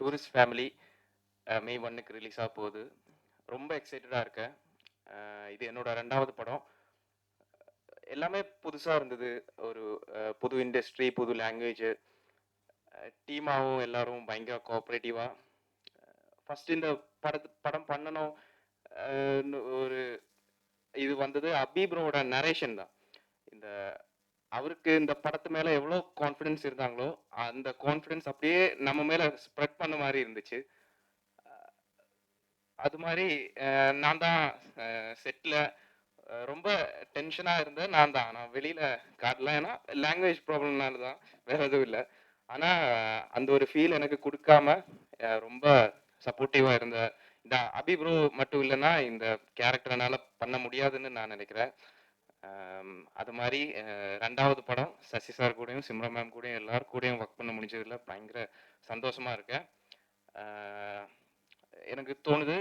Tourist family மே 1க்கு release ஆக போகுது. ரொம்ப எக்ஸைட்டடா இருக்கேன். இது என்னோட 2வது படம். எல்லாமே புதுசா இருந்தது. ஒரு புது இண்டஸ்ட்ரி, புது லாங்குவேஜ், டீமாவும் எல்லாரும் பயங்கர கோஆப்பரேட்டிவா. ஃபர்ஸ்ட் இந்த படம் பண்ணணும். ஒரு இது வந்தது அபி ப்ரோவோட நரேஷன் தான். இந்த அவருக்கு இந்த படத்து மேல எவ்வளோ கான்ஃபிடன்ஸ் இருந்தாங்களோ, அந்த கான்ஃபிடன்ஸ் அப்படியே நம்ம மேல ஸ்ப்ரெட் பண்ண மாரி இருந்துச்சு. அது மாரி நான் தான் செட்ல ரொம்ப டென்ஷனா இருந்தது நான் தான். நான் வெளியில காட்டல. ஏன்னா லாங்குவேஜ் ப்ராப்ளம்னால தான். வேற எதுவும் இல்ல. ஆனா அந்த ஒரு ஃபீல் எனக்கு குடுக்காம ரொம்ப சப்போர்ட்டிவா இருந்த இந்த அபி ப்ரோ மட்டும் இல்லன்னா, இந்த கேரக்டர் என்னால பண்ண முடியாதுன்னு நான் நெனைக்கிறேன். அது மாரி 2வது படம் சசி சார் கூடயும், சிம்ரன் மேம் கூடயும் எல்லார் கூடயும் ஒர்க் பண்ண முடிஞ்சதுல பயங்கர சந்தோஷமா இருக்கேன். அ எனக்கு தோணுது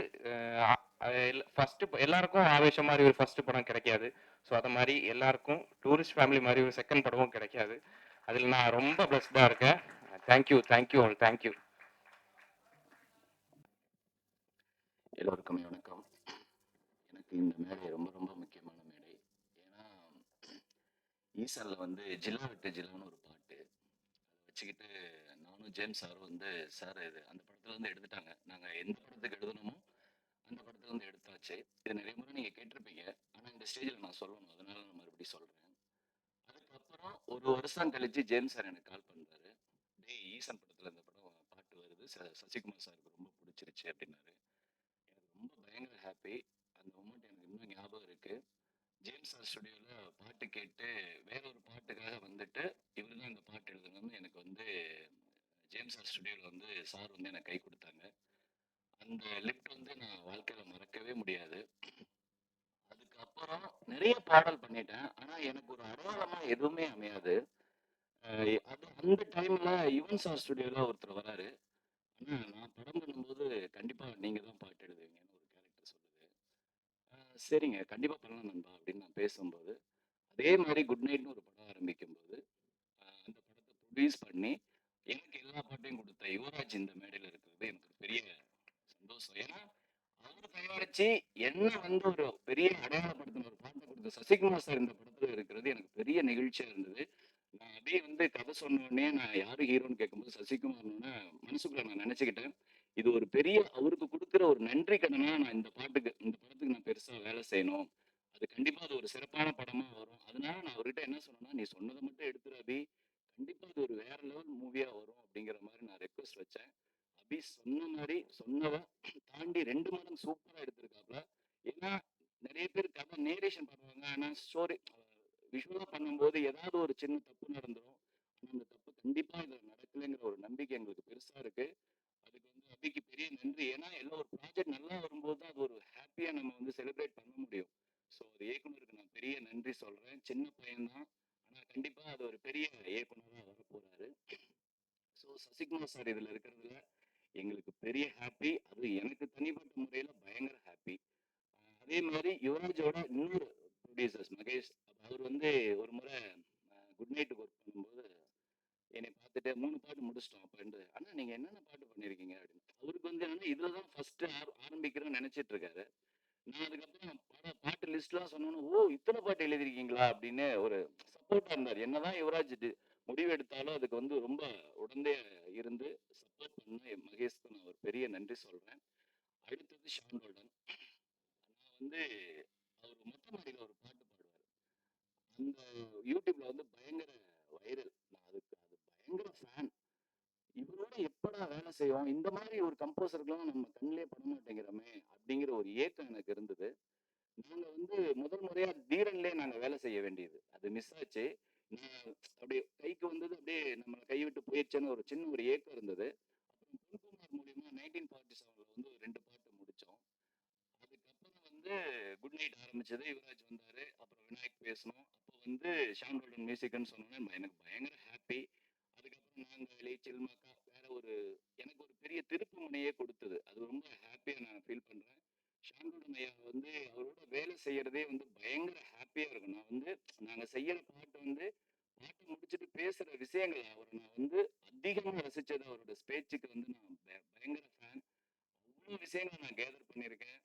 ஃபர்ஸ்ட் எல்லாருக்கும் ஆவேசம் மாரி ஒரு ஃபர்ஸ்ட் படம் கிடைக்காது. ஸோ அத மாரி எல்லாருக்கும் டூரிஸ்ட் ஃபேமிலி மாரி ஒரு செகண்ட் படமும் கிடைக்காது. அதில் நான் ரொம்ப பிளஸ்டா இருக்கேன். Thank you, thank you all, thank you. எல்லோருக்குமே வணக்கம். எனக்கு இந்த மேடை ரொம்ப ரொம்ப முக்கியமான மேடை. ஏன்னா ஈசல்ல வந்து ஜில்லா விட்டு ஜில்லான்னு ஒரு பாட்டு வச்சுக்கிட்டு நானும் ஜேம்ஸ் சாரும் வந்து சார் இது அந்த படத்துல இருந்து எடுத்துட்டாங்க. நாங்க எந்த படத்துக்கு எழுதணுமோ அந்த படத்துல இருந்து எடுத்தாச்சு. இது நிறைய முறை நீங்க கேட்டிருப்பீங்க. ஆனா இந்த ஸ்டேஜில் நான் சொல்லணும், அதனால நான் மறுபடியும் சொல்றேன். அதுக்கப்புறம் ஒரு வருஷம் கழிச்சு ஜேம்ஸ் சார் எனக்கு கால் பண்றாரு. டேய் ஈசன் படத்துல இந்த படம் பாட்டு வருது, சசிகுமார் சாருக்கு ரொம்ப பிடிச்சிருச்சு அப்படின்னாரு. எனக்கு ரொம்ப பயங்கர ஹாப்பி. அந்த மூமெண்ட் எனக்கு இன்னும் ஞாபகம் இருக்கு. ஜேம்ஸ் சார் ஸ்டுடியோல பாட்டு கேட்டு வேற ஒரு பாட்டுக்காக வந்துட்டு இவர் தான் இந்த பாட்டு எழுதணும்னு எனக்கு வந்து ஜேம்ஸ் சார் ஸ்டுடியோல வந்து சார் வந்து எனக்கு கை கொடுத்தாங்க. அந்த லிஃப்ட் வந்து நான் வாழ்க்கையில மறக்கவே முடியாது. அதுக்கப்புறம் நிறைய பாடல் பண்ணிட்டேன். ஆனா எனக்கு ஒரு அடையாளமா எதுவுமே அமையாது. அது அந்த டைம்ல யுவன் சார் ஸ்டுடியோல ஒருத்தர் வராரு. ஆனா நான் படம் பண்ணும்போது கண்டிப்பா நீங்க தான் பாட்டு எழுதுவீங்கன்னு ஒரு கேரக்டர் சொல்லுது. சரிங்க கண்டிப்பா பண்ணலாம் நண்பா அப்படின்னு நான் பேசும்போது அதே மாதிரி குட் நைட்னு ஒரு படம் ஆரம்பிக்கும்போது அந்த படத்தை ப்ரொடியூஸ் பண்ணி எனக்கு எல்லா பாட்டையும் கொடுத்த யுவராஜ் இந்த மேடையில் இருக்கிறது எனக்கு ஒரு பெரிய சந்தோஷம். ஏன்னா அவர் தயாரிச்சு என்ன வந்து ஒரு பெரிய அடையாளப்படுத்தின ஒரு பாட்டை கொடுத்த சசிகுமார் சார் இந்த படத்துல இருக்கிறது எனக்கு பெரிய நிகழ்ச்சியா இருந்தது. நான் அப்படியே வந்து கதை சொன்ன உடனே நான் யாரு ஹீரோன்னு கேட்கும்போது சசிகுமார்னு மனசுக்குள்ள நான் நினைச்சுக்கிட்டேன். இது ஒரு பெரிய அவருக்கு கொடுக்குற ஒரு நன்றி கடனா நான் இந்த படத்துக்கு நான் பெருசா வேலை செய்யணும். அது கண்டிப்பா அது ஒரு சிறப்பான படமா வரும். அதனால நான் அவர்கிட்ட என்ன சொன்னேன்னா, நீ சொன்னதை மட்டும் எடுத்துரு அபி. கண்டிப்பா அது ஒரு வேற லெவல் மூவியா வரும் அப்படிங்கிற மாதிரி நான் ரெக்வஸ்ட் வச்சேன். அபி சொன்ன மாதிரி சொன்னவ தாண்டி 2 மடங்கு சூப்பரா எடுத்திருக்காப்ல. ஏன்னா நிறைய பேர் கதை நேரேஷன் பண்ணுவாங்க. ஆனா ஸ்டோரி விஷுவலா பண்ணும்போது ஏதாவது ஒரு சின்ன தப்பு நடந்துரும். ஆனா அந்த தப்பு கண்டிப்பா இதுல நடக்கலைங்கிற ஒரு நம்பிக்கை எங்களுக்கு பெருசா இருக்கு. அதுக்கு வந்து அபிக்கு பெரிய நன்றி. ஏன்னா எல்லாம் ஒரு ப்ராஜெக்ட் நல்லா வரும்போது தான் அது ஒரு ஹாப்பியா நம்ம வந்து செலிப்ரேட் பண்ண முடியும். ஸோ அது இயக்குனருக்கு நான் பெரிய நன்றி சொல்றேன். சின்ன பையன்தான். ஆனா கண்டிப்பா அது ஒரு பெரிய இயக்குனரா வரப்போறாரு. ஸோ சசிகுமார் சார் இதுல இருக்கிறதுல எங்களுக்கு பெரிய ஹாப்பி. அது எனக்கு தனிப்பட்ட முறையில பயங்கர ஹாப்பி. அதே மாதிரி யுவராஜோட இன்னொரு ப்ரொடியூசர்ஸ் மகேஷ், அவர் வந்து ஒரு முறை குட் நைட்டுக்கு ஒர்க் பண்ணும்போது என்னை பார்த்துட்டு 3 பாட்டு முடிச்சிட்டோம் அப்ப அண்ணா நீங்க என்னென்ன பாட்டு பண்ணிருக்கீங்க அப்படின்னு. அவருக்கு வந்து என்னன்னா இதுலதான் ஃபர்ஸ்ட் ஆரம்பிக்கிறேன்னு நினைச்சிட்டு இருக்காரு. நான் அதுக்கப்புறம் பாட்டு லிஸ்ட்லாம் சொன்னோன்னு ஓ இத்தனை பாட்டு எழுதிருக்கீங்களா அப்படின்னு ஒரு சப்போர்ட்டா இருந்தார். என்னதான் யுவராஜ் முடிவு எடுத்தாலும் அதுக்கு வந்து ரொம்ப உடந்தே இருந்து சப்போர்ட் பண்ண மகேஷ்க்கு நான் ஒரு பெரிய நன்றி சொல்றேன். அடுத்தது ஷான் ரோல்டன். நான் வந்து அவர் மொட்டை மாடியில ஒரு பாட்டு பாடுவார். அந்த யூடியூப்ல வந்து பயங்கர வைரல். நான் அது பயங்கர ஃபேன். இவரோட எப்படா வேலை செய்வோம், இந்த மாதிரி ஒரு கம்போசருக்கெல்லாம் நம்ம கண்ணிலே பட மாட்டேங்கிறோமே அப்படிங்கிற ஒரு ஏக்கம் எனக்கு இருந்தது. நாங்க வந்து முதல் முறையா தீரன்லயே நாங்க வேலை செய்ய வேண்டியது அது மிஸ் ஆச்சு. நான் அப்படியே கைக்கு வந்தது அப்படியே நம்ம கைவிட்டு போயிடுச்சேன்னு ஒரு சின்ன ஒரு ஏக்கம் இருந்தது. அப்புறம் பொன்குமார் மூலியமா 1947ல வந்து ஒரு 2 பாட்டு முடிச்சோம். அதுக்கப்புறம் வந்து குட் நைட் ஆரம்பிச்சது, யுவராஜ் வந்தாரு, அப்புறம் விநாயக் பேசணும். அப்போ வந்து ஷான் ரோல்டன் மியூசிக்னு சொன்னோன்னே எனக்கு பயங்கர ஹாப்பி. அதுக்கப்புறம் நாங்காலி சில்மாக்கா வேற ஒரு எனக்கு ஒரு பெரிய திருப்பு முனையே கொடுத்தது. அது ரொம்ப ஹாப்பியா நான் ஃபீல் பண்றேன். ஷான் ரோல்டன் ஐயா வந்து அவரோட வேலை செய்யறதே வந்து பயங்கர ஹாப்பியா இருக்கும். நான் வந்து நாங்க செய்யற பாட்டு வந்து பாட்டு முடிச்சுட்டு பேசுற விஷயங்கள் அவரை நான் வந்து அதிகமா ரசிச்சது. அவரோட ஸ்பீச்சுக்கு வந்து நான் பயங்கர ஃபேன். அவ்வளோ விஷயங்களை நான் கேதர் பண்ணியிருக்கேன்.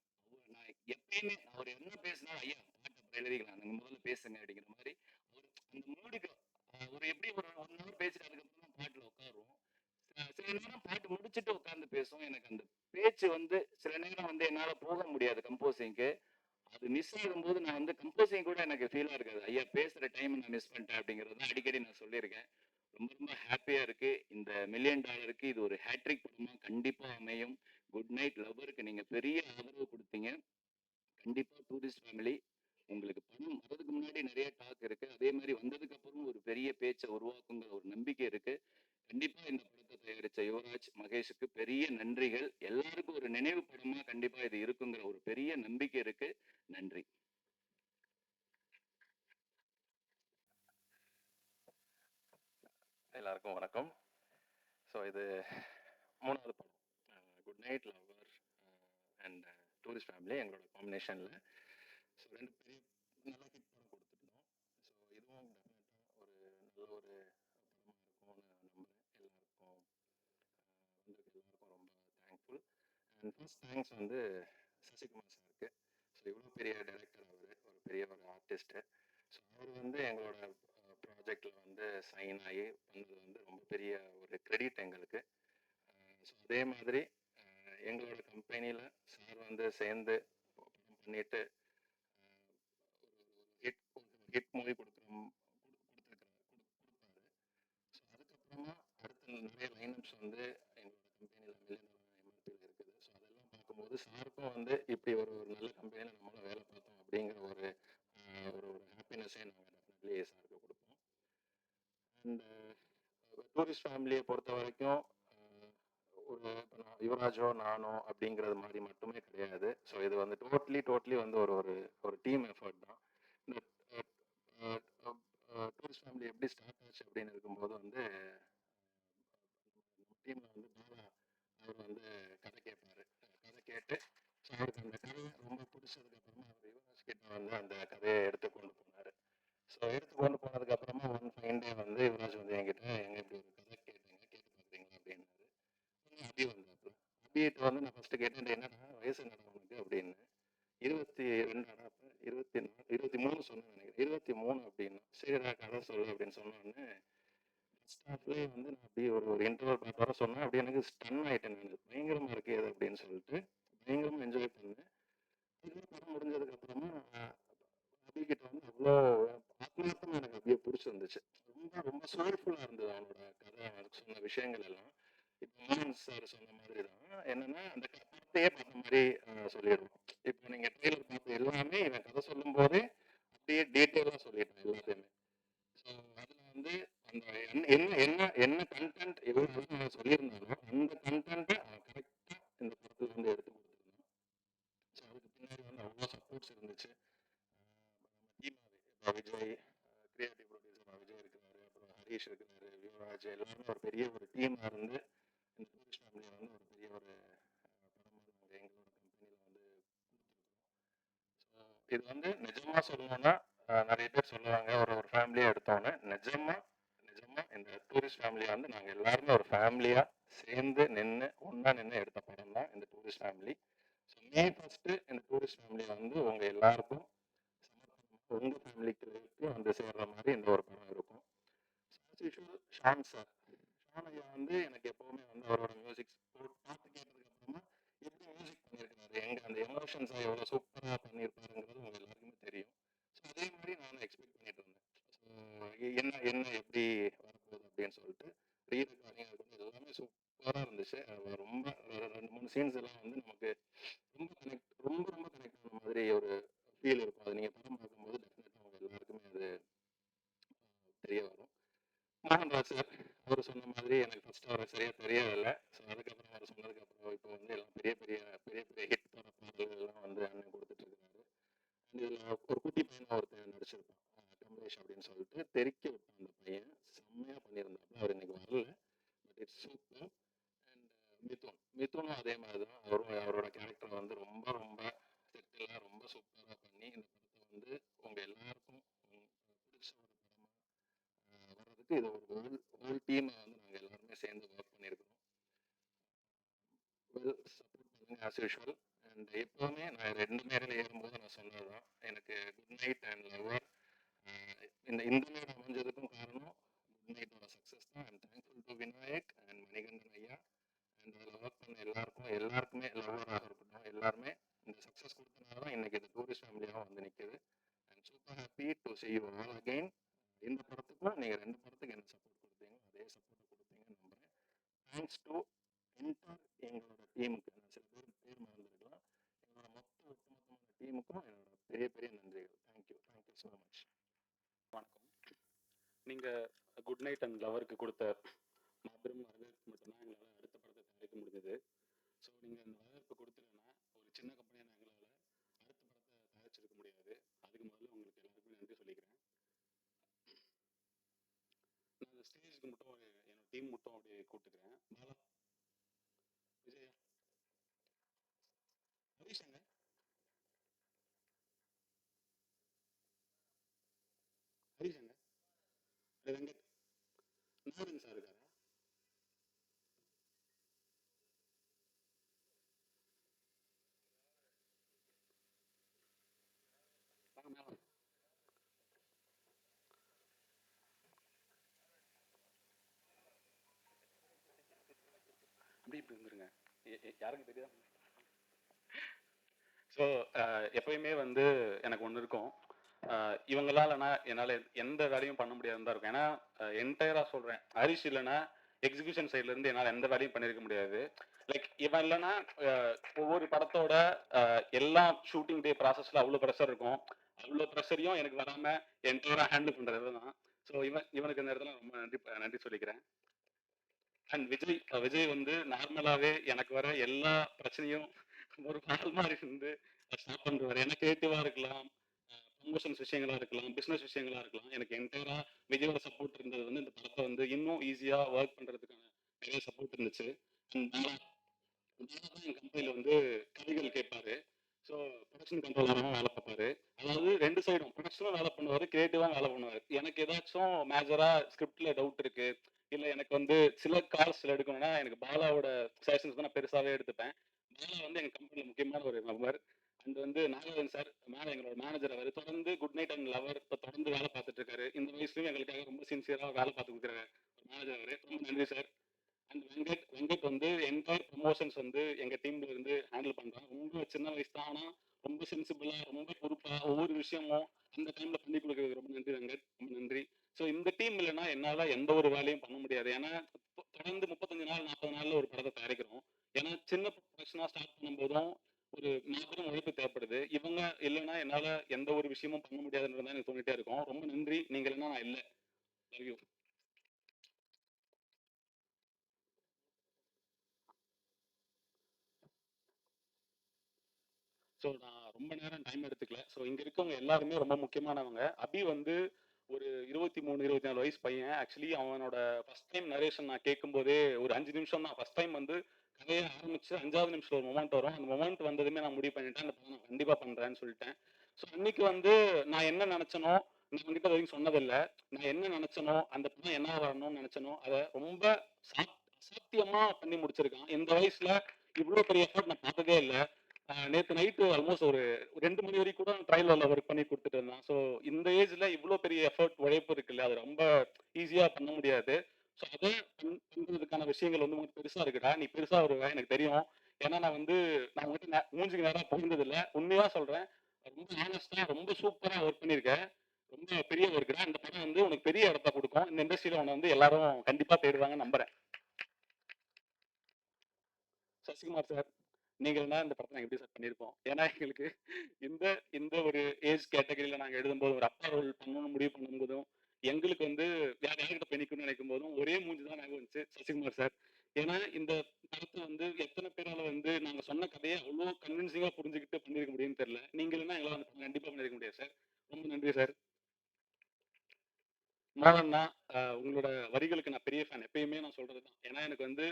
நான் எப்பயுமே அவர் என்ன பேசினா ஐயா பாட்டு அப்புறம் எழுதிக்கலாம், நீங்க முதல்ல பேசுங்க அப்படிங்கிற மாதிரி அவர் அந்த மூடுக்கு ஒரு எப்படி ஒரு 1 ஹவர் பேசிட்டு அதுக்கப்புறம் தான் பாட்டுல உட்காருவோம். சில நேரம் பாட்டு முடிச்சுட்டு உட்கார்ந்து பேசுவோம். எனக்கு அந்த பேச்சு வந்து சில நேரம் வந்து என்னால போக முடியாது கம்போசிங்க்கு. அது மிஸ் ஆகும்போது நான் வந்து கம்போசிங் கூட எனக்கு ஃபீலா இருக்காது. ஐயா பேசுற டைம் நான் மிஸ் பண்ணிட்டேன் அப்படிங்கிறது தான் அடிக்கடி நான் சொல்லியிருக்கேன். ரொம்ப ரொம்ப ஹாப்பியா இருக்கு. இந்த $1,000,000க்கு இது ஒரு ஹேட்ரிக் படமா கண்டிப்பா அமையும். குட் நைட் லவ்வருக்கு நீங்க பெரிய ஆதரவு கொடுத்தீங்க. கண்டிப்பா டூரிஸ்ட் ஃபேமிலி உங்களுக்கு பணம் வர்றதுக்கு முன்னாடி நிறைய டாக் இருக்கு. அதே மாதிரி வந்ததுக்கு அப்புறம் ஒரு பெரிய பேச்சை உருவாக்குங்கிற ஒரு நம்பிக்கை இருக்கு. கண்டிப்பா இந்த படத்தை தயாரிச்ச யுவராஜ் மகேஷுக்கு பெரிய நன்றிகள். எல்லாருக்கும் ஒரு நினைவு படமா கண்டிப்பா இது இருக்குங்கிற ஒரு பெரிய நம்பிக்கை இருக்கு. நன்றி. எல்லாருக்கும் வணக்கம். ஸோ இது 3வது படம், good night lover and tourist family எங்களோட காம்பினேஷனில். ஸோ 2 பெரிய நல்ல ஹிட் படம் கொடுத்துருந்தோம். ஸோ இதுவும் டெஃபினட்டாக ஒரு நல்ல ஒரு படமாக இருக்கும்னு நம்புகிறேன். எல்லாருக்கும் வந்திருக்க எல்லாருக்கும் ரொம்ப தேங்க்ஃபுல். அண்ட் ஃபர்ஸ்ட் தேங்க்ஸ் வந்து சசிகுமார் சாருக்கு. ஸோ இவ்வளோ பெரிய டைரக்டர் அவர், ஒரு பெரிய ஒரு ஆர்டிஸ்ட்டு. ஸோ அவர் வந்து எங்களோட ப்ராஜெக்டில் வந்து சைன் ஆகி பண்ணது வந்து ரொம்ப பெரிய ஒரு கிரெடிட் எங்களுக்கு. ஸோ அதே மாதிரி எங்களோட கம்பெனியில் சார் வந்து சேர்ந்து படம் பண்ணிட்டு ஒரு ஹிட் மூவி கொடுப்பாரு. ஸோ அதுக்கப்புறமா அடுத்த நிறைய லைனப்ஸ் வந்து எங்களோட கம்பெனியில் எம்ஆர்பியில் இருக்குது. ஸோ அதெல்லாம் பார்க்கும்போது சாருக்கும் வந்து இப்படி ஒரு நல்ல கம்பெனியில் நம்மளும் வேலை பார்த்தோம் அப்படிங்கிற ஒரு ஒரு ஹாப்பினஸே நாங்கள் டெஃபினெட்லி சாருக்கு கொடுப்போம். அண்ட் டூரிஸ்ட் ஃபேமிலியை பொறுத்த வரைக்கும் ஒரு யுவராஜோ நானோ அப்படிங்கிறது மாதிரி மட்டுமே கிடையாது. ஸோ இது வந்து டோட்டலி வந்து ஒரு ஒரு ஒரு டீம் எஃபர்ட் தான். இந்த டூரிஸ்ட் ஃபேமிலி எப்படி ஸ்டார்ட் ஆச்சு அப்படின்னு இருக்கும்போது வந்து டீமில் வந்து பாலா அவர் வந்து கதை கேட்பாரு. கதை கேட்டு ஸோ அவருக்கு அந்த கதையை ரொம்ப பிடிச்சதுக்கப்புறமா அவர் யுவராஜ் கிட்ட வந்து அந்த கதையை எடுத்து கொண்டு போனார். ஸோ எடுத்து கொண்டு போனதுக்கப்புறமா ஒன் ஃபைன் டே வந்து யுவராஜ் வந்து என்கிட்ட இப்படி ஒரு கதை கேட்டீங்க, கேட்டு பார்க்குறீங்களா அப்படின்னாரு. அபி வந்தாப்புல. அபிகிட்ட வந்து நான் ஃபர்ஸ்ட் கேட்டேன், என்னடா வயசு என்னடா உனக்கு அப்படின்னு. 22 அப்போ 24 23 சொன்னேன் நினைக்கிறேன். 23 அப்படின்னா சரிடா கதை சொல்லு அப்படின்னு சொன்னோன்னு ஃபர்ஸ்ட் ஹாஃப்லேயே வந்து நான் அப்படியே ஒரு இன்டர்வல் பார்த்து வர சொன்னேன். அப்படி எனக்கு ஸ்டன் ஆகிட்டேன். நான் பயங்கரமாக இருக்கு அது அப்படின்னு சொல்லிட்டு பயங்கரமாக என்ஜாய் பண்ணேன். இதுவே படம் முடிஞ்சதுக்கு அப்புறமா அபிகிட்ட வந்து அவ்வளோ ஆத்மார்த்தமாக எனக்கு அப்படியே பிடிச்சிருந்துச்சு. ரொம்ப ரொம்ப சோல்ஃபுல்லாக இருந்தது அவனோட கதை, அவனுக்கு சொன்ன விஷயங்கள் எல்லாம். இப்போ மோகன் சார் சொன்ன மாதிரி தான் என்னன்னா அந்த படத்தையே பார்த்த மாதிரி சொல்லிடுவோம். இப்போ நீங்கள் ட்ரெய்லர் பார்த்த எல்லாமே இவன் கதை சொல்லும் போதே அப்படியே டீட்டெயிலாக சொல்லிட்டேன் எல்லாத்தையுமே. ஸோ அதில் வந்து அந்த என்ன என்ன என்ன கண்டென்ட் எவ்வளோ சொல்லியிருந்தாலும் அந்த கண்டென்ட்டை கரெக்டாக இந்த படத்துல வந்து எடுத்து கொடுத்துருந்தோம். ஸோ அதுக்கு பின்னாடி வந்து அவ்வளோ சப்போர்ட்ஸ் இருந்துச்சு. டீமாவே இப்போ விஜய் கிரியேட்டிவ் ப்ரொடியூசர் விஜய் இருக்கிறாரு, அப்புறம் ஹரீஷ் இருக்கிறாரு, யுவராஜ் எல்லாருமே ஒரு பெரிய ஒரு டீமாக இருந்து இந்த டூரிஸ்ட் ஃபேமிலியை வந்து ஒரு பெரிய ஒரு படமாக நாங்கள் எங்களோட கம்பெனியில் வந்து கொடுத்துருக்குறோம். ஸோ இது வந்து நிஜமாக சொல்லணும்னா நிறைய பேர் சொல்லுவாங்க ஒரு ஒரு ஃபேமிலியாக எடுத்தோன்னே. நிஜமா இந்த டூரிஸ்ட் ஃபேமிலியை வந்து நாங்கள் எல்லாருமே ஒரு ஃபேமிலியாக சேர்ந்து நின்று ஒன்றா நின்று எடுத்த படம் தான் இந்த டூரிஸ்ட் ஃபேமிலி. ஸோ மே 1 இந்த டூரிஸ்ட் ஃபேமிலியை வந்து உங்கள் எல்லாருக்கும் சமர்ப்பணமாக உங்கள் ஃபேமிலிக்கு வந்து சேர்ற மாதிரி இந்த ஒரு படம் இருக்கும். ஷான் சார், ஷான் ஐயா வந்து எனக்கு எப்போவுமே வந்து அவரோட மியூசிக் பாட்டு கேட்டதுக்கு அப்புறமா எப்படி மியூசிக் பண்ணியிருக்காரு, எங்கே அந்த எமோஷன்ஸை எவ்வளோ சூப்பராக பண்ணியிருப்பாருங்கிறது உங்கள் எல்லாருக்குமே தெரியும். ஸோ அதே மாதிரி நானும் எக்ஸ்பெக்ட் பண்ணிட்டு இருந்தேன். ஸோ என்ன என்ன எப்படி வரப்போகுது அப்படின்னு சொல்லிட்டு ரீ ரெக்கார்டிங் அது எல்லாமே சூப்பராக இருந்துச்சு. ரொம்ப 2-3 சீன்ஸ் எல்லாம் வந்து நமக்கு ரொம்ப ரொம்ப கனெக்ட் ஆன மாதிரி ஒரு ஃபீல் இருக்கும். அது நீங்கள் படம் பார்க்கும்போது டெஃபினட்டாக அவங்க எல்லாருக்குமே அது தெரிய வரும். மோகன்ராஜ் சார் அவர் சொன்ன மாதிரி எனக்கு ஃபர்ஸ்ட் அவரை சரியாக தெரியவில்லை. ஸோ அதுக்கப்புறம் அவர் சொன்னதுக்கப்புறம் இப்போ வந்து எல்லாம் பெரிய பெரிய பெரிய பெரிய ஹிட் பட பாடல்கள் எல்லாம் வந்து அண்ணன் கொடுத்துட்டு இருக்காரு. இதில் ஒரு குட்டி பையனாக ஒருத்தர் நடிச்சிருப்பான் கமலேஷ் அப்படின்னு சொல்லிட்டு தெறிக்க விட்டான் அந்த பையன். செம்மையாக பண்ணியிருந்தாப்புல. அவர் இன்னைக்கு வரல, பட் இட்ஸ் சூப்பர். அண்ட் மிதுனும் அதே மாதிரி தான். அவரோட கேரக்டர் வந்து ரொம்ப ரொம்ப செட்டெல்லாம் ரொம்ப சூப்பராக பண்ணி இந்த படத்தை வந்து உங்கள் எல்லாருக்கும் பிடிச்ச ஒரு படமாக அளவுக்கு இது ஒரு ஹோல் டீமை வந்து நாங்கள் எல்லாருமே சேர்ந்து ஒர்க் பண்ணியிருக்கிறோம். வெல் சப்போர்ட் பண்ணுங்க ஆஸ் யூஷுவல். அண்ட் எப்போவுமே நான் 2 மேடையில் ஏறும்போது நான் சொன்னது தான், எனக்கு குட் நைட் அண்ட் லவ்வர் இந்த மேடை அமைஞ்சதுக்கும் காரணம் குட் நைட்டோட சக்ஸஸ் தான். I'm thankful to Vinayak and Manikandan ஐயா அண்ட் அதில் ஒர்க் பண்ண எல்லாருக்குமே லவ்வராக இருக்கட்டும், எல்லாருமே இந்த சக்ஸஸ் கொடுத்தனால தான் இன்னைக்கு இது டூரிஸ்ட் ஃபேமிலியாக வந்து நிற்குது. I'm super happy to see you all again. இந்த படத்துக்கும் நீங்கள் 2 படத்துக்கு என்ன சப்போர்ட் கொடுத்தீங்க அதே சப்போர்ட்டை கொடுப்பீங்கன்னு நம்புகிறேன். தேங்க்ஸ் டு என்டையர் எங்களோட டீமுக்கு. நான் சில பேர் மறந்துருக்கலாம். என்னோட ஒட்டுமொத்தமான டீமுக்கும் என்னோட பெரிய பெரிய நன்றிகள். Thank you so much. வணக்கம். நீங்கள் குட் நைட் அண்ட் லவருக்கு கொடுத்த மாபெரும் வரவேற்பு மட்டும்தான் எங்களால் அடுத்த படத்தை தயாரிக்க முடிஞ்சது. ஸோ நீங்கள் அந்த வரவேற்பு கொடுத்துருன்னா ஒரு சின்ன கம்பெனியான எங்களால் அடுத்த படத்தை தயாரிச்சிருக்க முடியாது. அதுக்கு முதல்ல உங்களுக்கு எல்லாருக்குமே நன்றி சொல்லிக்கிறேன். நான் அந்த ஸ்டேஜுக்கு மட்டும் என்னோட டீம் மட்டும் அப்படியே கூப்பிட்டுக்கிறேன். பாலா, விஜயா, ஹரிஷங்க, ஹரிஷங்க, வெங்கட், நாரன் சார் இருக்காரா? வாங்க மேலே. அப்படி இப்படி இருந்துருங்க. யாருக்கும் தெரியாது. ஸோ எப்பயுமே வந்து எனக்கு ஒன்று இருக்கும், இவங்களாலனா என்னால் எந்த வேலையும் பண்ண முடியாதுன்னு தான் இருக்கும். ஏன்னா என்டையராக சொல்கிறேன், ஹரிஷ் இல்லைன்னா எக்ஸிகியூஷன் சைட்லேருந்து என்னால் எந்த வேலையும் பண்ணியிருக்க முடியாது. லைக் இவன் இல்லைன்னா ஒவ்வொரு படத்தோட எல்லா ஷூட்டிங் டே ப்ராசஸில் அவ்வளோ ப்ரெஷர் இருக்கும். அவ்வளோ ப்ரெஷரையும் எனக்கு வராமல் என்டையராக ஹேண்டில் பண்ணுறது தான். ஸோ இவனுக்கு இந்த இடத்துல ரொம்ப நன்றி சொல்லிக்கிறேன். அண்ட் விஜய் வந்து நார்மலாகவே எனக்கு வர எல்லா பிரச்சனையும் ஒரு பால் மாதிரி இருந்து ஸ்டாப் பண்ணுறாரு. எனக்கு கிரியேட்டிவாக இருக்கலாம், ப்ரமோஷன்ஸ் விஷயங்களா இருக்கலாம், பிஸ்னஸ் விஷயங்களா இருக்கலாம், எனக்கு என்டையரா விஜயோட சப்போர்ட் இருந்தது வந்து இந்த படத்தை வந்து இன்னும் ஈஸியாக ஒர்க் பண்ணுறதுக்கான நிறைய சப்போர்ட் இருந்துச்சு. அண்ட் பாலா தான் என் கம்பெனியில் வந்து கதைகள் கேட்பாரு. ஸோ ப்ரொடக்ஷன் கண்ட்ரோலராகவும் வேலை பார்ப்பாரு. அதாவது 2 சைடும் ப்ரொடக்ஷனும் வேலை பண்ணுவார், கிரியேட்டிவாகவும் வேலை பண்ணுவார். எனக்கு ஏதாச்சும் மேஜராக ஸ்கிரிப்டில் டவுட் இருக்குது, இல்லை எனக்கு வந்து சில கால்ஸில் எடுக்கணும்னா எனக்கு பாலாவோட சஜஷன்ஸ் தான் நான் பெருசாகவே எடுத்துப்பேன். பாலா வந்து எங்கள் கம்பெனியில் முக்கியமான ஒரு மெம்பர். அண்ட் வந்து நாகராஜன் சார் எங்களோட மேனேஜர். அவர் தொடர்ந்து குட் நைட் அண்ட் லவர் இப்போ தொடர்ந்து வேலை பார்த்துட்டு இருக்காரு. இந்த வயசுலையும் எங்களுக்காக ரொம்ப சின்சியராக வேலை பார்த்து கொடுக்குற ஒரு மேனேஜர் அவர். ரொம்ப நன்றி சார். அண்ட் வெங்கட் வந்து என்டையர் ப்ரமோஷன்ஸ் வந்து எங்கள் டீம்ல இருந்து ஹேண்டில் பண்ணுறான். ரொம்ப சின்ன வயசு தான், ஆனால் ரொம்ப சென்சிபிளாக ரொம்ப பொறுப்பாக ஒவ்வொரு விஷயமும் அந்த டைமில் பண்ணி கொடுக்குறதுக்கு ரொம்ப நன்றி வெங்கட், ரொம்ப நன்றி. ஸோ இந்த டீம் இல்லைன்னா என்னால் எந்த ஒரு வேலையும் பண்ண முடியாது. ஏன்னா தொடர்ந்து 35 நாள் 40 நாளில் ஒரு படத்தை தயாரிக்கிறோம். ஏன்னா சின்ன ப்ரொடக்ஷனாக ஸ்டார்ட் பண்ணும்போதும் ஒரு மாபெரும் உழைப்பு தேவைப்படுது. இவங்க இல்லைன்னா என்னால் எந்த ஒரு விஷயமும் பண்ண முடியாதுன்றது தான் எனக்கு தோணிட்டே இருக்கும். ரொம்ப நன்றி. நீங்கள் இல்லைன்னா நான் இல்லை. Love you. ஸோ நான் ரொம்ப நேரம் டைம் எடுத்துக்கல. ஸோ இங்கே இருக்கவங்க எல்லாருமே ரொம்ப முக்கியமானவங்க. அபி வந்து ஒரு 23 24 வயசு பையன். ஆக்சுவலி அவனோட ஃபர்ஸ்ட் டைம் நரேஷன் நான் கேட்கும்போதே ஒரு 5 நிமிஷம் தான். ஃபர்ஸ்ட் டைம் வந்து கதையை ஆரம்பிச்சு 5வது நிமிஷம் ஒரு மொமெண்ட் வரும். அந்த மொமெண்ட் வந்ததுமே நான் முடிவு பண்ணிட்டேன், அந்த படம் நான் கண்டிப்பாக பண்ணுறேன்னு சொல்லிட்டேன். ஸோ அன்னைக்கு வந்து நான் என்ன நினச்சனோ, நான் உங்ககிட்ட வரைக்கும் சொன்னதில்லை, நான் என்ன நினச்சனோ அந்த படம் என்ன வரணும்னு நினச்சனோ அதை ரொம்ப அசாத்தியமாக பண்ணி முடிச்சிருக்கான். இந்த வயசுல இவ்வளோ பெரிய எஃபர்ட் நான் பார்த்ததே இல்லை. நேற்று நைட்டு ஆல்மோஸ்ட் ஒரு 2 மணி வரைக்கும் கூட ட்ரைலரில் ஒர்க் பண்ணி கொடுத்துட்டு இருந்தான். ஸோ இந்த ஏஜ்ல இவ்வளோ பெரிய எஃபர்ட் உழைப்பு இருக்குல்ல, அது ரொம்ப ஈஸியாக பண்ண முடியாது. ஸோ அதை பண்ணுறதுக்கான விஷயங்கள் வந்து உங்களுக்கு பெருசாக இருக்குடா, நீ பெருசாக வருவ எனக்கு தெரியும். ஏன்னா நான் உங்ககிட்ட மூஞ்சிக்கு நேராக போயிருந்ததில்லை, உண்மையாக சொல்கிறேன். ரொம்ப ஆனஸ்டாக ரொம்ப சூப்பராக ஒர்க் பண்ணியிருக்கேன். ரொம்ப பெரிய ஒர்க்குடா. இந்த படம் வந்து உனக்கு பெரிய இடத்த கொடுக்கும். இந்த இண்டஸ்ட்ரியில் உன்னை வந்து எல்லாரும் கண்டிப்பாக தேடுவாங்கன்னு நம்புறேன். சசிகுமார் சார், நீங்கள்னா இந்த படத்தை நாங்கள் எப்படி சார் பண்ணியிருப்போம்? ஏன்னா எங்களுக்கு இந்த இந்த ஒரு ஏஜ் கேட்டகரியில் நாங்கள் எழுதும்போது ஒரு அப்பா ரோல் பண்ணணும்னு முடிவு பண்ணும்போதும் எங்களுக்கு வந்து வேற யார்கிட்ட போய் நிற்கணும்னு நினைக்கும் போதும் ஒரே மூஞ்சி தான் ஞாபகம் வந்துச்சு, சசிகுமார் சார். ஏன்னா இந்த படத்தை வந்து எத்தனை பேரால வந்து நாங்கள் சொன்ன கதையை அவ்வளோ கன்வின்சிங்காக புரிஞ்சுக்கிட்டு பண்ணியிருக்க முடியும்னு தெரியல. நீங்களும் எங்களால் அந்த படம் கண்டிப்பாக பண்ணியிருக்க முடியாது சார். ரொம்ப நன்றி சார். மோகன்னா, உங்களோட வரிகளுக்கு நான் பெரிய ஃபேன். எப்பயுமே நான் சொல்றது தான். ஏன்னா எனக்கு வந்து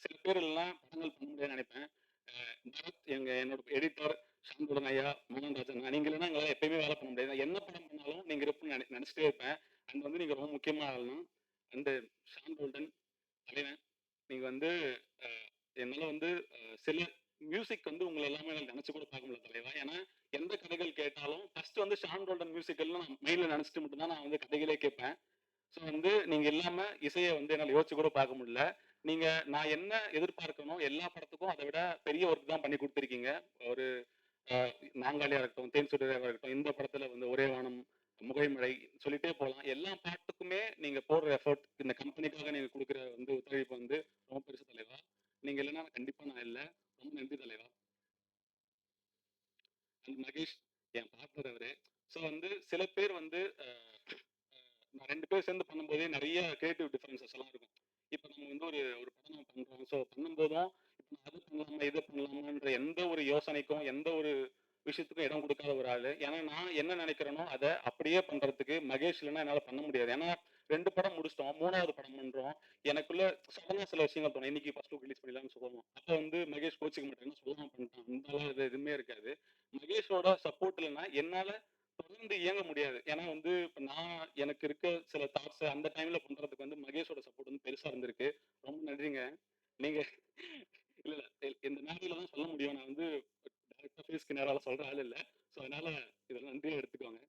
சில பேர் எல்லாம் படங்கள் பண்ண முடியாதுன்னு நினைப்பேன். பரத் என்னோட எடிட்டர், சாந்தோடன் ஐயா, மோகன் ராஜன், நீங்க இல்லைன்னா எங்களால் எப்பயுமே வேலை பண்ண முடியாது. நான் என்ன படம் பண்ணாலும் நீங்க இருப்பீங்கன்னு நினைச்சிட்டே இருப்பேன். அண்ட் வந்து நீங்க ரொம்ப முக்கியமான ஆள்னா அண்டு ஷான் ரோல்டன் தலைவன், நீங்க வந்து என்னால வந்து சில மியூசிக் வந்து உங்களை எல்லாமே எனக்கு நினைச்சு கூட பார்க்க முடியல தலைவா. ஏன்னா எந்த கதைகள் கேட்டாலும் ஃபர்ஸ்ட் வந்து ஷான் ரோல்டன் மியூசிக்கல்லாம் நான் மெயில நினைச்சிட்டு மட்டும்தான் நான் வந்து கதைகளே கேட்பேன். ஸோ வந்து நீங்க இல்லாம இசையை வந்து என்னால் யோசிச்சு கூட பார்க்க முடியல. நீங்க நான் என்ன எதிர்பார்க்கணும் எல்லா படத்துக்கும் அதை விட பெரிய ஒர்க் தான் பண்ணி கொடுத்துருக்கீங்க. ஒரு நாங்காலியா இருக்கட்டும், தேன் சுடராக இருக்கட்டும், இந்த படத்துல வந்து ஒரே வானம், முகைமழை சொல்லிட்டே போகலாம். எல்லா பாட்டுக்குமே நீங்க போடுற எஃபர்ட், இந்த கம்பெனிக்காக நீங்க கொடுக்குற வந்து ஒத்துழைப்பு வந்து ரொம்ப பெருசு தலைவா. நீங்க இல்லைன்னா கண்டிப்பா நான் இல்லை. ரொம்ப நன்றி தலைவா. அண்ட் மகேஷ் என் பார்ட்னர் அவரு. ஸோ வந்து சில பேர் வந்து நான் 2 பேர் சேர்ந்து பண்ணும்போதே நிறைய கிரியேட்டிவ் டிஃபரன்சஸ் எல்லாம் இருக்கும். இப்போ நம்ம வந்து ஒரு ஒரு படம் நம்ம பண்றோம். ஸோ பண்ணும்போதும் இப்போ நான் அது பண்ணலாமா இதை பண்ணலாமான்ற எந்த ஒரு யோசனைக்கும் எந்த ஒரு விஷயத்துக்கும் இடம் கொடுக்காத ஒரு ஆளு. ஏன்னா நான் என்ன நினைக்கிறேனோ அதை அப்படியே பண்றதுக்கு மகேஷ் இல்லைன்னா என்னால பண்ண முடியாது. ஏன்னா 2 படம் முடிச்சிட்டோம், 3வது படம் பண்றோம். எனக்குள்ள சடனா சில விஷயங்கள் தோணும். இன்னைக்கு ஃபர்ஸ்ட் லுக் ரிலீஸ் பண்ணிடலாம்னு சொல்லுவோம். அப்போ வந்து மகேஷ் கோச்சிக்க மாட்டேன்னு சொல்லாம பண்ணிட்டான். அந்த அளவு இது எதுவுமே இருக்காது. மகேஷோட சப்போர்ட் இல்லைன்னா என்னால தொடர்ந்து இயங்க முடியாது. ஏன்னா வந்து இப்ப நான் எனக்கு இருக்க சில தாட்ஸ் அந்த டைம்ல பண்றதுக்கு வந்து மகேஷோட சப்போர்ட் வந்து பெருசா இருந்திருக்கு. ரொம்ப நன்றிங்க. நீங்க இல்ல இல்ல இந்த மேடையில தான் சொல்ல முடியும். நான் வந்து டைரக்டா ஃபேஸ்க்கு நேரால சொல்ற ஆள் இல்ல. ஸோ அதனால இதெல்லாம் நன்றியா எடுத்துக்கோங்க.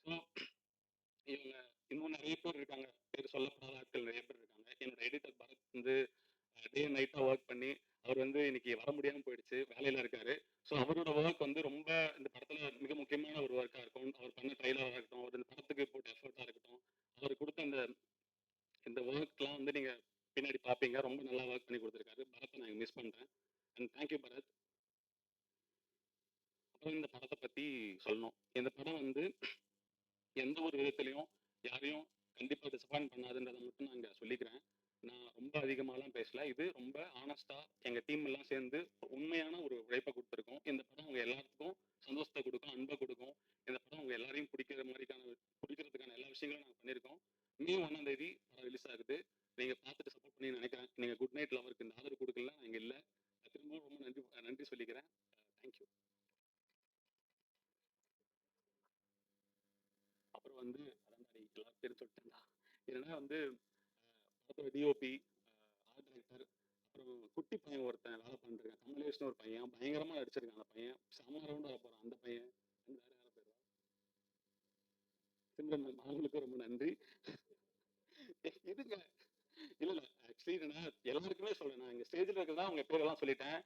ஸோ இவங்க இன்னும் நிறைய பேர் இருக்காங்க. பேர் சொல்லப்படாத ஆட்கள் நிறைய பேர் இருக்காங்க. என்னோட எடிட்டர் பரத் வந்து டே நைட்டா ஒர்க் பண்ணி அவர் வந்து இன்னைக்கு வர முடியாம போயிடுச்சு. வேலையில இருக்காரு. ஸோ அவரோட ஒர்க் வந்து ரொம்ப இந்த படத்துல மிக முக்கியமான ஒரு ஒர்க்கா இருக்கும். அவர் பண்ண ட்ரைலரா இருக்கட்டும், அவர் இந்த படத்துக்கு போட்ட எஃபர்ட்டா இருக்கட்டும், அவர் கொடுத்த இந்த இந்த ஒர்க்லாம் வந்து நீங்க பின்னாடி பார்ப்பீங்க. ரொம்ப நல்லா ஒர்க் பண்ணி கொடுத்துருக்காரு. பரத்தை நான் மிஸ் பண்றேன். And thank you Bharath. அப்புறம் இந்த படத்தை பத்தி சொல்லணும். இந்த படம் வந்து எந்த ஒரு விதத்திலையும் யாரையும் கண்டிப்பா டிசப்பாயிண்ட் பண்ணாதுன்றதை மட்டும் நான் இங்க சொல்லிக்கிறேன். நான் ரொம்ப அதிகமாலாம் பேசல. இது ரொம்ப ஆனஸ்டா எங்க டீம் எல்லாம் சேர்ந்து உண்மையான ஒரு உழைப்பை கொடுத்துருக்கோம். இந்த படம் உங்க எல்லாத்துக்கும் சந்தோஷத்தை கொடுக்கும், அன்பை கொடுக்கும். இந்த படம் உங்க எல்லாரையும் பிடிக்கிறதுக்கான எல்லா விஷயங்களும் நாங்கள் பண்ணியிருக்கோம். மே 1ஆம் தேதி படம் ரிலீஸ் ஆகுது. நீங்க பார்த்துட்டு சப்போர்ட் பண்ணி நினைக்கிறேன். நீங்க குட் நைட் லவருக்கு இந்த ஆதரவு கொடுக்கல நான் இங்க இல்லை. திரும்பவும் ரொம்ப நன்றி சொல்லிக்கிறேன். தேங்க்யூ. அப்புறம் வந்து அதான் எல்லாரும் பேர் சொல்லிட்டேன். ஏன்னா வந்து படத்தோட டிஓபி, ஆர்ட் டைரக்டர், அப்புறம் குட்டி பையன் ஒருத்தன் வேலை பண்ணிருக்கான், கமலேஷ்னு ஒரு பையன் பயங்கரமா நடிச்சிருக்கான். அந்த பையன் செம்ம ரவுண்ட் வர போறான். அந்த பையன் வேற யார பேர் சிம்ரன் மேம், அவங்களுக்கும் ரொம்ப நன்றி. இதுங்க இல்ல இல்ல ஆக்சுவலி என்னன்னா எல்லாருக்குமே சொல்றேன். நான் இங்க ஸ்டேஜ்ல இருக்கிறதா உங்க பேரெல்லாம் சொல்லிட்டேன்.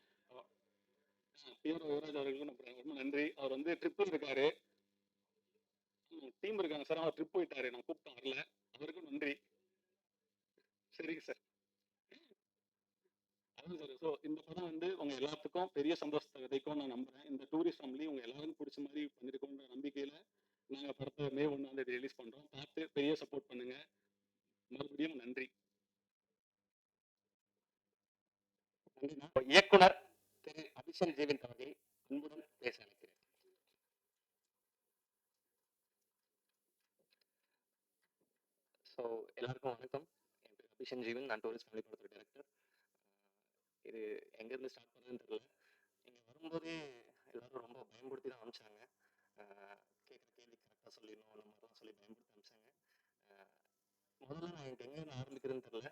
பிஆர் யுவராஜ் அவர்களுக்கும் ரொம்ப நன்றி. அவர் வந்து ட்ரிப்பில் இருக்காரு. டீம் இருக்காங்க சார். அவர் ட்ரிப் போயிட்டாரு. நான் கூப்பிட்டேன் வரல. அவருக்கும் நன்றி. சரிங்க சார். அதான் சார். ஸோ இந்த படம் வந்து உங்க எல்லாத்துக்கும் பெரிய சந்தோஷத்தை விதைக்கும் நான் நம்புறேன். இந்த டூரிஸ்ட் ஃபேமிலி உங்க எல்லாருக்கும் பிடிச்ச மாதிரி பண்ணிருக்கோன்ற நம்பிக்கையில நாங்க படத்தை மே 1ஆம் தேதி ரிலீஸ் பண்றோம். பார்த்து பெரிய சப்போர்ட் பண்ணுங்க. மறுபடியும் நன்றி. இயக்குனர் திரு அபிஷன் ஜீவன் அவர்கள் அன்புடன் பேச அழைக்கிறேன். ஸோ எல்லாருக்கும் வணக்கம். என் பேர் அபிஷன் ஜீவன். நான் டூரிஸ்ட் ஃபேமிலி படத்தோட டைரக்டர். இது எங்கேருந்து ஸ்டார்ட் பண்ணுறதுன்னு தெரியல. இங்கே வரும்போதே எல்லாரும் ரொம்ப பயன்படுத்தி தான் அனுப்பிச்சாங்க. கேட்குற கேள்வி கரெக்டாக சொல்லிடணும் அந்த மாதிரிலாம் சொல்லி பயன்படுத்தி அனுப்பிச்சாங்க. முதல்ல நான் எனக்கு எங்கேருந்து ஆரம்பிக்கிறதுன்னு தெரியல.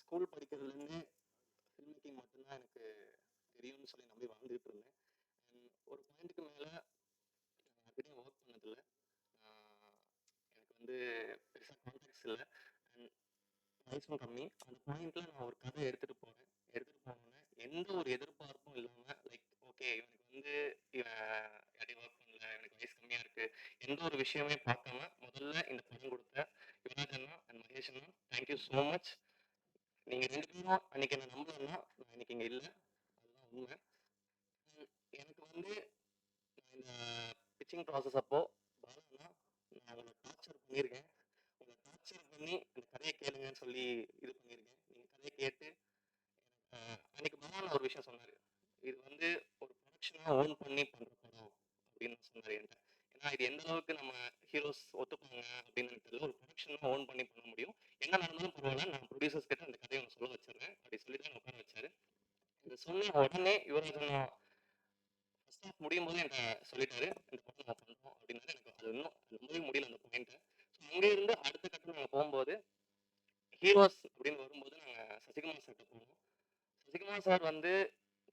ஸ்கூல் படிக்கிறதுலேருந்து ஃபில்ம் மேக்கிங் மட்டும்தான் எனக்கு தெரியும்னு சொல்லி நம்பி வாழ்ந்துகிட்டு இருந்தேன். ஒரு பாயிண்ட்டுக்கு மேலே யார்கிட்டையும் ஒர்க் பண்ணதில்லை. எனக்கு வந்து பெருசாக கான்டாக்ட்ஸ் இல்லை. அண்ட் வயசும் கம்மி. அந்த பாயிண்ட்ல நான் ஒரு கதை எடுத்துகிட்டு போனேன். எடுத்துகிட்டு போனோன்னே எந்த ஒரு எதிர்பார்ப்பும் இல்லாமல் லைக் ஓகே இவனுக்கு வந்து இவன் யாரையும் ஒர்க் பண்ணல, எனக்கு வயசு கம்மியாக இருக்குது, எந்த ஒரு விஷயமே பார்க்காம முதல்ல இந்த படம் கொடுத்த யுவராஜ் அண்ணா அண்ட் மகேஷ் அண்ணா, தேங்க்யூ ஸோ மச். நீங்கள் 2 பேரும் அன்னைக்கு என்ன நம்பலன்னா நான் இன்னைக்கு இங்கே இல்லை. அதுதான் உண்மை. எனக்கு வந்து நான் இந்த பிச்சிங் ப்ராசஸ் அப்போ பாலா நான் உங்களை டார்ச்சர் பண்ணியிருக்கேன். உங்களை டார்ச்சர் பண்ணி இந்த கதையை கேளுங்கன்னு சொல்லி இது பண்ணியிருக்கேன். நீங்கள் கதையை கேட்டு அன்னைக்கு பாலா ஒரு விஷயம் சொன்னார். இது வந்து ஒரு ப்ரொடக்ஷனாக ஓன் பண்ணி பண்ணுற படம் அப்படின்னு சொன்னார் என்கிட்ட. ஏன்னா இது எந்த அளவுக்கு நம்ம ஹீரோஸ் ஒத்துப்பாங்க அப்படின்னு எனக்கு தெரியல. ஒரு ப்ரொடக்ஷனாக ஓன் பண்ணி பண்ண முடியும். என்ன நடந்தாலும் பரவாயில்ல, நான் ப்ரொடியூசர்ஸ் கிட்ட அந்த கதையை ஒன்று சொல்ல வச்சிடுறேன் அப்படி சொல்லிட்டு தான் உட்கார வச்சாரு. இதை சொன்ன உடனே யுவராஜன் ஃபர்ஸ்ட் ஹாஃப் முடியும் போது என்கிட்ட சொல்லிட்டாரு இந்த படம் நான் பண்ணுறோம் அப்படின்னாரு. எனக்கு அது இன்னும் நம்பவே முடியல அந்த பாயிண்ட்டை. ஸோ அங்கே இருந்து அடுத்த கட்டம் நாங்கள் போகும்போது ஹீரோஸ் அப்படின்னு வரும்போது நாங்கள் சசிகுமார் சார்கிட்ட போனோம். சசிகுமார் சார் வந்து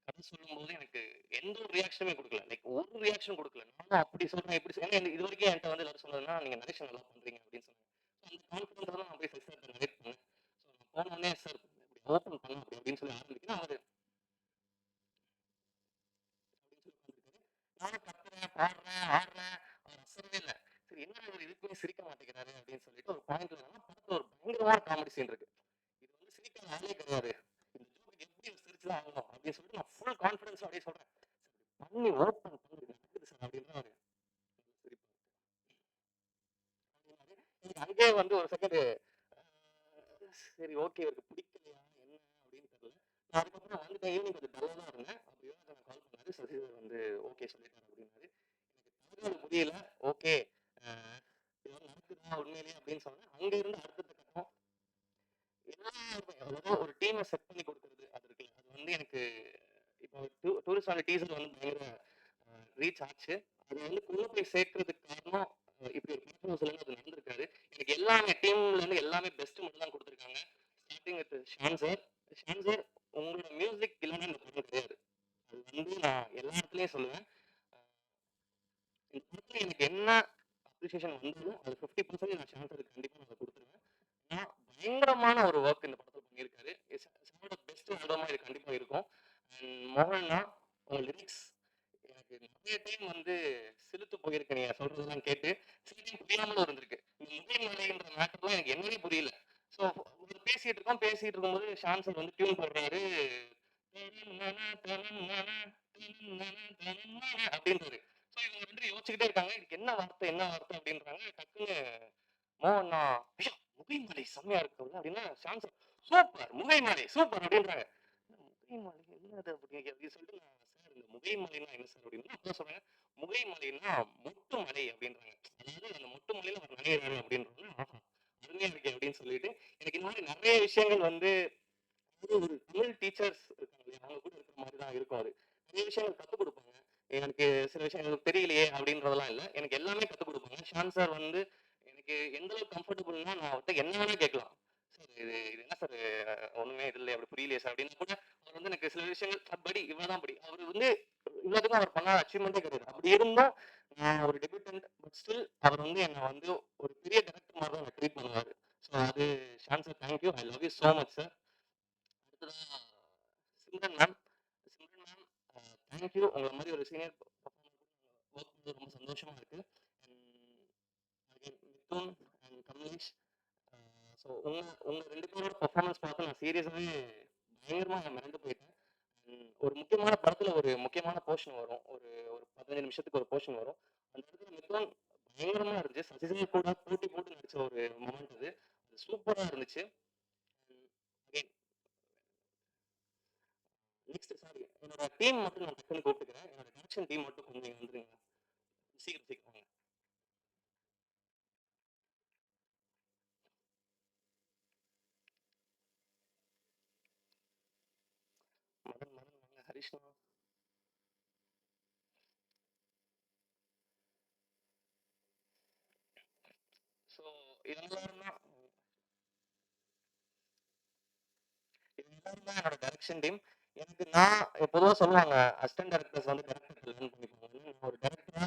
கதை சொல்லும்போது எனக்கு எந்த ஒரு ரியாக்ஷனுமே கொடுக்கல. லைக் ஒரு ரியாக்ஷன் கொடுக்கல. நானும் அப்படி சொல்றேன், இப்படி சொல்றேன். ஏன்னா இது வரைக்கும் என்கிட்ட வந்து எல்லாரும் சொன்னதுன்னா, நீங்க நரேஷன் நல்லா பண்றீங்க அப்படின்னு சொன்னாங்க. அந்த கான்ஃபிடன்ஸ் தான் நான் போய் சசி சார்கிட்ட நரேட் பண்ணேன். ஸோ நான் போன உடனே சார் இப்படி ஓப்பன் பண்ண அப்படி அப்படின்னு சொல்லி ஆரம்பிக்கிறேன். அவர் நானும் கத்துறேன், பாடுறேன், ஆடுறேன். அவர் அசரவே இல்லை. சரி என்ன அவர் இதுக்குமே சிரிக்க மாட்டேங்கிறாரு அப்படின்னு சொல்லிட்டு ஒரு பாயிண்ட்ல படத்துல ஒரு பயங்கரமான காமெடி சீன் இருக்கு. இது வந்து சிரிக்காத ஆளே கிடையாது. இந்த ஜோக்கு எப்படி சிரிச்சுதான் ஆகணும் அப்படின்னு சொல்லிட்டு நான் ஃபுல் கான்ஃபிடன்ஸ் அப்படியே சொல்றேன். பண்ணி ஓப்பன் பண்ணி நடக்குது சார் அப்படின்றாரு. சிரிப்பு. எனக்கு அங்கேயே வந்து ஒரு செகண்ட் சரி ஓகே இவருக்கு பிடிக்கலையா என்ன அப்படின்னு தெரியல. நான் அதுக்கப்புறம் வந்துட்டேன். ஈவினிங் கொஞ்சம் டல்லாக தான் இருந்தேன். அப்போ யோகா கால் பண்ணாரு. சசி வந்து ஓகே சொல்லிட்டாரு அப்படின்னாரு. எனக்கு தகவல் புரியல. ஓகே இதெல்லாம் நடக்குதா உண்மையிலேயே அப்படின்னு சொன்னேன். அங்க இருந்து அடுத்த கட்டம் அதாவது ஒரு டீமை செட் பண்ணி கொடுக்குறது அது இருக்குல்ல. அது வந்து எனக்கு இப்போ டூரிஸ்ட் ஆன டீசர் வந்து பயங்கர ரீச் ஆச்சு. அது வந்து கொண்டு போய் சேர்க்கறதுக்கு காரணம் இப்படி ஒரு ப்ரொபோசல் அது நடந்திருக்காரு. எனக்கு எல்லாமே டீம்ல இருந்து எல்லாமே பெஸ்ட் மட்டும் தான் கொடுத்துருக்காங்க. Starting with Sean sir. Sean sir உங்களோட மியூசிக் இல்லைன்னா இந்த படம் கிடையாது. அது வந்து நான் எல்லா இடத்துலயும் சொல்லுவேன். இந்த படத்துல எனக்கு என்ன அப்ரிசியேஷன் வந்ததோ அது 50% நான் ஷான் சாருக்கு கண்டிப்பா நான் கொடுத்துருவேன். நான் பயங்கரமான ஒரு ஒர்க் இந்த படத்துல பண்ணியிருக்காரு. சாரோட பெஸ்ட் ஆல்பமா இது கண்டிப்பா இருக்கும். அண்ட் மோகன்னா உங்க லிரிக்ஸ் எனக்கு நிறைய டைம் வந்து சிலுத்து போயிருக்கு நீங்க சொல்றதெல்லாம் கேட்டு. சில டைம் புரியாமலும் இருந்திருக்கு. இந்த முகை மலைன்ற மேட்டர்லாம் எனக்கு என்னன்னே புரியல. ஸோ பேசிட்டு இருக்கும்போது ஷான் சார் வந்து டியூன் போடுறாரு. அப்படின்றாரு. ஸோ இவங்க ரெண்டு யோசிச்சுக்கிட்டே இருக்காங்க. இதுக்கு என்ன வார்த்தை என்ன வார்த்தை அப்படின்றாங்க. டக்குன்னு மோகன்னா ஐயா முகைமலை செம்மையா இருக்குல்ல அப்படின்னா ஷான் சார் சூப்பர் முகைமலை சூப்பர் அப்படின்றாங்க. முகைமலை என்னது அப்படின்னு சொல்லிட்டு நான் சார் இந்த முகைமலைன்னா என்ன சார் அப்படின்னா அப்பதான் சொல்றேன் முகைமலைன்னா மொட்டு மலை அப்படின்றாங்க. அதாவது அந்த மொட்டு மலையில அவர் நனையிறாரு அப்படின்றாங்க. ஆஹா அருமையா இருக்கே அப்படின்னு சொல்லிட்டு எனக்கு இந்த மாதிரி நிறைய விஷயங்கள் வந்து ஒரு தமிழ் டீச்சர்ஸ் இருக்காங்க இல்லையா, அவங்க கூட இருக்கிற மாதிரி தான் இருக்கும். அது நிறைய விஷயங்கள் கற்றுக் கொடுப்பாங்க. எனக்கு சில விஷயம் எனக்கு தெரியலையே அப்படின்றதெல்லாம் இல்லை. எனக்கு எல்லாமே கற்றுக் கொடுப்பாங்க. ஷான் சார் வந்து எனக்கு எந்த அளவுக்கு கம்ஃபர்டபுள்னா நான் அவர்கிட்ட என்ன வேணா கேட்கலாம். சார் இது என்ன சார் ஒண்ணுமே இது இல்லை அப்படி புரியலையே சார் அப்படின்னு கூட அவர் வந்து எனக்கு சில விஷயங்கள் படி இவ்வளவுதான் படி அவர் வந்து இவ்வளவுக்கும் அவர் பண்ண அச்சீவ்மெண்ட்டே கிடையாது. அப்படி இருந்தும் நான் ஒரு டெபியூட்டன்ட் பட் ஸ்டில் அவர் வந்து என்னை வந்து ஒரு பெரிய டேரக்டர் மாதிரி தான் ட்ரீட் பண்ணுவார். ஸோ அது Sean sir thank you I love you so much sir. அடுத்ததான் Simran ma'am. Simran ma'am thank you. உங்களை மாதிரி ஒரு சீனியர் ஒர்க் பண்ணது ரொம்ப சந்தோஷமா இருக்கு. மிதுன் அண்ட் கமலேஷ். ஸோ உங்க ரெண்டு பேரோட பர்ஃபார்மன்ஸ் பார்த்து நான் சீரியஸாகவே பயங்கரமாக மிரண்டு போயிட்டேன். ஒரு முக்கியமான படத்துல ஒரு முக்கியமான போர்ஷன் வரும். ஒரு ஒரு 15 நிமிஷத்துக்கு ஒரு போர்ஷன் வரும். அந்த இடத்துல மிதுன் பயங்கரமா இருந்துச்சு. சசிசேகர் கூட போட்டி போட்டு நடிச்ச ஒரு மொமெண்ட் அது. அது சூப்பரா இருந்துச்சு. நெக்ஸ்ட் சாரி என்னோட டீம் மட்டும் நான் டக்குன்னு கூப்பிட்டுக்கிறேன். என்னோட டைரக்ஷன் டீம் மட்டும் கொஞ்சம் இங்க வந்துருங்க. சீக்கிரம் வாங்க. மதன் வாங்க. ஹரிஷ்ணா. ஸோ இதெல்லாம் தான் என்னோட டைரக்ஷன் டீம். எனக்கு நான் பொதுவாக சொல்லுவாங்க அசிஸ்டன்ட் டைரக்டர்ஸ் வந்து டைரக்டர் லேர்ன் பண்ணிப்பாங்க. நான் ஒரு டைரக்டரா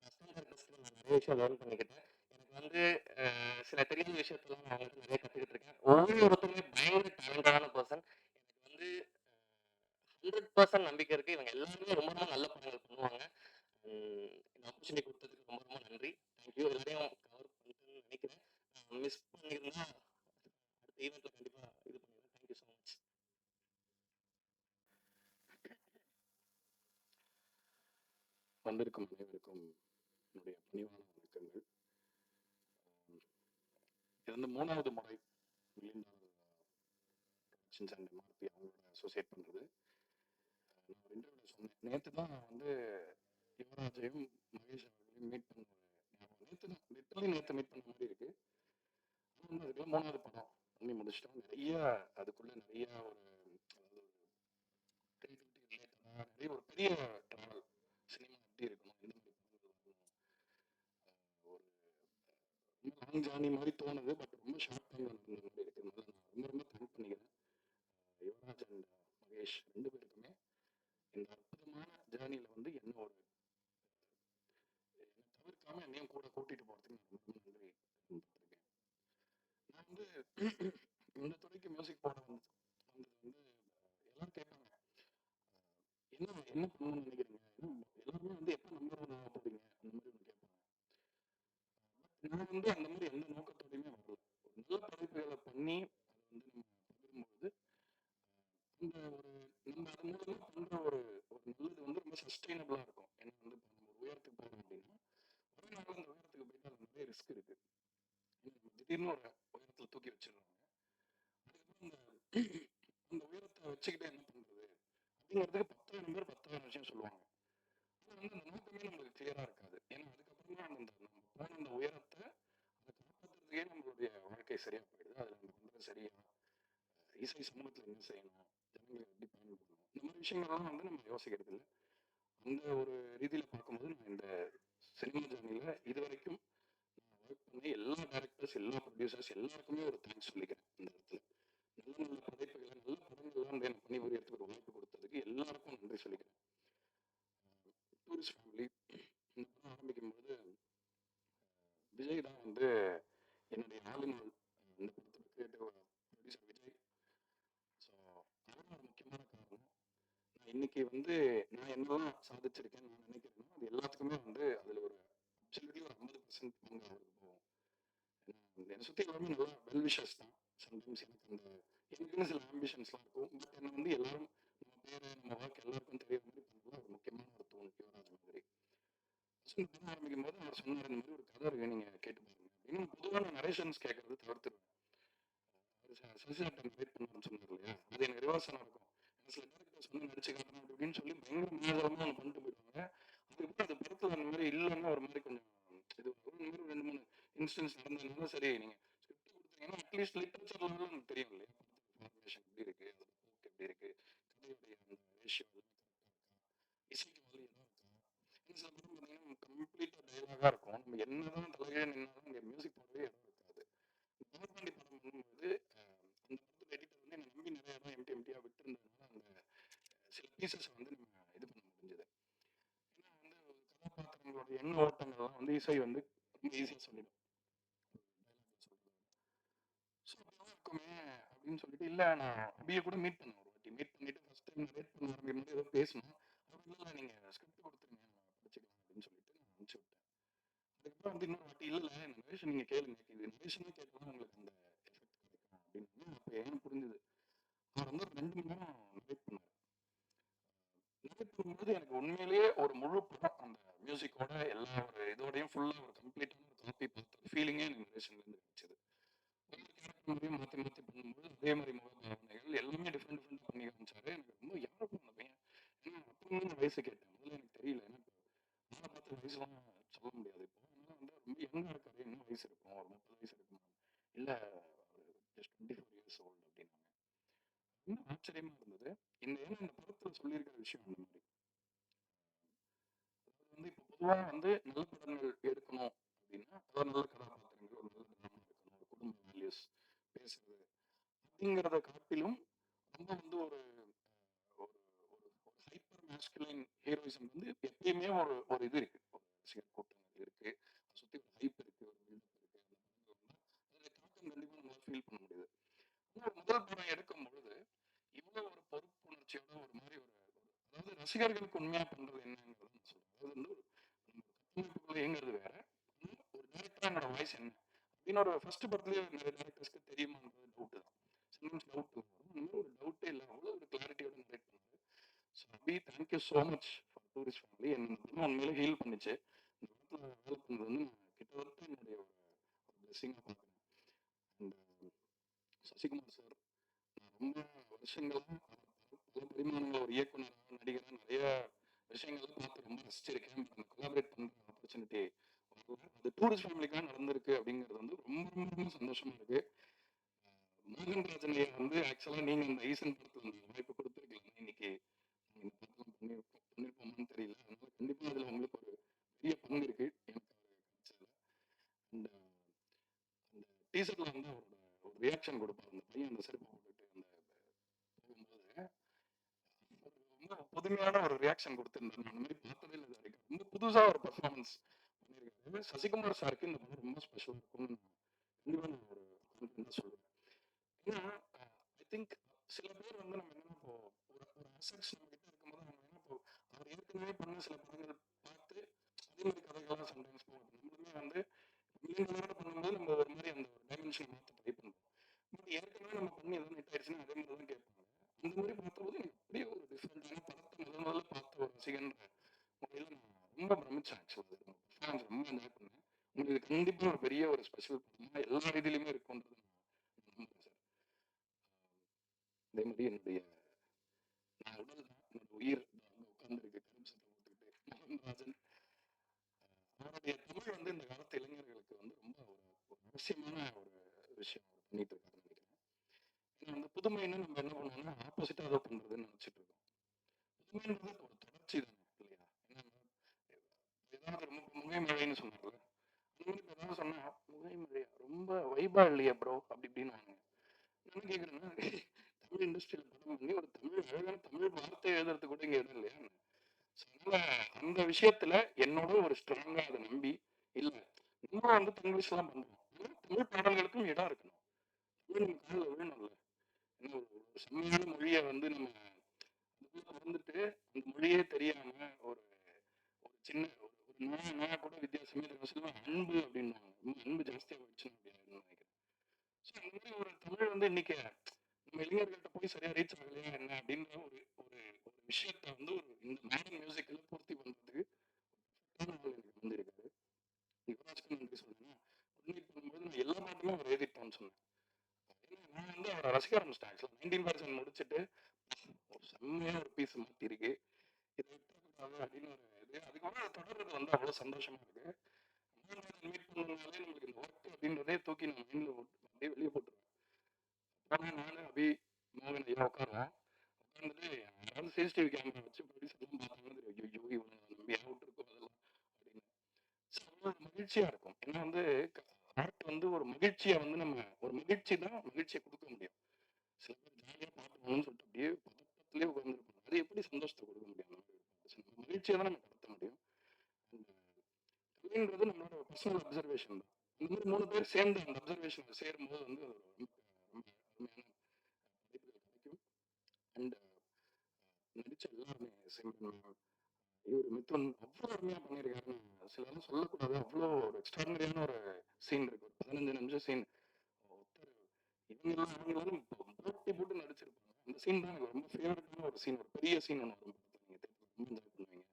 அசிஸ்டன்ட் டைரக்டர்ஸ் நான் நிறைய விஷயம் லேர்ன் பண்ணிக்கிட்டேன். எனக்கு வந்து சில தெரியாத விஷயத்தெல்லாம் நான் வந்து நிறைய கற்றுக்கிட்டு இருக்கேன். ஒவ்வொருத்தருமே பயங்கர டேலண்டான பர்சன். எனக்கு வந்து 100% நம்பிக்கை இருக்கு. இவங்க எல்லாருமே ரொம்ப ரொம்ப நல்ல படங்கள் பண்ணுவாங்க. இந்த ஆப்பர்ச்சுனிட்டி கொடுத்ததுக்கு ரொம்ப ரொம்ப நன்றி. தேங்க்யூ. எல்லாரையும் கவர் பண்ணிட்டேன்னு நினைக்கிறேன். மிஸ் பண்ணியிருந்தா அடுத்த ஈவெண்ட்ல கண்டிப்பா இது பண்ணிடுறேன். Thank you so much. வந்திருக்கும் அனைவருக்கும் என்னுடைய பணிவான வணக்கங்கள். இது வந்து 3வது முறை ப்ரொடக்ஷன்ஸ் அண்ட் எம்ஆர்பி அவங்களோட அசோசியேட் பண்ணுறது. நான் ஒரு இன்டர்வியூவில் சொன்னேன், நேற்று தான் வந்து யுவராஜையும் மகேஷ் அவர்களையும் மீட் பண்ண நேற்று தான் நேற்று மீட் பண்ண மாதிரி இருக்கு. ஆனால் வந்து அதுக்குள்ள 3வது படம் பண்ணி முடிச்சிட்டோம். நிறைய அதுக்குள்ள நிறைய ஒரு அதாவது கிரியேட்டிவிட்டி ரிலேட்டடாக நிறைய ஒரு பெரிய ட்ராவல் சினிமா எப்படி இருக்கணும் எந்த மாதிரி படங்கள் வரணும் ஒரு லாங் ஜேர்னி மாதிரி தோணுது. பட் ரொம்ப ஷார்ட் டைம்ல நடந்த மாதிரி இருக்கு. முதல்ல நான் ரொம்ப தேங்க் பண்ணிக்கிறேன் யுவராஜ் அண்ட் மகேஷ் 2 பேருக்குமே இந்த அற்புதமான ஜேர்னியில வந்து என்ன தவிர்க்காம என்னையும் கூட கூட்டிட்டு போறதுக்கு நான் ரொம்ப நன்றி பட்டிருக்கேன். நான் வந்து இந்த துறைக்கு மியூசிக் போட வந்தது வந்து எல்லாரும் கேட்பாங்க என்ன என்ன பண்ணணும்னு நினைக்கிறீங்க, எல்லாருமே வந்து எப்ப நம்பர் ஒன் ஆக போறீங்க அந்த மாதிரி ஒன்று கேட்பாங்க. நான் வந்து அந்த மாதிரி எந்த நோக்கத்தோடையுமே வரல. ஒரு நல்ல படைப்புகளை பண்ணி அதை வந்து நம்ம பகிரும்பொழுது அந்த ஒரு நம்ம அது மூலமா பண்ற ஒரு ஒரு நல்லது வந்து ரொம்ப சஸ்டைனபிளா இருக்கும். ஏன்னா வந்து இப்போ நம்ம ஒரு உயரத்துக்கு போறோம் அப்படின்னா ஒரே நாள் அந்த உயரத்துக்கு போயிட்டு அதுல நிறைய ரிஸ்க் இருக்கு. ஏன்னா நம்ம திடீர்னு ஒரு உயரத்துல தூக்கி வச்சிடுறாங்க. அதுக்கப்புறம் அந்த உயரத்தை வச்சுக்கிட்டு என்ன பண்றது அப்படிங்கிறதுக்கு 10,000 பேர் 10,000 விஷயம் சொல்லுவாங்க. ஆனா வந்து அந்த நோக்கமே நம்மளுக்கு கிளியரா இருக்காது. ஏன்னா அதுக்கப்புறமா அந்த நம்ம போன அந்த உயரத்தை அதை காப்பாற்றுறதுக்கே நம்மளுடைய வாழ்க்கை சரியா போயிடுது. அதுல நம்ம பண்றது சரியா, இசை சமூகத்துல என்ன செய்யணும், ஜனங்களுக்கு எப்படி பயன்படணும், இந்த மாதிரி விஷயங்கள்லாம் வந்து நம்ம யோசிக்கிறது இல்லை. அந்த ஒரு ரீதியில பார்க்கும்போது நான் இந்த சினிமா ஜேர்னில இது வரைக்கும் நான் ஒர்க் பண்ண எல்லா டைரக்டர்ஸ், எல்லா ப்ரொடியூசர்ஸ் எல்லாருக்குமே ஒரு தேங்க்ஸ் சொல்லிக்கிறேன். இந்த இடத்துல நல்ல நல்ல படைப்புகளை நல்ல படங்கள்லாம் வந்து எனக்கு பணிபுரியறதுக்கு ஒரு வாய்ப்பு கொடுத்ததுக்கு எல்லாருக்கும் நன்றி சொல்லிக்கிறேன். டூரிஸ்ட் ஃபேமிலி இந்த படம் ஆரம்பிக்கும்போது விஜய் தான் வந்து என்னுடைய ஆளுநர் இந்த படத்தோட கிரியேட்டிவ் ப்ரொடியூசர் விஜய். ஸோ அவரும் ஒரு முக்கியமான காரணம். நான் இன்னைக்கு வந்து நான் என்னெல்லாம் சாதிச்சிருக்கேன்னு நான் நினைக்கிறேனோ அது எல்லாத்துக்குமே வந்து அதில் ஒரு அப்சல்யூட்லி ஒரு 50% பங்கு அவருக்கு போகும். என்னை சுற்றி எல்லாமே நல்லா வெல்விஷர்ஸ் தான். சம்டைம்ஸ் எனக்குன்னு சில ஆம்பிஷன்ஸ்லாம் இருக்கும். பட் என்னை வந்து எல்லாரும் நம்ம பேர் நம்ம ஒர்க் எல்லாருக்கும் தெரியற மாதிரி பண்ணலாம் ஒரு முக்கியமான ஒரு தூண் யுவராஜ் மாதிரி. ஃபர்ஸ்ட் இந்த படம் ஆரம்பிக்கும் போது அவர் சொன்னார் இந்த மாதிரி ஒரு கதை இருக்கு நீங்கள் கேட்டு பாருங்க அப்படின்னு. பொதுவாக நான் நரேஷன்ஸ் கேட்கறது தவிர்த்துருவேன். சசிசாட்டம் வெயிட் பண்ணணும்னு சொன்னார் இல்லையா, அது எனக்கு ரிவர்ஸாக இருக்கும். சில டேரக்டர்ஸ் வந்து நடிச்சு காட்டணும் அப்படி இப்படின்னு சொல்லி பயங்கர மேலமாக ஒன்று பண்ணிட்டு போயிடுவாங்க. அதுக்கப்புறம் அந்த படத்தில் அந்த மாதிரி இல்லைன்னா ஒரு மாதிரி கொஞ்சம் இது இந்த மாதிரி 2-3 இன்ஸ்டன்ஸ் நடந்ததுனால சரி நீங்கள் ஸ்கிரிப்ட் கொடுத்தீங்கன்னா அட்லீஸ்ட் லிட்ரேச்சர் லெவலில் எனக்கு தெரியும் இல்லையா, படத்தோட ஃபார்மேஷன் எப்படி இருக்கு, அதோட போக்கு எப்படி இருக்கு, கதையுடைய அந்த ரேஷியோ எல்லாமே கரெக்டாக இருக்கா, இசைக்கு வழி எதாவது இருக்கா. ஏன்னா சில படம் பார்த்தீங்கன்னா கம்ப்ளீட்டாக டைலாகாக இருக்கும். நம்ம என்னதான் தலையே நின்னாலும் அங்கே மியூசிக் போடவே இடம் இருக்காது. பவர்பாண்டி படம் பண்ணும்போது அந்த படத்தோட எடிட்டர் வந்து என்னை நம்பி நிறைய இடம் எம்டியாக விட்டுருந்ததுனால அந்த சில பீசஸ் வந்து நம்ம இது பண்ண முடிஞ்சது. ஏன்னா வந்து ஒரு கதாபாத்திரங்களோட எண்ண ஓட்டங்கள்லாம் வந்து இசை வந்து ரொம்ப ஈஸியாக சொல்லிடும் டைலாக்ல சொல்றது. ஸோ அப்படிலாம் இருக்குமே அப்படின்னு சொல்லிட்டு இல்லை நான் அபியை கூட மீட் பண்ணேன் ஒரு வாட்டி. மீட் பண்ணிட்டு ஃபர்ஸ்ட் டைம் நரேட் பண்ண ஆரம்பிக்கும் போது ஏதோ பேசணும். அப்படி இல்லை நீங்கள் ஸ்கிரிப்ட் கொடுத்துருங்க நம்ம படிச்சுக்கலாம் அப்படின்னு சொல்லிட்டு நான் அனுப்பிச்சு விட்டேன். அதுக்கப்புறம் வந்து இன்னொரு வாட்டி இல்லை இந்த நரேஷன் நீங்கள் கேளுங்க, இது நரேஷனாக கேட்கலாம் உங்களுக்கு அந்த எஃபெக்ட் கிடைக்கும் அப்படின்னு. அப்போ ஏன் புரிஞ்சுது. அவர் வந்து ஒரு 2 மணி நேரம் நரேட் பண்ணார். நரேட் பண்ணும்போது எனக்கு உண்மையிலேயே ஒரு முழு படம் அந்த மியூசிக்கோட எல்லா ஒரு இதோடையும் ஃபுல்லாக ஒரு கம்ப்ளீட்டான ஒரு காப்பி பார்த்த ஃபீலிங்கே எனக்கு நரேஷன்லேருந்து கிடைச்சது. ஒவ்வொரு கேரக்டர் மாதிரியும் மாற்றி மாற்றி பண்ணும்போது அதே மாதிரி முகபாவனைகள் எல்லாமே டிஃப்ரெண்ட் டிஃப்ரெண்ட் பண்ணி காமிச்சாரு. எனக்கு ரொம்ப யாருக்கும் அந்த பையன், ஏன்னா அப்புறம் தான் வயசு கேட்டேன். முதல்ல எனக்கு தெரியல. ஏன்னா இப்போ ஆளை பார்த்து வயசுலாம் சொல்ல முடியாது. இப்போ அதனால வந்து ரொம்ப யங்காக இருக்காரு, என்ன வயசு இருக்கும், ஒரு 30 வயசு இருக்குமா, இல்லை ஜஸ்ட் 24 இயர்ஸ் ஓல்டு அப்படின்னாங்க. இன்னும் ஆச்சரியமா இருந்தது. ஏன்னா இந்த படத்தில் சொல்லியிருக்கிற விஷயம் அந்த மாதிரி. அதாவது வந்து இப்போ பொதுவாக வந்து நல்ல படங்கள் எடுக்கணும் அப்படின்னா அதாவது நல்ல கதாபாத்திரங்கள், ஒரு நல்ல டிராமா இருக்கணும், ஒரு குடும்ப வேல்யூஸ் பேசுறது அப்படிங்கிறத காட்டிலும் ரொம்ப வந்து ஒரு ஒரு ஒரு ஹைப்பர் மேஸ்குலைன் ஹீரோயிசம் வந்து எப்பயுமே ஒரு ஒரு இது இருக்கு, ஒரு ரசிகர் கூட்டங்கள் இருக்கு, அதை சுற்றி ஒரு ஹைப் இருக்கு, ஒரு பில்டப் இருக்கு. அந்த படங்கள் வந்து அதோட தாக்கம் கண்டிப்பாக நம்மளால ஃபீல் பண்ண முடியுது. ஆனால் ஒரு முதல் படம் எடுக்கும் பொழுது இவ்வளோ ஒரு பொறுப்புணர்ச்சியோட ஒரு மாதிரி ஒரு அதாவது ரசிகர்களுக்கு உண்மையா பண்றது என்னங்கிறத நான் சொல்றேன். அதாவது வந்து ஒரு நம்ம ஒரு கட்டமைப்புக்குள்ள இயங்குறது வேற, ஆனால் ஒரு டேரக்டரா என்னோட வாய்ஸ் என்ன அப்படின்னு ஒரு ஃபர்ஸ்ட் படத்துலேயே நிறைய டேரக்டர்ஸ்க்கு தெரியுமான்றது டவுட் தான். சம்டைம்ஸ் டவுட் வரும். அந்த மாதிரி ஒரு டவுட்டே இல்லை, அவ்வளோ ஒரு கிளாரிட்டியோட நரேட் பண்ணாரு. So Abhi thank you so much for tourist family. என்ன உண்மையிலே ஹீல் பண்ணிச்சு. இந்த படத்தில் வேலை பண்ணது வந்து நான் கிட்டத்தட்ட என்னுடைய ஒரு பிளெஸிங்காக பார்க்குறேன். அண்ட் சசிகுமார் சார், நான் ரொம்ப வருஷங்களாக பல பரிமாணங்கள் ஒரு இயக்குனராக நடிகராக நிறைய விஷயங்கள்லாம் பார்த்து ரொம்ப ரசிச்சிருக்கேன். பட் அந்த கொலாபரேட் பண்ணுற ஆப்பர்ச்சுனிட்டி வரல. அது டூரிஸ்ட் ஃபேமிலிக்காக நடந்திருக்கு அப்படிங்கிறது வந்து ரொம்ப ரொம்ப ரொம்ப சந்தோஷமா இருக்கு. மோகன்ராஜன் ஐயா வந்து ஆக்சுவலாக நீங்கள் இந்த ஈசன் படத்தில் அந்த வாய்ப்பு கொடுத்துருக்கலாம், இன்னைக்கு நாங்கள் இந்த படத்தில் பண்ணியிருப்போமான்னு தெரியல. அதனால கண்டிப்பாக அதில் உங்களுக்கு ஒரு பெரிய பங்கு இருக்கு எனக்கு அவர் கிடைச்சதுல. அந்த அந்த டீசர்ல வந்து அவரோட புதுமையான ஒரு ரியாக்ஷன் கொடுத்துருந்தாரு. நான் அந்த மாதிரி பார்த்ததே இல்லை இது வரைக்கும். ரொம்ப புதுசா ஒரு பெர்ஃபார்மன்ஸ் பண்ணியிருக்காரு. சசிகுமார் சாருக்கு இந்த படம் ரொம்ப ஸ்பெஷல் இருக்கும்னு கண்டிப்பா நான் ஒரு கான்ஃபிடென்ட்டா சொல்லுவேன். ஏன்னா ஐ திங்க் சில பேர் வந்து நம்ம என்னன்னா இப்போ ஒரு அசெட்ஸ் நம்ம கிட்ட இருக்கும்போது நம்ம என்ன இப்போ அவர் ஏற்கனவே பண்ண சில படங்கள் பார்த்து அதே மாதிரி கதைகள்லாம் சம்டைம்ஸ் போகும். நம்மளுமே வந்து மில்லியன் பண்ணும்போது நம்ம ஒரு மாதிரி அந்த ஒரு டைமென்ஷன் மாற்ற ட்ரை பண்ணுவோம். பட் ஏற்கனவே நம்ம பண்ணி எதாவது ஹிட் ஆயிடுச்சுன்னா அதே மாதிரி தான் கேட்பாங்க. அந்த மாதிரி பார்த்தபோது எனக்கு அப்படியே ஒரு டிஃப்ரெண்டான படத்தை முதல்ல பார்த்த ஒரு ரசிகன்ற முறையில் நான் ரொம்ப பிரமிச்சேன். ஆக்சுவலாக பர்ஃபார்மன்ஸ் ரொம்ப என்ஜாய் பண்ணேன். உங்களுக்கு கண்டிப்பாக ஒரு பெரிய ஒரு ஸ்பெஷல் படமா எல்லா ரீதியிலுமே இருக்கும்ன்றது நான் நம்புறேன் சார். அதே மாதிரி என்னுடைய நான் உடல் தான் என்னோட உயிர் உட்கார்ந்துருக்கு கரும் சத்தம் போட்டுக்கிட்டு மோகன்ராஜன். அவருடைய தமிழ் வந்து இந்த காலத்து இளைஞர்களுக்கு வந்து ரொம்ப ஒரு அவசியமான ஒரு விஷயம் அவர் பண்ணிட்டு இருக்காருன்னு நினைக்கிறேன். ஏன்னா வந்து புதுமைன்னு நம்ம என்ன பண்ணுவோம்னா ஆப்போசிட்டா ஏதோ பண்றதுன்னு நினைச்சிட்டு இருக்கோம். புதுமைன்றது ஒரு தொடர்ச்சி தானே இல்லையா? ஏன்னா ஏதாவது ரொம்ப முகைமழைன்னு சொன்னார்ல, அந்த மாதிரி இப்போ ஏதாவது சொன்னா முகைமழையா ரொம்ப வைபா இல்லையா ப்ரோ அப்படி இப்படின்னு வாங்க. நான் கேட்குறேன்னா தமிழ் இண்டஸ்ட்ரியில் படம் பண்ணி ஒரு தமிழ் அழகான தமிழ் வார்த்தை எழுதுறது கூட இங்கே எதுவும் இல்லையா? அதனால அந்த விஷயத்துல என்னோட ஒரு ஸ்ட்ராங்கா அதை நம்பி இல்ல நம்ம வந்து இங்கிலீஷ் எல்லாம் பண்றோம். ஆனா தமிழ் பாடல்களுக்கும் இடம் இருக்கணும். தமிழ் நம்ம காலில் விழணும்ல. ஏன்னா ஒரு செம்மையான மொழியை வந்து நம்ம வந்துட்டு அந்த மொழியே தெரியாம ஒரு ஒரு சின்ன ஒரு ஒரு நான் கூட வித்தியாசமே சொல்லுவேன் அன்பு அப்படின்னு அன்பு ஜாஸ்தியா போயிடுச்சு அப்படின்னு நினைக்கிறேன். ஸோ அந்த மாதிரி ஒரு தமிழ் வந்து இன்னைக்கு நம்ம இளைஞர்கள்ட்ட போய் சரியா ரீச் ஆகலையா என்ன அப்படின்ற ஒரு ஒரு ஒரு விஷயத்த வந்து ஒரு இந்த மாடர்ன் மியூசிக்ல பூர்த்தி பண்றதுக்கு எனக்கு வந்திருக்காரு. யுவராஜ்க்கு நன்றி சொல்லணும். உண்மை பண்ணும்போது நான் எல்லா பாட்டுமே அவர் எழுதிட்டான்னு சொன்னேன். ஏன்னா நான் வந்து அவரை ரசிக்க ஆரம்பிச்சிட்டேன். ஆக்சுவலாக 19% முடிச்சுட்டு ஒரு செம்மையா ஒரு பீஸ் மாற்றி இருக்கு இதை விட்டுறக்கூடாது அப்படின்னு ஒரு இது அதுக்கப்புறம் அதை தொடர்றது வந்து அவ்வளோ சந்தோஷமா இருக்கு. மீட் பண்ணதுனாலே நம்மளுக்கு இந்த ஒர்க் அப்படின்றதே தூக்கி நம்ம மைண்ட்ல அப்படியே வெளியே போட்டுருவேன். ஆனால் நானும் அபி மோகன் ஐயா உட்காருவோம். உட்காந்துட்டு யாராவது சிசிடிவி கேமரா வச்சு ப்ரொடியூசர் எல்லாம் பார்த்தாங்கன்னா ஐயோ இவனை நம்பி அவுட் இருக்கும் அதெல்லாம் அப்படின்னு. ஸோ அவ்வளோ மகிழ்ச்சியா இருக்கும். ஏன்னா வந்து ஆர்ட் வந்து ஒரு மகிழ்ச்சியை வந்து நம்ம ஒரு மகிழ்ச்சி தான் மகிழ்ச்சியை கொடுக்க முடியும். சில பேர் ஜாலியா பார்க்கணும்னு சொல்லிட்டு அப்படியே பதட்டத்திலே உட்காந்துருப்பாங்க. அது எப்படி சந்தோஷத்தை கொடுக்க முடியும்? அந்த மாதிரி நம்ம மகிழ்ச்சியை தான் நம்ம கடத்த முடியும். அந்த கலைன்றது நம்மளோட பர்சனல் அப்சர்வேஷன் தான். இந்த மாதிரி 3 பேர் சேர்ந்து அந்த அப்சர்வேஷனை சேரும்போது வந்து அது ரொம்ப ரொம்ப அருமையான படைப்புகள் கிடைக்கும். அண்ட் நடிச்ச எல்லாருமே சிம்ரன் மேம், இவர் மிதுன் அவ்வளோ அருமையா பண்ணியிருக்காருன்னு சிலரும் சொல்லக்கூடாது. அவ்வளோ ஒரு எக்ஸ்ட்ராடனரியான ஒரு சீன் இருக்கு. ஒரு 15 நிமிஷம் சீன். இவங்கெல்லாம் அவங்களும் போட்டி போட்டு நடிச்சிருப்பாங்க. அந்த சீன் தான் எனக்கு ரொம்ப ஃபேவரட்டான ஒரு சீன். ஒரு பெரிய சீன் ஒன்று வரும். நீங்க ரொம்ப என்ஜாய் பண்ணுவீங்க.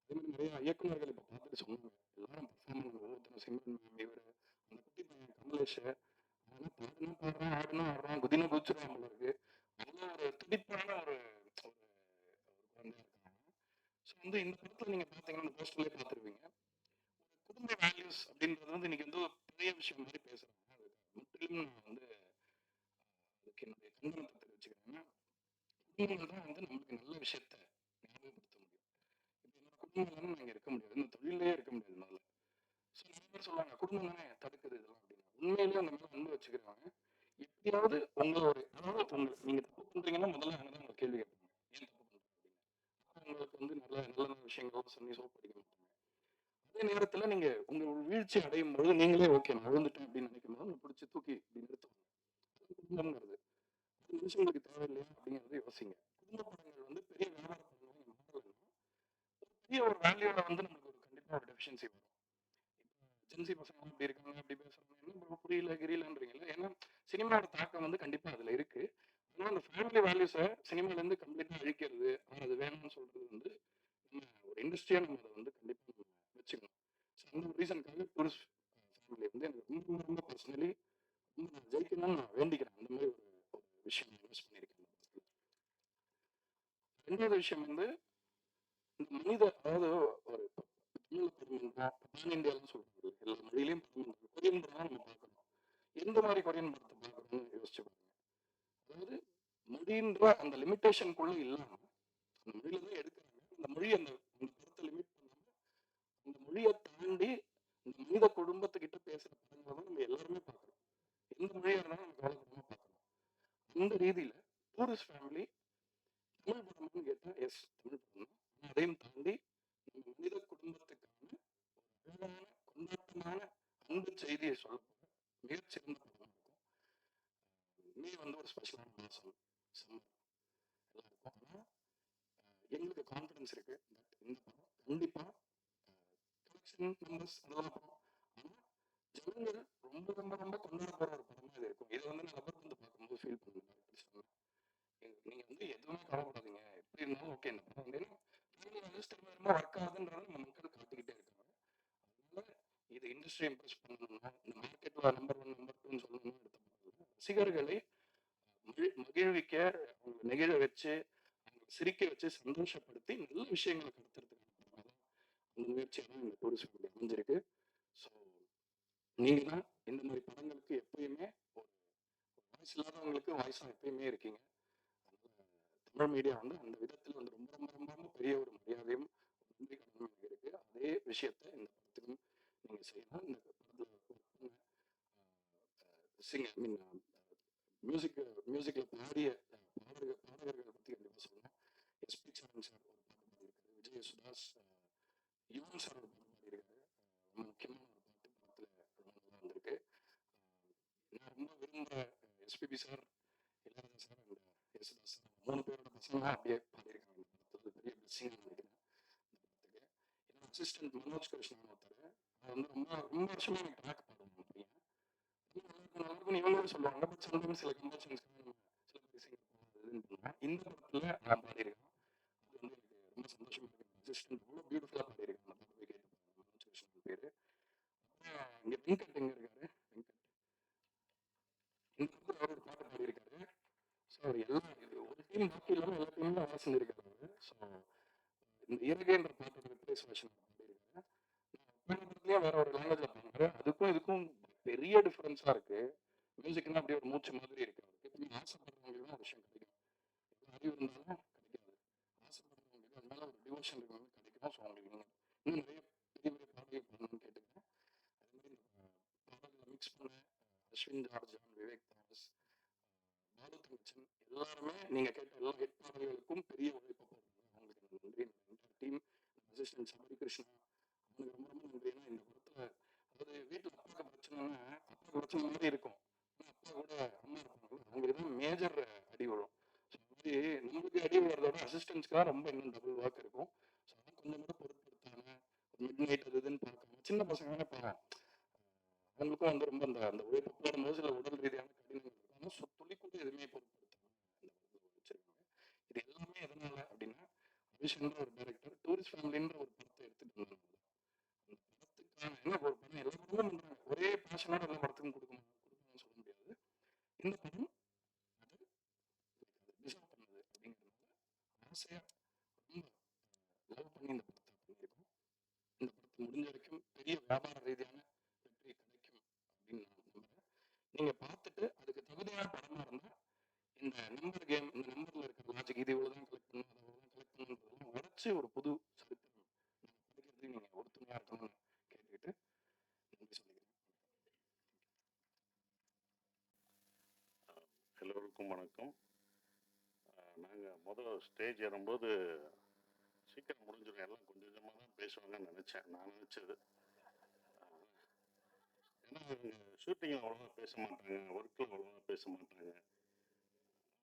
அதே மாதிரி நிறைய இயக்குநர்கள் இப்போ பார்த்துட்டு சொன்னாங்க. எல்லாரும் பர்ஃபார்மன்ஸ் ஒவ்வொருத்தரும் சிம்ரன் மேம் இவர் அந்த குட்டி பையன் கமலேஷ் அதெல்லாம் பாடுனா பாடுறான் ஆடுனா ஆடுறான் குதினை குதிச்சிடும் அவங்களுக்கு அவ்வளோ ஒரு துடிப்பான ஒரு ஒரு குழந்தையா இருக்காங்க. ஸோ வந்து இந்த படத்துல நீங்க பார்த்தீங்கன்னா இந்த போஸ்டர்லேயே பார்த்துருவீங்க. குடும்ப வேல்யூஸ் அப்படின்றது வந்து இன்னைக்கு வந்து ஒரு பெரிய விஷயம் மாதிரி பேசுறாங்க. அது முற்றிலும் நான் வந்து அதுக்கு என்னுடைய கண்டனத்தை தெரிவிச்சுக்கிறேன். குடும்பங்கள் தான் வந்து நம்மளுக்கு நல்ல விஷயத்த ஞாபகப்படுத்த முடியும். இப்போ என்னோட குடும்பம் இல்லாமல் நான் இங்கே இருக்க முடியாது. இந்த தொழிலே இருக்க முடியாது என்னால. ஸோ நிறைய பேர் சொல்லுவாங்க குடும்பம் தானே தடுக்குது இதெல்லாம் அப்படின்னு. உண்மையிலேயே அந்த மேலே அன்பு வச்சுக்கிறாங்க. எப்படியாவது உங்களோட அதாவது உங்களுக்கு நீங்க தப்பு பண்றீங்கன்னா முதல்ல அவங்க தான் உங்களை கேள்வி கேட்பாங்க. ஏன் தப்பு பண்றீங்க அப்படின்னு. அப்போ உங்களுக்கு வந்து நல்ல நல்ல நல்ல விஷயங்கள் சொல்லி சோப்படிக்க மாட்டாங்க. அதே நேரத்துல நீங்க உங்க வீழ்ச்சி அடையும் பொழுது நீங்களே ஓகே நான் விழுந்துட்டேன் அப்படின்னு நினைக்கும் போது உங்களை பிடிச்சி தூக்கி இப்படி நிறுத்துவாங்க. குடும்பம்ங்கிறது அது மனுஷங்களுக்கு தேவையில்லையா அப்படிங்கிறத யோசிங்க. குடும்ப படங்கள் வந்து பெரிய வியாபார படங்கள் நீங்க மாறலைன்னா பெரிய ஒரு வேல்யூல வந்து நமக்கு ஒரு கண்டிப்பா ஒரு டெஃபிஷியன்சி வரும். ஜென்சி பசங்க அப்படி இருக்காங்க அப்படி பேசுறாங்க என்ன bro புரியல கிரியலன்றீங்களா? ஏன்னா சினிமாவோட தாக்கம் வந்து கண்டிப்பா அதுல இருக்கு. ஆனா அந்த ஃபேமிலி வேல்யூஸை சினிமால இருந்து கம்ப்ளீட்டா அழிக்கிறது அது வேணும்னு சொல்றது வந்து நம்ம ஒரு இண்டஸ்ட்ரியா நம்ம அதை வந்து கண்டிப்பா நம்ம வச்சுக்கணும். ஸோ அந்த ஒரு ரீசனுக்காக டூரிஸ்ட் ஃபேமிலி வந்து எனக்கு ரொம்ப ரொம்ப ரொம்ப பர்சனலி ரொம்ப நான் ஜெயிக்கணும்னு நான் வேண்டிக்கிறேன். அந்த மாதிரி ஒரு ஒரு விஷயம் நான் இன்வெஸ்ட் பண்ணியிருக்கேன் இந்த படத்துல. ரெண்டாவது விஷயம் வந்து இந்த மனித அதாவது ஒரு தமிழ்ல படம் பேன் இந்தியான்னு சொல்றாங்க எல்லா மொழியிலையும் படம் கொரியன் படம் தான் நம்ம பார்க்கணும். எந்த மாதிரி கொரியன் படத்தை பார்க்கணும்னு யோசிச்சு பாருங்க. அதாவது மொழின்ற அந்த லிமிட்டேஷனுக்குள்ள இல்லாம அந்த மொழியில தான் எடுக்கிறாங்க. அந்த மொழி அந்த அந்த படத்தை லிமிட் பண்ணாம அந்த மொழியை தாண்டி இந்த மனித குடும்பத்துக்கிட்ட பேசுற படங்களை தான் நம்ம எல்லாருமே பார்க்கறோம். எந்த மொழியா இருந்தாலும் நம்ம கவலைப்படாம பார்க்கணும். அந்த ரீதியில டூரிஸ்ட் ஃபேமிலி தமிழ் படமான்னு கேட்டால் எஸ் தமிழ் படம் தான். ஆனால் அதையும் தாண்டி நம்ம மனித குடும்பத்துக்கான அழகான கொண்டாட்டமான அன்பு செய்தியை சொல்ல போகிற மிகச்சிறந்த படமாக இருக்கும். மே வந்து ஒரு ஸ்பெஷலான மாதம், சம்மர் எல்லாம் இருக்கும். ஆனால் எங்களுக்கு கான்ஃபிடன்ஸ் இருக்கு பட் இந்த படம் கண்டிப்பாக கலெக்ஷன் நம்பர்ஸ் அதெல்லாம் படம். ஆனால் ஜனங்கள் ரொம்ப ரொம்ப ரொம்ப கொண்டாட போகிற ஒரு படமாக இது இருக்கும். இதை வந்து நான் ரப்பர் வந்து பார்க்கும்போது ஃபீல் பண்ணுவேன். நீங்கள் வந்து எதுவுமே கவலைப்படாதீங்க, எப்படி இருந்தாலும் ஓகே. இந்த படம் வந்து திரும்ப ஒர்க் ஆகுதுன்றதை நம்ம மக்கள் காட்டிக்கிட்டே இருக்காங்க. அதனால இது இண்டஸ்ட்ரி இம்ப்ரெஸ் பண்ணணும்னா, இந்த மார்க்கெட்ல நம்பர் 1 நம்பர் 2ன்னு சொல்லணும்னு எடுத்த படம் ரசிகர்களை மகிழ்விக்க, அவங்க நெகிழ வச்சு, அவங்க சிரிக்க வச்சு, சந்தோஷப்படுத்தி நல்ல விஷயங்களை கடத்துறதுக்கான படம் தான். அந்த முயற்சியை தான் இந்த டூரிஸ்ட் ஃபேமிலி அமைஞ்சிருக்கு. ஸோ நீங்க தான் இந்த மாதிரி படங்களுக்கு எப்பயுமே ஒரு வாய்ஸ் இல்லாதவங்களுக்கு வாய்ஸா எப்பயுமே இருக்கீங்க. அதனால தமிழ் மீடியா வந்து அந்த விதத்தில் வந்து ரொம்ப ரொம்ப ரொம்ப ரொம்ப பெரிய ஒரு மரியாதையும் நன்றி கடனும் எனக்கு இருக்கு. அதே விஷயத்த இந்த படத்துக்கும் நீங்க செய்யணும். இந்த படத்துல சிங் ஐ மீன் மியூசிக்ல பாடிய பாடகர்கள் பத்தி கண்டிப்பா சொல்லணும். எஸ்பி சரண் சார் ஒரு பாட்டு பாடியிருக்காரு, விஜய் யேசுதாஸ், யுவன் சார் ஒரு பாட்டு பாடியிருக்காரு. ரொம்ப முக்கியமான ஒரு பாட்டு படத்துல ரொம்ப நல்லா வந்திருக்கு. நான் ரொம்ப விரும்புகிற SPB sir, Ilaiyaraaja sir and Yesudas sir 3 பேரோட பசங்க அப்படியே பாடியிருக்காங்க இந்த படத்துல. அது பெரிய பிளஸிங் நினைக்கிறேன் இந்த படத்துக்கு. என்னோட அசிஸ்டன்ட் மனோஜ் கிருஷ்ணன் ஒருத்தர், அவர் வந்து ரொம்ப ரொம்ப வருஷமா எனக்கு ட்ராக் பாடுவாங்க பையன். நல்லா இருக்கும்னு இவங்களும் சொல்லுவாங்க. பட் சம்டைம்ஸ் சில கம்பல்ஷன்ஸ்க்காக நம்ம சில பேர் சிங்கர் போகாதுன்னு பண்ணுவோம். இந்த படத்துல நான் பாடியிருக்கேன். அது வந்து எனக்கு ரொம்ப சந்தோஷமா இருக்கு. அசிஸ்டன்ட் ரொம்ப பியூட்டிஃபுல்லா பாடியிருக்கேன். அந்த பாட்டு போய் கேட்டு பாருங்க. மனோஜ் கிருஷ்ணன் பேரு. அப்புறம் இங்க வெங்கட் எங்க இருக்காரு? வெங்கட் இந்த படத்துல அவர் ஒரு பாட்டு பாடியிருக்காரு. ஸோ அவர் எல்லாம் இது ஒரு டீம் பாக்கி இல்லாமல் எல்லா டீம்ல வேலை செஞ்சிருக்காரு அவரு. ஸோ இந்த இறகைன்ற பாட்டோட ரிப்ளேஸ் வெர்ஷன் பாடியிருக்காரு. படத்துலயே வேற ஒரு லாங்குவேஜ்ல பாடுறாரு. அதுக்கும் இதுக்கும் பெரிய டிஃபரன்ஸா இருக்கு. மியூசிக்னா அப்படியே ஒரு மூச்சு மாதிரி இருக்கு அவருக்கு. எப்பவுமே ஆசைப்படுறவங்களுக்கு தான் ஒரு விஷயம் கிடைக்கும். எவ்வளவு அறிவு இருந்தாலும் கிடைக்காது. ஆசைப்படுறவங்களுக்கு அது மேல ஒரு டிவோஷன் இருக்கவங்க கிடைக்கும். ஸோ உங்களுக்கு நீங்க இன்னும் நிறைய பெரிய பெரிய பாடல்கள் பண்ணணும்னு கேட்டுக்கிறேன். அதே மாதிரி இந்த பாடல்களை மிக்ஸ் பண்ண அஸ்வின் ஜார்ஜான், விவேக் தாமஸ், பாலு தங்கச்சன் எல்லாருமே நீங்க கேட்ட எல்லா ஹிட் பாடல்களுக்கும் பெரிய உழைப்பு போடுறாங்க. அவங்களுக்கு நான் நன்றி. Entire team, assistant Sabari Krishna, அவனுக்கு ரொம்ப ரொம்ப நன்றி. ஏன்னா இந்த படத்துல அதாவது வீட்டில் அப்பாவுக்கு பிரச்சனைன்னா அப்பாவுக்கு பிரச்சனை மாதிரி இருக்கும். ஆனால் அப்பா கூட அம்மா இருப்பாங்கல்ல, அவங்களுக்கு தான் மேஜர் அடி விழும். ஸோ அந்த மாதிரி நம்மளுக்கு அடி விழுறதோட அசிஸ்டன்ஸ்க்கு தான் ரொம்ப இன்னும் டபுள் ஒர்க் இருக்கும். ஸோ அதெல்லாம் கொஞ்சம் கூட பொருட்படுத்தாம மிட் நைட் அது இதுன்னு பார்க்காம சின்ன பசங்க பாவம் அவங்களுக்கும் வந்து ரொம்ப அந்த அந்த உழைப்பு போடும்போது சில உடல் ரீதியான கடினங்கள் இருக்கும். ஆனால் துளி கூட எதுவுமே பொருட்படுத்தாம இந்த படத்தில் வச்சிருக்காங்க. இது எல்லாமே எதனால அப்படின்னா அபிஷன்ற ஒரு டைரக்டர் டூரிஸ்ட் ஃபேமிலின்ற ஒரு படத்தை எடுத்துட்டு வந்தாங்க. அந்த படத்துக்கான என்ன ஒரு படம் எல்லா படமும் பண்றாங்க. ஒரே பேஷனோட எல்லா படத்துக்கும் கொடுக்கணும்னு சொல்ல முடியாது. இந்த படம் அது டிசர்வ் பண்ணுது அப்படிங்கிறதுனால ஆசையா ரொம்ப லவ் பண்ணி இந்த படத்தை பண்ணியிருக்கோம். இந்த படத்தை முடிஞ்ச வரைக்கும் பெரிய வியாபார ரீதியான வெற்றி கிடைக்கும் அப்படின்னு நான் நம்புறேன். நீங்க பார்த்துட்டு அதுக்கு தகுதியான படமா இருந்தா இந்த நம்பர் கேம், இந்த நம்பர்ல இருக்கிற லாஜிக், இது இவ்வளவுதான் கலெக்ட் பண்ணணும், அதை அவ்வளவுதான் கலெக்ட் பண்ணணுன்றதெல்லாம் உடச்சு ஒரு புது சரித்திரம் நம்ம படிக்கிறதுக்கு நீங்க ஒருத்துணையா இருக்கணும்னு கேட்டுக்கிட்டு நன்றி சொல்லிக்கிறேன். எல்லோருக்கும் வணக்கம். நாங்கள் முதல் ஸ்டேஜ் ஏறும்போது சீக்கிரம் முடிஞ்சிடும், எல்லாம் கொஞ்சம் கொஞ்சமாக தான் பேசுவாங்கன்னு நினச்சேன். நான் நினச்சது ஏன்னா அவங்க ஷூட்டிங்கில் அவ்வளோவா பேச மாட்டாங்க, ஒர்க்கில் அவ்வளோவா பேச மாட்டாங்க.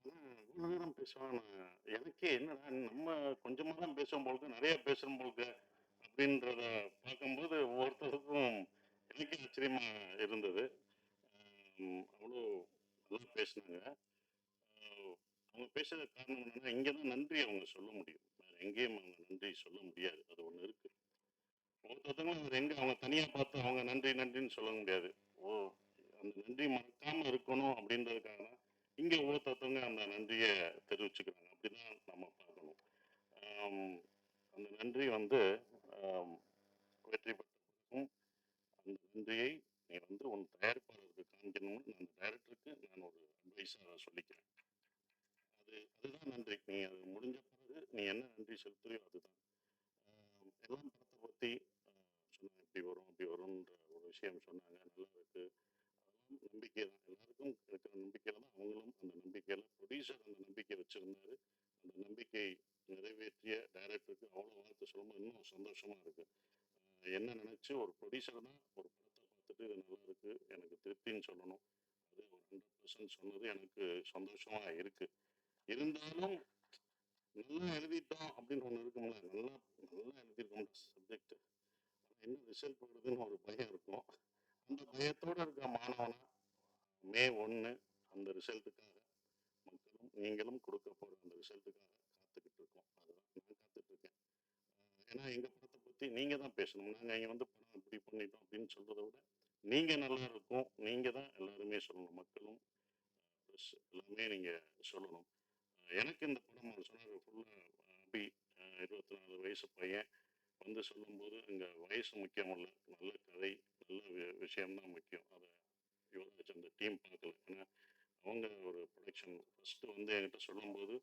ஆனால் இவ்வளோ நேரம் பேசுவாங்க. எனக்கே என்னடா நம்ம கொஞ்சமாக தான் பேசுவோம் போலுக்கு, நிறைய பேசுகிறோம் போலுக்கு அப்படின்றத பார்க்கும்போது ஒவ்வொருத்தருக்கும் எனக்கே ஆச்சரியமாக இருந்தது. அவ்வளோ நல்லா பேசினாங்க. அவங்க பேசுறது காரணம் என்னன்னா, இங்கே தான் நன்றி அவங்க சொல்ல முடியும், வேற எங்கேயும் அவங்க நன்றி சொல்ல முடியாது. அது ஒன்று இருக்கு. ஒருத்தவங்களும் வேற எங்க அவங்க தனியாக பார்த்து அவங்க நன்றி நன்றின்னு சொல்ல முடியாது. ஓ, அந்த நன்றி மறக்காம இருக்கணும் அப்படின்றதுக்காக தான் இங்கே ஒவ்வொருத்தவங்க அந்த நன்றியை தெரிவிச்சுக்கிறாங்க. அப்படிதான் நம்ம பார்க்கணும். அந்த நன்றி வந்து வெற்றி பெற்றவங்களுக்கும் அந்த நன்றியை நீ வந்து உன் தயாரிப்பாளருக்கு காமிக்கணும்னு அந்த டைரக்டருக்கு நான் ஒரு அட்வைஸாக சொல்லிக்கிறேன். அதுதான் நன்றி. நீ அது முடிஞ்ச பிறகு நீ என்ன நன்றி செலுத்துறியோ அதுதான். எல்லாம் படத்தை பற்றி சொன்னாங்க, இப்படி வரும் அப்படி வரும்ன்ற ஒரு விஷயம் சொன்னாங்க. நல்லா இருக்கு. அதெல்லாம் நம்பிக்கை தான், எல்லாருக்கும் இருக்கிற நம்பிக்கையில தான் அவங்களும் அந்த நம்பிக்கையில ப்ரொடியூசர் அந்த நம்பிக்கை வச்சிருந்தாரு. அந்த நம்பிக்கை நிறைவேற்றிய டைரக்டருக்கு அவ்வளோ வாழ்த்து சொல்லும்போது இன்னும் சந்தோஷமா இருக்கு. என்ன நினைச்சு ஒரு ப்ரொடியூசர் தான் ஒரு படத்தை பார்த்துட்டு இது நல்லா இருக்கு எனக்கு திருப்தின்னு சொல்லணும். அது ஒரு 100% சொன்னது எனக்கு சந்தோஷமா இருக்கு. இருந்தாலும் நல்லா எழுதிட்டோம் அப்படின்னு ஒன்று இருக்கும்ல, நல்லா நல்லா எழுதியிருக்கோம் சப்ஜெக்ட், என்ன ரிசல்ட் வருதுன்னு ஒரு பயம் இருக்கும். அந்த பயத்தோட இருக்க மாணவனா மே 1 அந்த ரிசல்ட்டுக்காக மக்களும் நீங்களும் கொடுக்க போற அந்த ரிசல்ட்டுக்காக காத்துக்கிட்டு இருக்கோம். அதுதான் நான் காத்துட்டு இருக்கேன். ஏன்னா எங்க படத்தை பத்தி நீங்க தான் பேசணும். நாங்க இங்க வந்து படம் இப்படி பண்ணிட்டோம் அப்படின்னு சொல்றதை விட நீங்க நல்லா இருக்கும், நீங்க தான் எல்லாருமே சொல்லணும். மக்களும் ப்ளஸ் எல்லாமே நீங்க சொல்லணும். எனக்கு இந்த படம் அவர் சொன்னார் ஃபுல்லா அபி 24 வயசு பையன் வந்து சொல்லும்போது இங்க வயசு முக்கியம் இல்லை, நல்ல கதை நல்ல விஷயம்தான் முக்கியம். அதை யுவராஜ் அந்த டீம் பார்க்கல. ஏன்னா அவங்க ஒரு ப்ரொடக்ஷன் ஃபர்ஸ்ட் வந்து என்கிட்ட சொல்லும்போது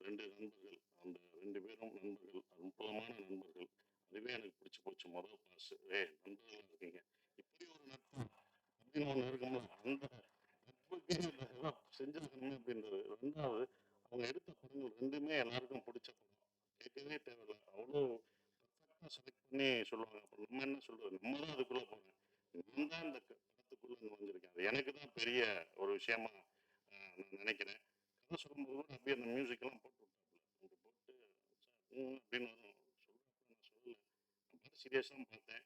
2 நண்பர்கள், அந்த 2 பேரும் நண்பர்கள், அற்புதமான நண்பர்கள். அதுவே எனக்கு பிடிச்சி போச்சு. மொதல் பாஸ் நண்பர்களா இருக்கீங்க, இப்படி ஒரு நட்பு அப்படின்னு ஒன்று இருக்கும்ல, அந்த நட்புக்கே ஏதோ செஞ்சிருக்கணுமே அப்படின்றது. 2வது அவங்க எடுத்த படங்கள் 2மே எல்லாருக்கும் பிடிச்ச படம், கேட்கவே தேவையில்லை, அவ்வளோ பர்ஃபெக்டாக செலக்ட் பண்ணி சொல்லுவாங்க. அப்புறம் நம்ம என்ன சொல்றது, நம்ம தான் அதுக்குள்ளே போகிறேன், நான் தான் இந்த படத்துக்குள்ளே நுழைஞ்சிருக்கேன். அது எனக்கு தான் பெரிய ஒரு விஷயமா நான் நினைக்கிறேன். கதை சொல்லும்போது கூட அப்படியே அந்த மியூசிக்கெல்லாம் போட்டு விட்டாப்புல, அங்கே போட்டு அப்படின்னு வரும் சொல்கிறாப்புல. நான் சொல்லலை, நான் பார்த்து சீரியஸாக பார்த்தேன்.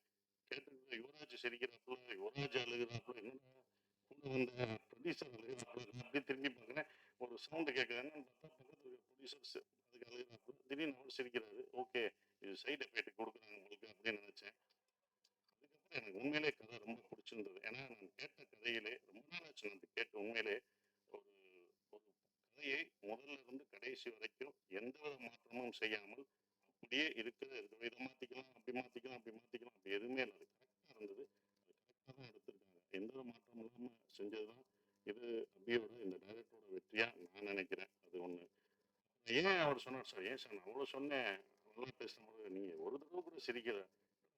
கேட்டுக்கிட்டு யுவராஜ் சிரிக்கிறாப்புல, யுவராஜ் அழுகிறாப்புல, என்னடா கூட வந்த ப்ரொடியூசர் அழுகிறாப்புல, நான் அப்படியே திரும்பி பார்க்குறேன், ஒரு சவுண்டு கேட்குது. என்னன்னு பார்த்தா பக்கத்தில் இருக்க ப்ரொடியூசர்ஸ் அதுக்கு அழுகிறாப்புல, திடீர்னு அவர் சிரிக்கிறாரு. ஓகே, இது சைடு எஃபெக்ட் கொடுக்குறாங்க உங்களுக்கு அப்படின்னு நினச்சேன். அதுக்கப்புறம் எனக்கு உண்மையிலே கதை ரொம்ப பிடிச்சிருந்தது. ஏன்னா நான் கேட்ட கதையிலே ரொம்ப நாள் ஆச்சு நான் கேட்ட உண்மையிலே ஒரு ஒரு கதையை முதல்ல இருந்து கடைசி வரைக்கும் எந்த வித மாற்றமும் செய்யாமல் அப்படியே இருக்கிற இதை மாற்றிக்கலாம் அப்படி மாற்றிக்கலாம் அப்படி மாற்றிக்கலாம் அப்படி எதுவுமே இல்லை, அது கரெக்டாக இருந்தது. அது கரெக்டாக தான் எடுத்திருக்காங்க, எந்த ஒரு மாற்றம் இல்லாமல் செஞ்சது தான் இது அபியோட இந்த டைரக்டரோட வெற்றியாக நான் நினைக்கிறேன். அது ஒன்று. ஏன் அவர் சொன்னார் சார், ஏன் சார் நான் அவ்வளோ சொன்னேன் நல்லா பேசும்போது நீங்கள் ஒரு தடவை கூட சிரிக்கல,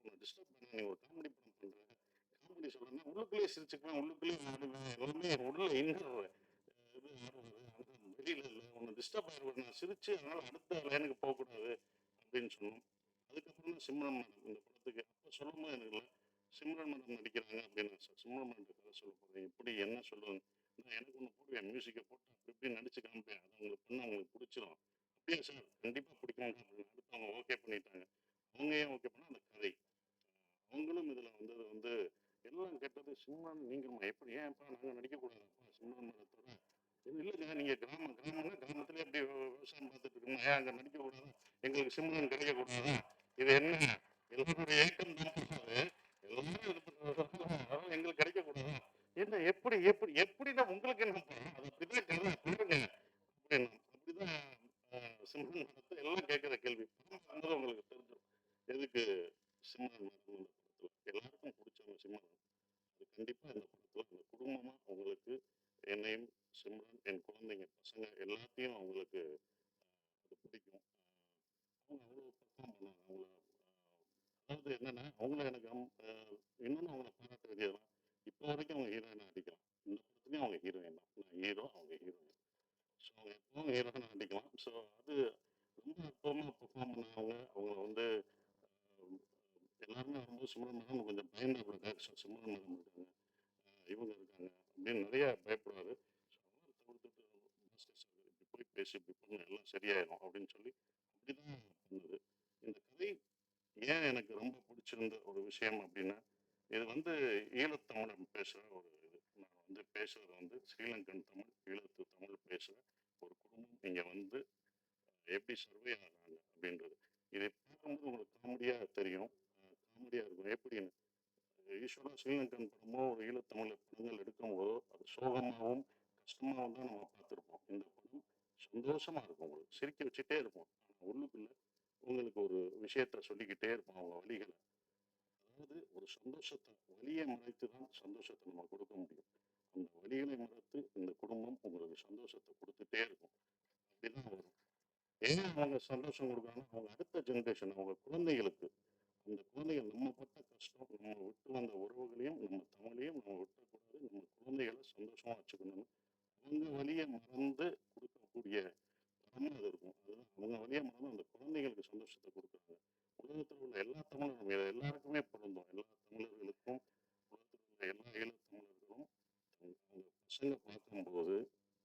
உன்னை டிஸ்டர்ப் பண்ண, நீ ஒரு காமெடி படம் பண்ணுற, காமெடி சொல்கிறேன்னா உள்ளுக்குள்ளேயே சிரிச்சுக்குவேன், உள்ளுக்குள்ளேயே ஆடுவேன், எல்லாமே உள்ள இன்னர் இது ஆடுவாரு, ஆனால் வெளியில் இல்லை, உன்னை டிஸ்டர்ப் ஆகிடுவேன், நான் சிரிச்சு அதனால் அடுத்த லைனுக்கு போகக்கூடாது அப்படின்னு சொன்னோம். அதுக்கப்புறம் தான் சிம்ரன் மேடம் இந்த படத்துக்கு அப்போ சொல்லும்போது எனக்கு இல்லை, சிம்ரன் மேடம் நடிக்கிறாங்க அப்படின்னு. சார் சிம்ரன் மேடம் கதை சொல்ல போகிறேன், எப்படி என்ன சொல்லுவேன், நான் எனக்கு ஒன்று போடுவேன், மியூசிக்கை போட்டு அப்படி இப்படி நடிச்சு காமிப்பேன், அது உங்களுக்கு பண்ண அவங்களுக்கு பிடிச்சிரும். அப்படியே சார் கண்டிப்பாக பிடிக்கும் அப்படின்னு அடுத்து அவங்க ஓகே பண்ணிட்டாங்க. அவங்க ஏன் ஓகே பண்ணால் அந்த கதை, அவங்களும் இதில் வந்தது வந்து எல்லாம் கேட்டது சிம்ரன் நீங்கள்மா எப்படி, ஏன்ப்பா நாங்கள் நடிக்கக்கூடாதுப்பா சிம்ரன் மேடத்தோட, இது இல்லைங்க நீங்கள் கிராமம்னா கிராமத்திலே அப்படி விவசாயம் பார்த்துட்டு இருக்கோம், ஏன் அங்கே நடிக்கக்கூடாதா, எங்களுக்கு சிம்ரன் கிடைக்கக்கூடாதா, இது என்ன எல்லாருடைய ஏக்கம் தான் போகாது, எல்லாரும் இது பண்ணுறது எங்களுக்கு கிடைக்கக்கூடாதா, என்ன எப்படி எப்படி எப்படின்னா உங்களுக்கு என்ன பண்ணணும், அது அப்படிதான் கதை பாருங்க அப்படின்னு. அப்படிதான் சிம்ரன் மேடத்தை எல்லாம் கேட்குற கேள்வி படம் பார்க்கும்போது உங்களுக்கு தெரிஞ்சிடும் எதுக்கு சிம்ரன் மேடம் இந்த படத்தில் எல்லாருக்கும் பிடிச்சவங்க சிம்ரன். அது கண்டிப்பாக இந்த படத்தில் அந்த குடும்பமாக அவங்களுக்கு என்னையும் சிம்ரன் என் குழந்தைங்க பசங்க எல்லாத்தையும் அவங்களுக்கு அது பிடிக்கும். அவங்க அவ்வளோ பர்ஃபார்ம் பண்ணாங்க. அவங்கள அதாவது என்னென்னா அவங்கள எனக்கு இன்னொன்று அவங்கள பாராட்ட வேண்டியதுலாம், இப்போ வரைக்கும் அவங்க ஹீரோயினாக நடிக்கலாம், இந்த படத்துலையும் அவங்க ஹீரோயின் தான், நான் ஹீரோ அவங்க ஹீரோயின். ஸோ அவங்க எப்பவும் ஹீரோயினாக நடிக்கலாம். ஸோ அது ரொம்ப அற்புதமாக பர்ஃபார்ம் பண்ணாங்க. அவங்கள வந்து அஹ், எல்லாருமே வரும்போது சிம்ரன் மேடம் கொஞ்சம் பயந்தாப்புல, டேரக்டர் சிம்ரன் மேடம் இருக்காங்க, இவங்க இருக்காங்க அப்படின்னு நிறைய பயப்படுவார். ஸோ அதெல்லாம் தவிர்த்துட்டு பாஸ்கர் சார் இப்படி போய் பேசி இப்படி பண்ண எல்லாம் சரியாயிடும் அப்படின்னு சொல்லி அப்படி தான் பண்ணுது. இந்த கதை ஏன் எனக்கு ரொம்ப பிடிச்சிருந்த ஒரு விஷயம் அப்படின்னா, இது வந்து ஈழத்தமிழன் பேசுகிற ஒரு இது, நான் வந்து பேசுகிறது வந்து ஸ்ரீலங்கன் தமிழ், ஈழத்து தமிழ் பேசுகிற ஒரு குடும்பம் இங்கே வந்து எப்படி சர்வே ஆகிறாங்க அப்படின்றது. இதை பார்க்கும்போது உங்களுக்கு காமெடியாக தெரியும், காமெடியாக இருக்கும். எப்படின்னு யூஸ்வலாக ஸ்ரீலங்கன் படமோ ஒரு ஈழத்தமிழ் படங்கள் எடுக்கும்போதோ அது சோகமாகவும் கஷ்டமாகவும் தான் நம்ம பார்த்துருப்போம். இந்த படம் சந்தோஷமாக இருக்கும், உங்களுக்கு சிரிக்க வச்சுட்டே இருக்கும், ஆனால் உள்ளுக்குள்ளே உங்களுக்கு ஒரு விஷயத்த சொல்லிக்கிட்டே இருப்போம் அவங்க வழிகளை. அதாவது ஒரு சந்தோஷத்தை வலியை மறைத்து தான் சந்தோஷத்தை நம்ம கொடுக்க முடியும். அந்த வலிகளை மறைத்து இந்த குடும்பம் உங்களுக்கு சந்தோஷத்தை கொடுத்துட்டே இருக்கும். அப்படிதான் வரும். ஏன் அவங்க சந்தோஷம் கொடுக்குறாங்கன்னா அவங்க அடுத்த ஜென்ரேஷன் அவங்க குழந்தைகளுக்கு, அந்த குழந்தைகள் நம்ம பட்ட கஷ்டம், நம்ம விட்டு வந்த உறவுகளையும் நம்ம தமிழையும் நம்ம விட்டக்கூடாது, நம்ம குழந்தைகளை சந்தோஷமா வச்சுக்கணும்னு அவங்க வழியை மறந்து கொடுக்கக்கூடிய தமிழ் அது இருக்கும். அதுதான் அவங்க வழியா மட்டும் அந்த குழந்தைகளுக்கு சந்தோஷத்தை கொடுக்குறாங்க. உலகத்தில் உள்ள எல்லா தமிழரும் எல்லாருக்குமே பொருந்தும். எல்லா தமிழர்களுக்கும் உலகத்தில் உள்ள எல்லா ஈழத் தமிழர்களும் அவங்க பசங்க பார்க்கும்போது,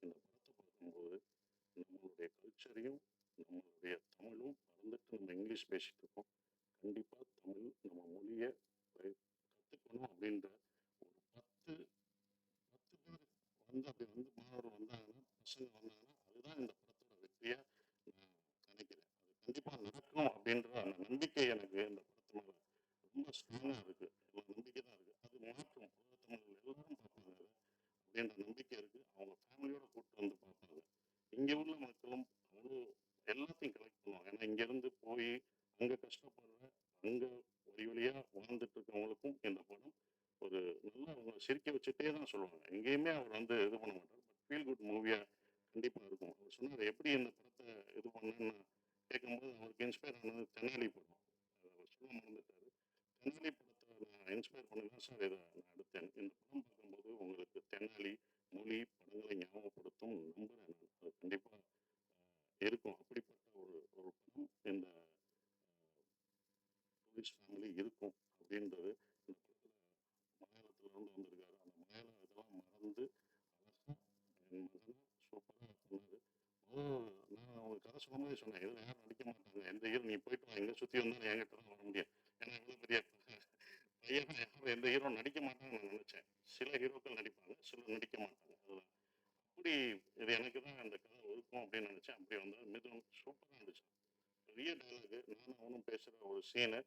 இந்த படத்தை பார்க்கும்போது நம்மளுடைய கல்ச்சரையும் நம்மளுடைய தமிழும் மறந்துட்டு நம்ம இங்கிலீஷ் பேசிட்டு இருக்கோம். கண்டிப்பா தமிழ் நம்ம மொழியை கற்றுக்கணும் அப்படின்ற ஒரு 10 பேர் அப்படி மாணவர் வந்தாங்கன்னா, பசங்க வந்தாங்கன்னா, அதுதான் இந்த படத்தோட வெற்றியா நான் நினைக்கிறேன். அது கண்டிப்பா நடக்கும் அப்படின்ற அந்த நம்பிக்கை எனக்கு இந்த படத்து மேல ரொம்ப ஸ்ட்ராங்கா இருக்கு. ஒரு நம்பிக்கை தான் இருக்கு. அது மாற்றும். உலக தமிழர்கள் எல்லாரும் பார்ப்பாங்க அதை அப்படின்ற நம்பிக்கை இருக்கு. அவங்க ஃபேமிலியோட கூப்பிட்டு வந்து பார்ப்பாங்க. இங்க உள்ள மக்களும் அவ்வளோ எல்லாத்தையும் கலெக்ட் பண்ணுவாங்க. ஏன்னா இங்க இருந்து போய் அங்க கஷ்டப்படுற, அங்க வழி வழியா வாழ்ந்துட்டு இருக்கவங்களுக்கும் இந்த படம் ஒரு நல்லா அவங்கள சிரிக்க வச்சுட்டே தான் சொல்லுவாங்க. எங்கேயுமே அவர் இது பண்ண மாட்டார். பட் ஃபீல் குட் மூவியா கண்டிப்பா இருக்கும். அவர் சொன்னார் எப்படி இந்த படத்தை இது பண்ணேன்னு கேட்கும்போது அவருக்கு இன்ஸ்பயர் ஆனது தெனாலி படம். அவர் சொல்ல மறந்துட்டாரு. தெனாலி படத்தை நான் இன்ஸ்பயர் பண்ணி தான் சார் இதை நான் எடுத்தேன். இந்த படம் பார்க்கும்போது உங்களுக்கு தெனாலி மொழி படங்களை ஞாபகப்படுத்தும் நம்புறேன் நான். அது கண்டிப்பா இருக்கும். அப்படிப்பட்ட ஒரு ஒரு படம் இந்த டூரிஸ்ட் ஃபேமிலி இருக்கும் அப்படின்றது இந்த படத்துல மலையாளத்துல இருந்து வந்திருக்காரு. அந்த மலையாள இதெல்லாம் மறந்து அழகா என் மகனை சூப்பரா பண்ணாரு. நான் அவங்க கதை சொல்லும்போதே சொன்னேன், இதில் யாரும் நடிக்க மாட்டாங்க. எந்த ஹீரோ நீ போயிட்டு வா, எங்கே சுற்றி வந்தாலும் என்கிட்ட தான் வர முடியும். ஏன்னா இவ்வளோ பெரிய பையன் யாரும் எந்த ஹீரோ நடிக்க மாட்டாங்கன்னு நான் நினச்சேன். சில ஹீரோக்கள் நடிப்பாங்க, சிலர் நடிக்க மாட்டாங்க. அதில் அப்படி இது எனக்கு தான் அந்த கதை ஒதுக்கும் அப்படின்னு நினச்சேன். அப்படி வந்து மிதுன் சூப்பராக இருந்துச்சு. பெரிய டைலாகு நானும் அவனும் பேசுகிற ஒரு சீனு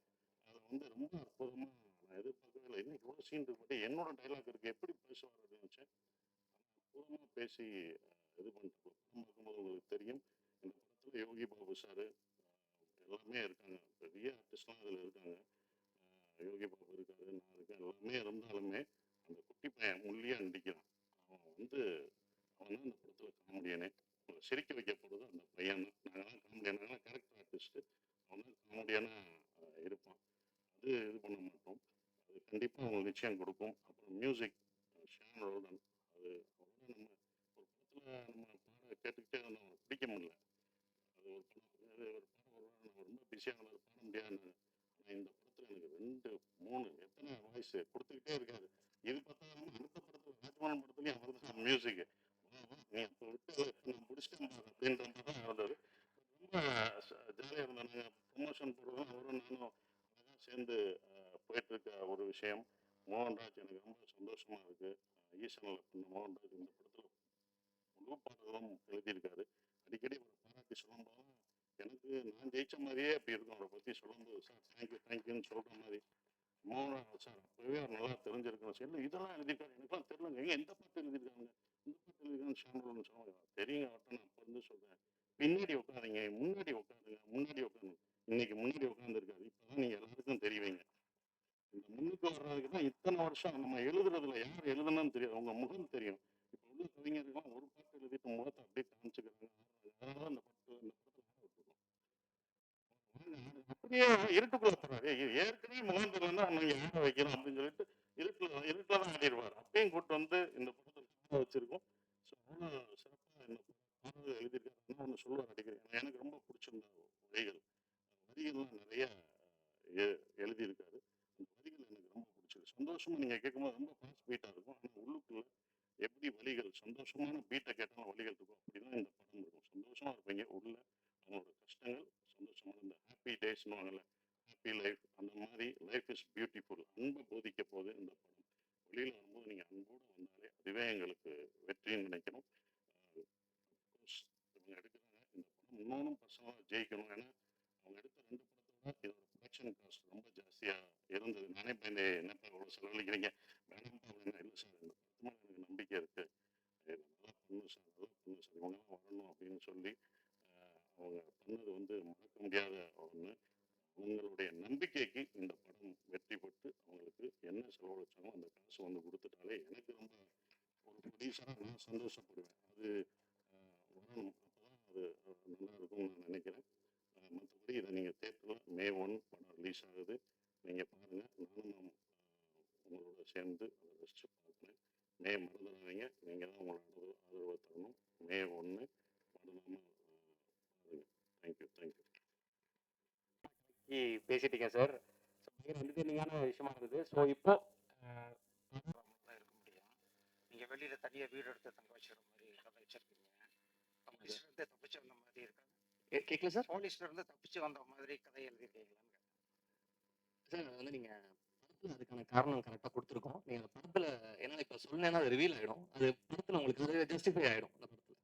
அதில் ரொம்ப அற்புதமாக நான் எதிர்பார்க்கவே இல்லை. இன்னைக்கு இவ்வளோ சீன் இருக்கு, என்னோட டைலாக் இருக்குது, எப்படி பேசுவார் அப்படின்னு நினச்சேன். அற்புதமாக பேசி இது பண்ணிட்டு படம் பார்க்கும்போது உங்களுக்கு தெரியும். இந்த படத்தில் யோகி பாபு சார் எல்லாமே இருக்காங்க. பெரிய ஆர்டிஸ்ட்லாம் அதில் இருக்காங்க. யோகி பாபு இருக்காரு, நான் இருக்கேன். எல்லாமே இருந்தாலுமே அந்த குட்டி பையன் முள்ளியாக நடிக்கிறான். அவன் அவன் தான் இந்த படத்தில் காமெடியனே. அவங்களை சிரிக்க வைக்க போகிறது அந்த பையன் தான். நாங்களாம் காமெடியான கேரக்டர் ஆர்டிஸ்ட்டு. அவன் தான் காமெடியான இருப்பான். அது இது பண்ண மாட்டோம். அது கண்டிப்பாக அவங்களுக்கு நிச்சயம் கொடுக்கும். அப்புறம் மியூசிக் ஷான் ரோல்டன். அது அவரோட நம்ம ஒரு படத்தில் நம்ம பாட கேட்டுக்கிட்டே இருந்தோம், அவனை பிடிக்க முடியல. அது ஒரு படம் ஒரு பாடம் வருவாங்க, நம்ம ரொம்ப பிஸியாக நம்மளால் பாட முடியாது. ஆனால் இந்த படத்தில் எனக்கு 2, 3 எத்தனை வாய்ஸ் கொடுத்துக்கிட்டே இருக்காரு. இது பார்த்தாலும் அடுத்த படத்தில் ராஜ்மோகன் படத்துலையும் அவர் தான் மியூசிக்கு. நீ அப்போ விட்டு நான் முடிச்சிட்டேன் பாரு அப்படின்ற மாதிரி தான் இருந்தது. ரொம்ப ஜாலியாக இருந்தோம். நாங்கள் ப்ரொமோஷன் போடுறதும் அவரும் நானும் அழகாக சேர்ந்து போயிட்டுருக்க ஒரு விஷயம். மோகன்ராஜ் எனக்கு ரொம்ப சந்தோஷமாக இருக்குது. ஈசனில் பண்ண மோகன்ராஜ் இந்த படத்தில் முழு பாடலும் எழுதியிருக்காரு. அடிக்கடி அவரை பாராட்டி சொல்லும்போது எனக்கு நான் ஜெயிச்ச மாதிரியே அப்படி இருக்கும். அவரை பற்றி சொல்லும்போது சார் தேங்க்யூன்னு சொல்கிற மாதிரி. மோகன்ராஜ் சார் அப்போவே அவர் நல்லா தெரிஞ்சிருக்கணும். சரி இதெல்லாம் எழுதியிருக்காரு, எனக்குலாம் தெரியலங்க. எந்த பாட்டு எழுதியிருக்காங்க, இந்த பாட்டு எழுதியிருக்கான்னு ஷாம்புன்னு சொல்லுவாங்க. தெரியுங்க அவர்கிட்ட, நான் அப்போ இருந்து சொல்கிறேன். பின்னாடி உட்காருங்க, முன்னாடி உட்காருங்க, முன்னாடி உட்காருங்க. இன்னைக்கு முன்னாடி உட்காந்துருக்காரு. இப்போதான் நீங்கள் எல்லாருக்கும் தெரிவிங்க. இந்த முன்னுக்கு வர்றதுக்கு தான் இத்தனை வருஷம் நம்ம எழுதுறதுல யார் எழுதுனான்னு தெரியாது, அவங்க முகம் தெரியும். இப்போ உள்ள கவிஞர்கள்லாம் ஒரு பாட்டு எழுதிட்டு முகத்தை அப்படியே காமிச்சுக்கிறாங்க. அதனால தான் இந்த படத்தில் ஆட விட்டுருக்கோம். அப்படியே இருட்டுக்குள்ள போறாரு. ஏற்கனவே முகம் தெரியலன்னா நம்ம ஆட வைக்கிறோம் அப்படின்னு சொல்லிட்டு இருட்டில் தான் ஆடிடுவார். அப்பயும் கூட்டு வந்து இந்த படத்தை வச்சிருக்கோம். ஸோ அவ்வளோ சிறப்பாக இந்த பாடல் எழுதியிருக்காரு. ஒன்று சொல்லுவார் அடிக்கடி, எனக்கு ரொம்ப பிடிச்சிருந்த வரிகள். வரிகள்லாம் நிறைய எழுதியிருக்காரு. அந்த வரிகள் எனக்கு ரொம்ப பிடிச்சிருக்கு. சந்தோஷமா நீங்கள் கேட்கும்போது ரொம்ப ஃபாஸ்ட் பீட்டாக இருக்கும். ஆனால் உள்ளுக்குள்ள எப்படி வலிகள், சந்தோஷமான பீட்டை கேட்டாலும் வலிகள் இருக்கும். அப்படிதான் இந்த படம் இருக்கும். சந்தோஷமா இருப்பீங்க உள்ள. அவங்களோட கஷ்டங்கள் சந்தோஷமான இந்த ஹாப்பி டேஸ்னுவாங்கல்ல, ஹாப்பி லைஃப், அந்த மாதிரி லைஃப் இஸ் பியூட்டிஃபுல். அன்பை போதிக்க போது இந்த படம். வெளியில் வரும்போது நீங்கள் அன்போடு வந்தாலே அதுவே எங்களுக்கு வெற்றின்னு நினைக்கணும். அஃப்கோர்ஸ் இவங்க எடுக்கிறாங்க இந்த படம் இன்னொன்றும் பர்சனலாக ஜெயிக்கணும். ஏன்னா அவங்க எடுத்த 2 படத்தோட இதோட ப்ரொடக்ஷன் காஸ்ட் ரொம்ப ஜாஸ்தியாக இருந்தது. நானே பயந்து என்னப்பா இவ்வளோ செலவழிக்கிறீங்க வேணாம்ப்பா அப்படின்னா, இல்லை சார் இந்த படத்து மேலே எனக்கு நம்பிக்கை இருக்குது, நல்லா பண்ணணும் சார், நல்லா பண்ணணும் சார், இவங்கெல்லாம் வரணும் அப்படின்னு சொல்லி அவங்க பண்ணது மறக்க முடியாத ஒன்று. அவங்களுடைய நம்பிக்கைக்கு இந்த படம் வெற்றி பெற்று அவங்களுக்கு என்ன செலவழிச்சாலும் அந்த காசு கொடுத்துட்டாலே எனக்கு ரொம்ப ஒரு ப்ரொடியூசராக நான் சந்தோஷப்படுவேன். அது வரணும். அப்போ தான் அது நல்லா இருக்கும்னு நான் நினைக்கிறேன். மற்றபடி இதை நீங்கள் தேட்டரில் May 1 படம் ரிலீஸ் ஆகுது. நீங்கள் பாருங்கள். நானும் உங்களோட சேர்ந்து அதை ரசித்து பார்க்குறேன். மறந்துடாதீங்க. நீங்கள் தான் உங்களோட ஆதரவை தரணும். May 1 மறந்துடாமல் பத்தி பேசிட்டீங்க சார். ஸோ பயங்கர என்டர்டெய்னிங்கான விஷயமா இருந்தது. ஸோ இப்போ தான் இருக்க முடியும். நீங்க வெளியில தனியா வீடு எடுத்து தங்க வச்சுக்கிற மாதிரி கதை வச்சிருக்கீங்க. போலீஸ்ல இருந்து தப்பிச்சு வந்த மாதிரி இருக்கா? கேட்கல சார்? போலீஸ்ல இருந்து தப்பிச்சு வந்த மாதிரி கதை எழுதிருக்கீங்களான்னு சார் வந்து நீங்க படத்துல அதுக்கான காரணம் கரெக்டா குடுத்துருக்கோம். நீங்க அந்த படத்துல ஏன்னா இப்ப சொன்னேன்னா அது ரிவீல் ஆயிடும். அது படத்துல உங்களுக்கு அது ஜஸ்டிஃபை ஆயிடும் அந்த படத்துல.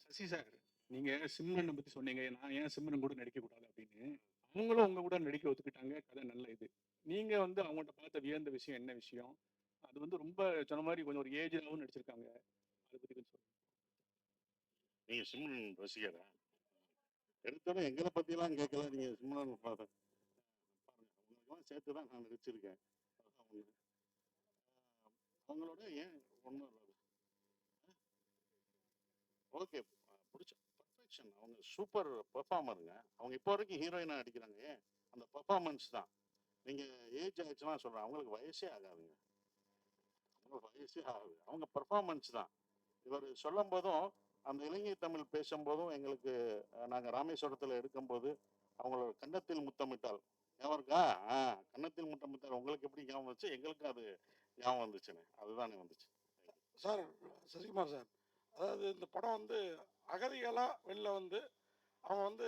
சசி சார், நீங்க சிம்ரனை பத்தி சொன்னீங்க. நான் ஏன் சிம்ரன் கூட நடிக்கக்கூடாது அப்படின்னு. அவங்களும் உங்க கூட நடிக்க ஒத்துக்கிட்டாங்க. கதை நல்ல இது. நீங்க வந்து அவங்கள்ட்ட பார்த்த வியந்த விஷயம் என்ன விஷயம்? அது வந்து ரொம்ப சொன்ன மாரி கொஞ்சம் ஒரு ஏஜ்டாவும் நடிச்சிருக்காங்க. அத பத்தி கொஞ்சம் சொல்லுங்க. நீங்க சிம்ரன் ரசிகரா? எடுத்தோடனே எங்களை பத்திலாம் கேட்கல. நீங்க சிம்ரன் பாருங்க, உங்களுக்கெல்லாம் சேர்த்து தான் நான் நடிச்சிருக்கேன். அதான் உண்மை. அவங்களோட ஏன் ஒன்றும் இல்லை. ஓகே, பிடிச்ச பர்ஃபெக்ஷன். அவங்க சூப்பர் பெர்ஃபார்மருங்க. அவங்க இப்போ வரைக்கும் ஹீரோயினாக நடிக்கிறாங்க. ஏன் அந்த பெர்ஃபார்மன்ஸ் தான். நீங்கள் ஏஜ் ஆயிடுச்சுன்னா சொல்கிறேன், அவங்களுக்கு வயசே ஆகாதுங்க. அவங்களுக்கு வயசே ஆகாது. அவங்க பெர்ஃபார்மன்ஸ் தான். இவர் சொல்லும் போதும் அந்த இலங்கை தமிழ் பேசும்போதும் எங்களுக்கு நாங்கள் ராமேஸ்வரத்தில் எடுக்கும்போது அவங்களோட கன்னத்தில் முத்தமிட்டால் ஞாபகம் இருக்கா? கன்னத்தில் முத்தமிட்டால் உங்களுக்கு எப்படி ஞாபகம் வந்துச்சு? எங்களுக்கு அது ஞாபகம் வந்துச்சுன்னு. அதுதானே வந்துச்சு. சார், சசிகுமார் சார், அதாவது இந்த படம் வந்து அகதிகளாக வெளில வந்து அவங்க வந்து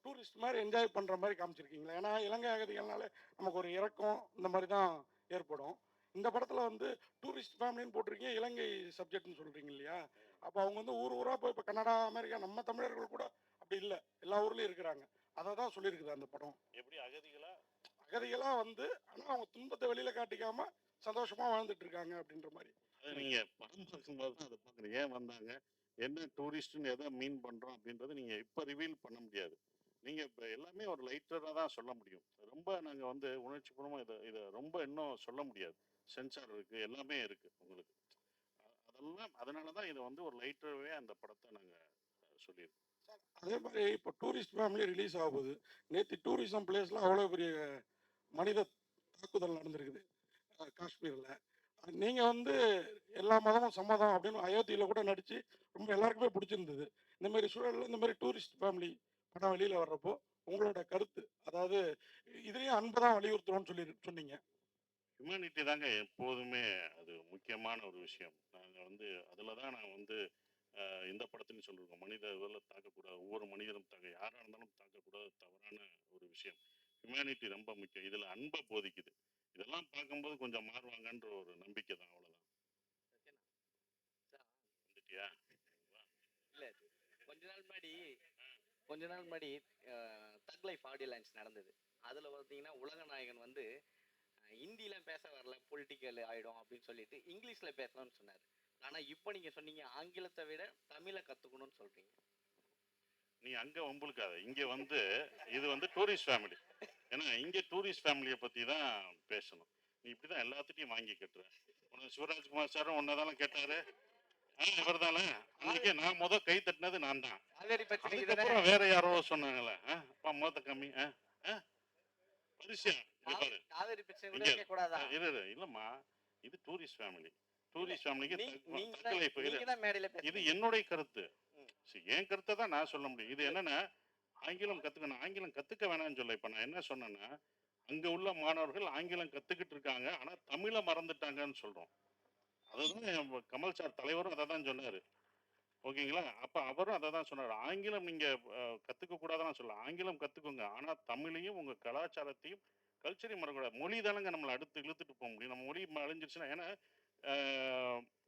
டூரிஸ்ட் மாதிரி என்ஜாய் பண்ணுற மாதிரி காமிச்சிருக்கீங்களா? ஏன்னா இலங்கை அகதிகள்னாலே நமக்கு ஒரு இறக்கம் இந்த மாதிரி தான் ஏற்படும். இந்த படத்தில் வந்து டூரிஸ்ட் ஃபேமிலின்னு போட்டிருக்கீங்க, இலங்கை சப்ஜெக்ட்னு சொல்கிறீங்க இல்லையா? அப்போ அவங்க வந்து ஊர் ஊராக போய் இப்போ கனடா, அமெரிக்கா, நம்ம தமிழர்கள் கூட அப்படி இல்லை, எல்லா ஊர்லேயும் இருக்கிறாங்க. அதை தான் சொல்லியிருக்குது அந்த படம். எப்படி அகதிகளாக வந்து ஆனால் அவங்க துன்பத்தை வெளியில் காட்டிக்காமல் சந்தோஷமாக வாழ்ந்துட்டு இருக்காங்க அப்படின்ற மாதிரி. அது நீங்க படம் பார்க்கும்போது தான் அதை பார்க்கணும். ஏன் வந்தாங்க, என்ன டூரிஸ்ட்னு எதை மீன் பண்றோம் அப்படின்றது நீங்க இப்ப ரிவீல் பண்ண முடியாது. நீங்க இப்ப எல்லாமே ஒரு லைட்டரா தான் சொல்ல முடியும். ரொம்ப நாங்க வந்து உணர்ச்சிபூர்வமா இதை இதை ரொம்ப இன்னும் சொல்ல முடியாது. சென்சார் இருக்கு, எல்லாமே இருக்கு உங்களுக்கு. அதெல்லாம் அதனால தான் இதை வந்து ஒரு லைட்டராகவே அந்த படத்தை நாங்க சொல்லியிருக்கோம். அதே மாதிரி இப்போ டூரிஸ்ட் ஃபேமிலி ரிலீஸ் ஆகுது. நேற்று டூரிசம் பிளேஸில் அவ்வளோ பெரிய மனித தாக்குதல் நடந்திருக்குது காஷ்மீரில். நீங்கள் வந்து எல்லா மதமும் சம்மதம் அப்படின்னு அயோத்தியில் கூட நடித்து ரொம்ப எல்லாருக்குமே பிடிச்சிருந்தது. இந்த மாதிரி சூழலில் இந்த மாதிரி டூரிஸ்ட் ஃபேமிலி படம் வெளியில் வர்றப்போ உங்களோட கருத்து, அதாவது இதுலேயும் அன்பை தான் வலியுறுத்துறோம்னு சொன்னீங்க. ஹியூமனிட்டி தாங்க எப்போதுமே அது முக்கியமான ஒரு விஷயம். நாங்கள் வந்து அதில் தான் நான் வந்து இந்த படத்துலையும் சொல்லியிருக்கோம். மனித இதில் தாக்கக்கூடாது, ஒவ்வொரு மனிதனும் யாராக இருந்தாலும் தாக்கக்கூடாது, தவறான ஒரு விஷயம். ஹியூமனிட்டி ரொம்ப முக்கியம். இதில் அன்பை போதிக்குது. இதெல்லாம் பார்க்கும்போது கொஞ்சம் மாறுவாங்கன்ற ஒரு நம்பிக்கை தான். அவ்வளோதான். வந்துட்டியா? இல்ல கொஞ்ச நாள் முன்னாடி தக் லைஃப் ஆடியோ லான்ச் நடந்தது. அதுல பார்த்தீங்கன்னா உலக நாயகன் வந்து ஹிந்தியில பேச வரல, பொலிட்டிக்கல் ஆயிடும் அப்படின்னு சொல்லிட்டு இங்கிலீஷ்ல பேசணும்னு சொன்னாரு. ஆனா இப்போ நீங்க சொன்னீங்க ஆங்கிலத்தை விட தமிழை கத்துக்கணும்னு சொல்றீங்க. நீ அங்க வம்புழுக்காத. இங்க வந்து இது வந்து டூரிஸ்ட் ஃபேமிலி. ஏன்னா இங்க டூரிஸ்ட் ஃபேமிலியை பத்தி தான் பேசணும். நீ இப்படிதான் எல்லாத்துட்டையும் வாங்கி கட்டுற. உனக்கு சிவராஜ்குமார் சாரும் ஒன்னதாலும் கேட்டாரு. இவர் தானே அன்னைக்கு நான் கை தட்டினது நான் தான். அதுக்கப்புறம் வேற யாரோ சொன்னாங்களே, அப்பா மொத்த கம்மி பரிசியா இல்லம்மா. இது டூரிஸ்ட் ஃபேமிலி. டூரிஸ்ட் ஃபேமிலிக்கு இது என்னுடைய கருத்து. என் கருத்தை தான் நான் சொல்ல முடியும். இது என்னன்னா ஆங்கிலம் கத்துக்கணும். ஆங்கிலம் கத்துக்க வேணாம்னு சொல்ல. இப்ப நான் என்ன சொன்னேன்னா, அங்க உள்ள மாணவர்கள் ஆங்கிலம் கத்துக்கிட்டு இருக்காங்க, ஆனா தமிழை மறந்துட்டாங்கன்னு சொல்றோம். அதுதான் கமல் சார் தலைவரும் அதை தான் சொன்னாரு. ஓகேங்களா? அப்ப அவரும் அதை தான் சொன்னாரு. ஆங்கிலம் நீங்க கத்துக்க கூடாதுன்னு சொல்ல. ஆங்கிலம் கத்துக்கோங்க, ஆனா தமிழையும் உங்க கலாச்சாரத்தையும் கல்ச்சரையும் மறக்கக்கூடாது. மொழி தானங்க நம்மளை அடுத்து இழுத்துட்டு போக முடியும். நம்ம மொழி அழிஞ்சிருச்சுன்னா, ஏன்னா